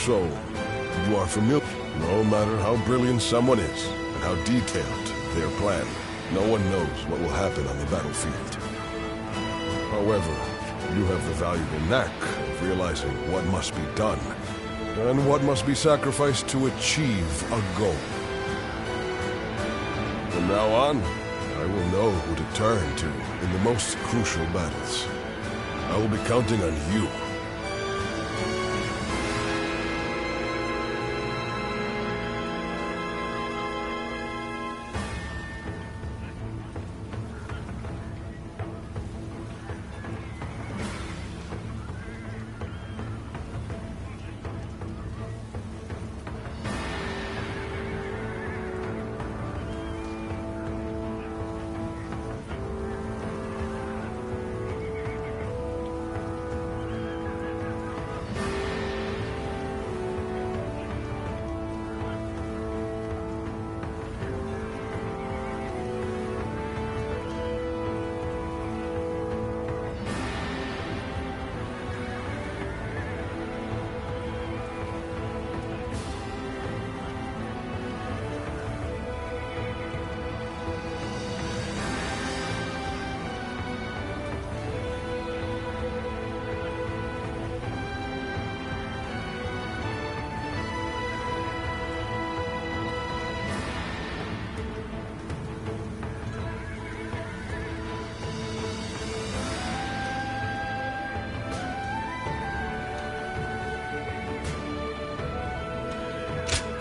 V: So, you are familiar. No matter how brilliant someone is, and how detailed their plan, no one knows what will happen on the battlefield. However, you have the valuable knack of realizing what must be done, and what must be sacrificed to achieve a goal. From now on, I will know who to turn to in the most crucial battles. I will be counting on you.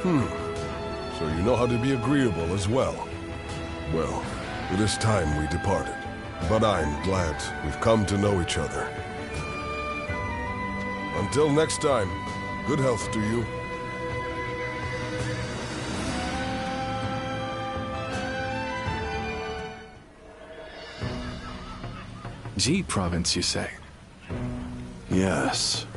V: So you know how to be agreeable as well. Well, it is time we departed. But I'm glad we've come to know each other. Until next time, good health to you.
L: Ji province, you say?
H: Yes.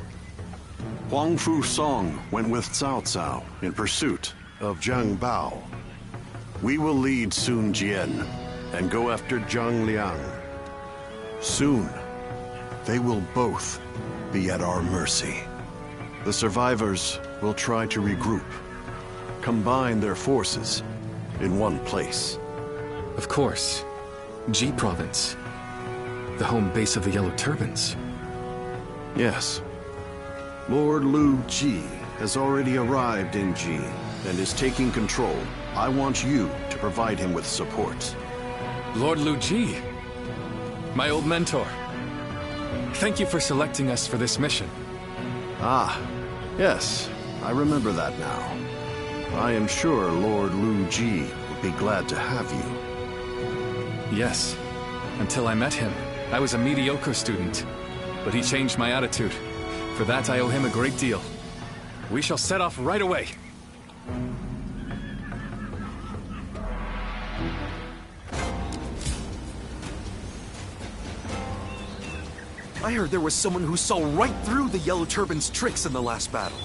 H: Huang Fu Song went with Cao Cao in pursuit of Zhang Bao. We will lead Sun Jian and go after Zhang Liang. Soon, they will both be at our mercy. The survivors will try to regroup, combine their forces in one place.
L: Of course. Ji province. The home base of the Yellow Turbans.
H: Yes. Lord Lu Ji has already arrived in Ji and is taking control. I want you to provide him with support.
L: Lord Lu Ji, my old mentor. Thank you for selecting us for this mission.
H: Ah, yes, I remember that now. I am sure Lord Lu Ji would be glad to have you.
L: Yes. Until I met him, I was a mediocre student. But he changed my attitude. For that, I owe him a great deal. We shall set off right away.
O: I heard there was someone who saw right through the Yellow Turban's tricks in the last battle.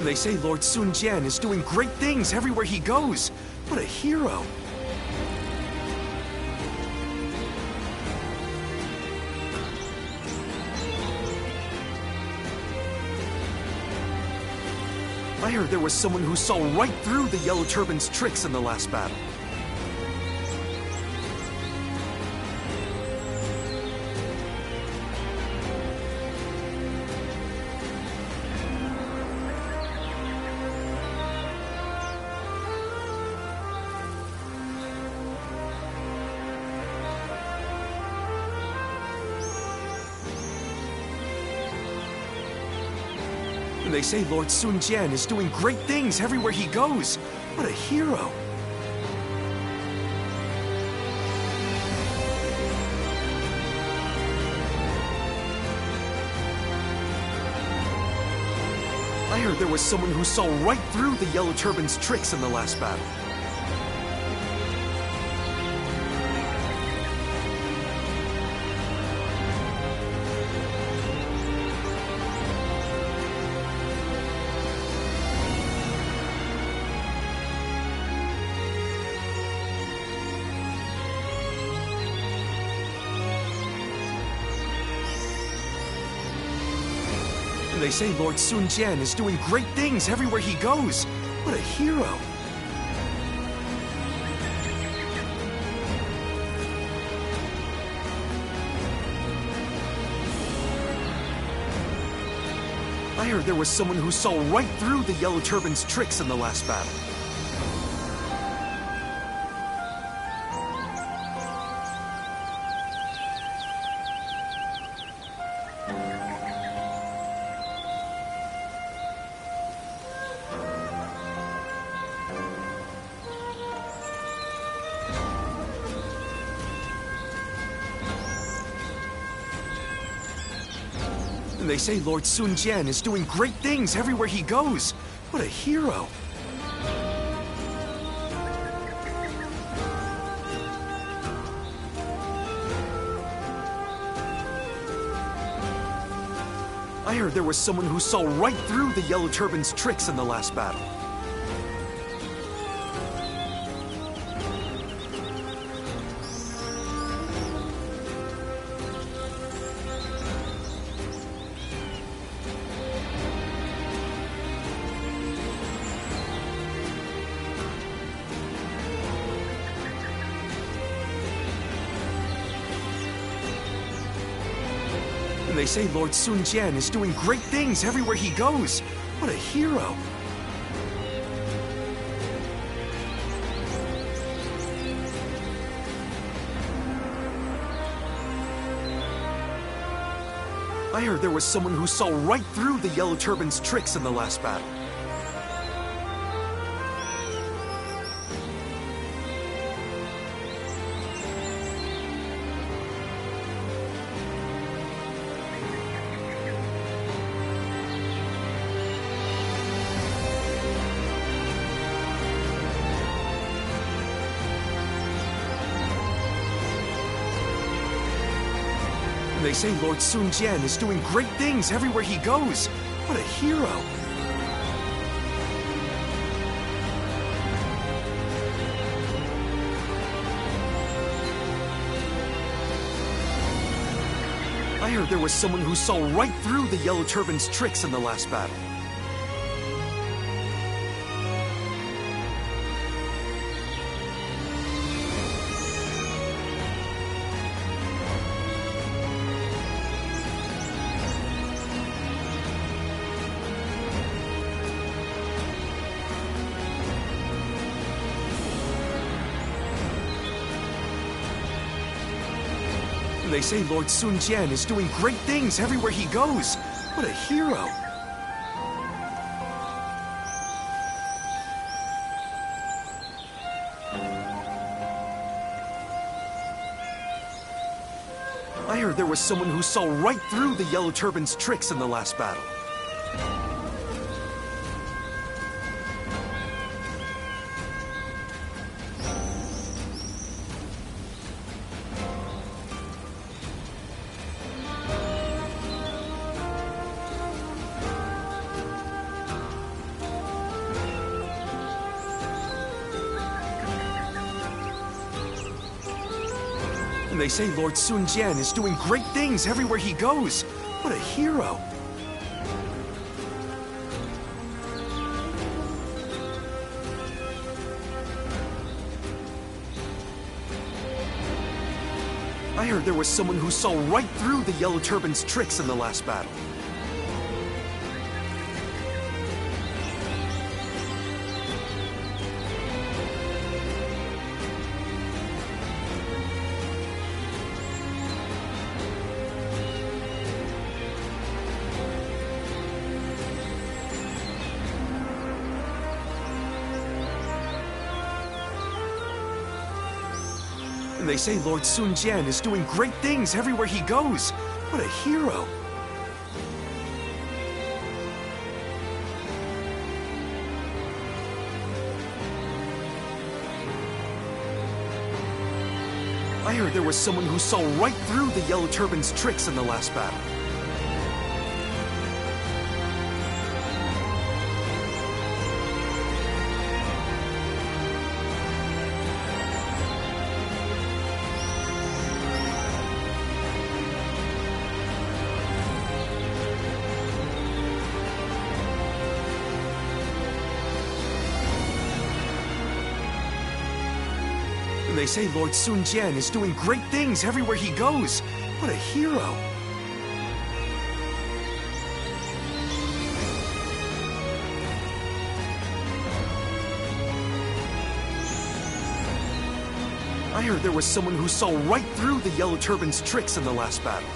O: They say Lord Sun Jian is doing great things everywhere he goes. What a hero. I heard there was someone who saw right through the Yellow Turban's tricks in the last battle. They say Lord Sun Jian is doing great things everywhere he goes. What a hero. I heard there was someone who saw right through the Yellow Turban's tricks in the last battle. They say Lord Sun Jian is doing great things everywhere he goes. What a hero. I heard there was someone who saw right through the Yellow Turban's tricks in the last battle. They say Lord Sun Jian is doing great things everywhere he goes. What a hero. I heard there was someone who saw right through the Yellow Turban's tricks in the last battle. They say Lord Sun Jian is doing great things everywhere he goes. What a hero. I heard there was someone who saw right through the Yellow Turban's tricks in the last battle. They say Lord Sun Jian is doing great things everywhere he goes. What a hero. I heard there was someone who saw right through the Yellow Turban's tricks in the last battle. They say Lord Sun Jian is doing great things everywhere he goes. What a hero. I heard there was someone who saw right through the Yellow Turban's tricks in the last battle. They say Lord Sun Jian is doing great things everywhere he goes. What a hero. I heard there was someone who saw right through the Yellow Turban's tricks in the last battle. They say Lord Sun Jian is doing great things everywhere he goes. What a hero. I heard there was someone who saw right through the Yellow Turban's tricks in the last battle.
N: They say Lord Sun Jian is doing great things everywhere he goes. What a hero. I heard there was someone who saw right through the Yellow Turban's tricks in the last battle.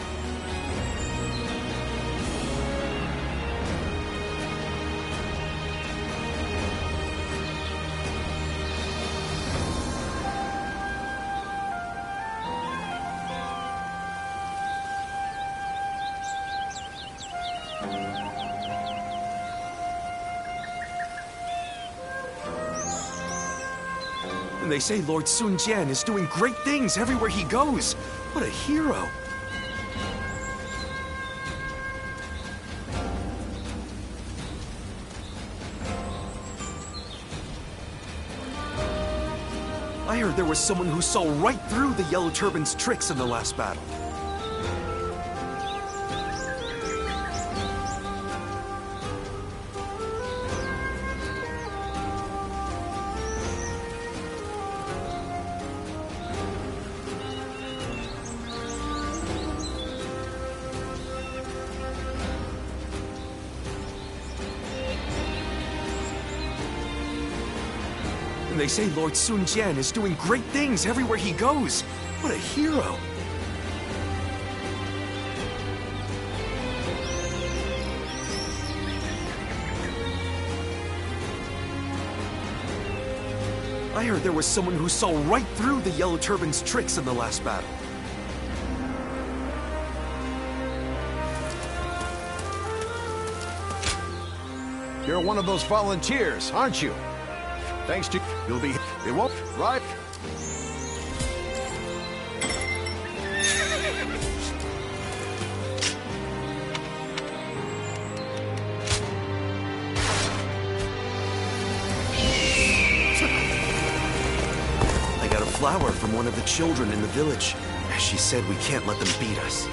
N: And they say Lord Sun Jian is doing great things everywhere he goes. What a hero. I heard there was someone who saw right through the Yellow Turban's tricks in the last battle. And they say Lord Sun Jian is doing great things everywhere he goes. What a hero. I heard there was someone who saw right through the Yellow Turban's tricks in the last battle.
D: You're one of those volunteers, aren't you? Thanks to you'll be. It won't, right?
N: I got a flower from one of the children in the village. She said we can't let them beat us.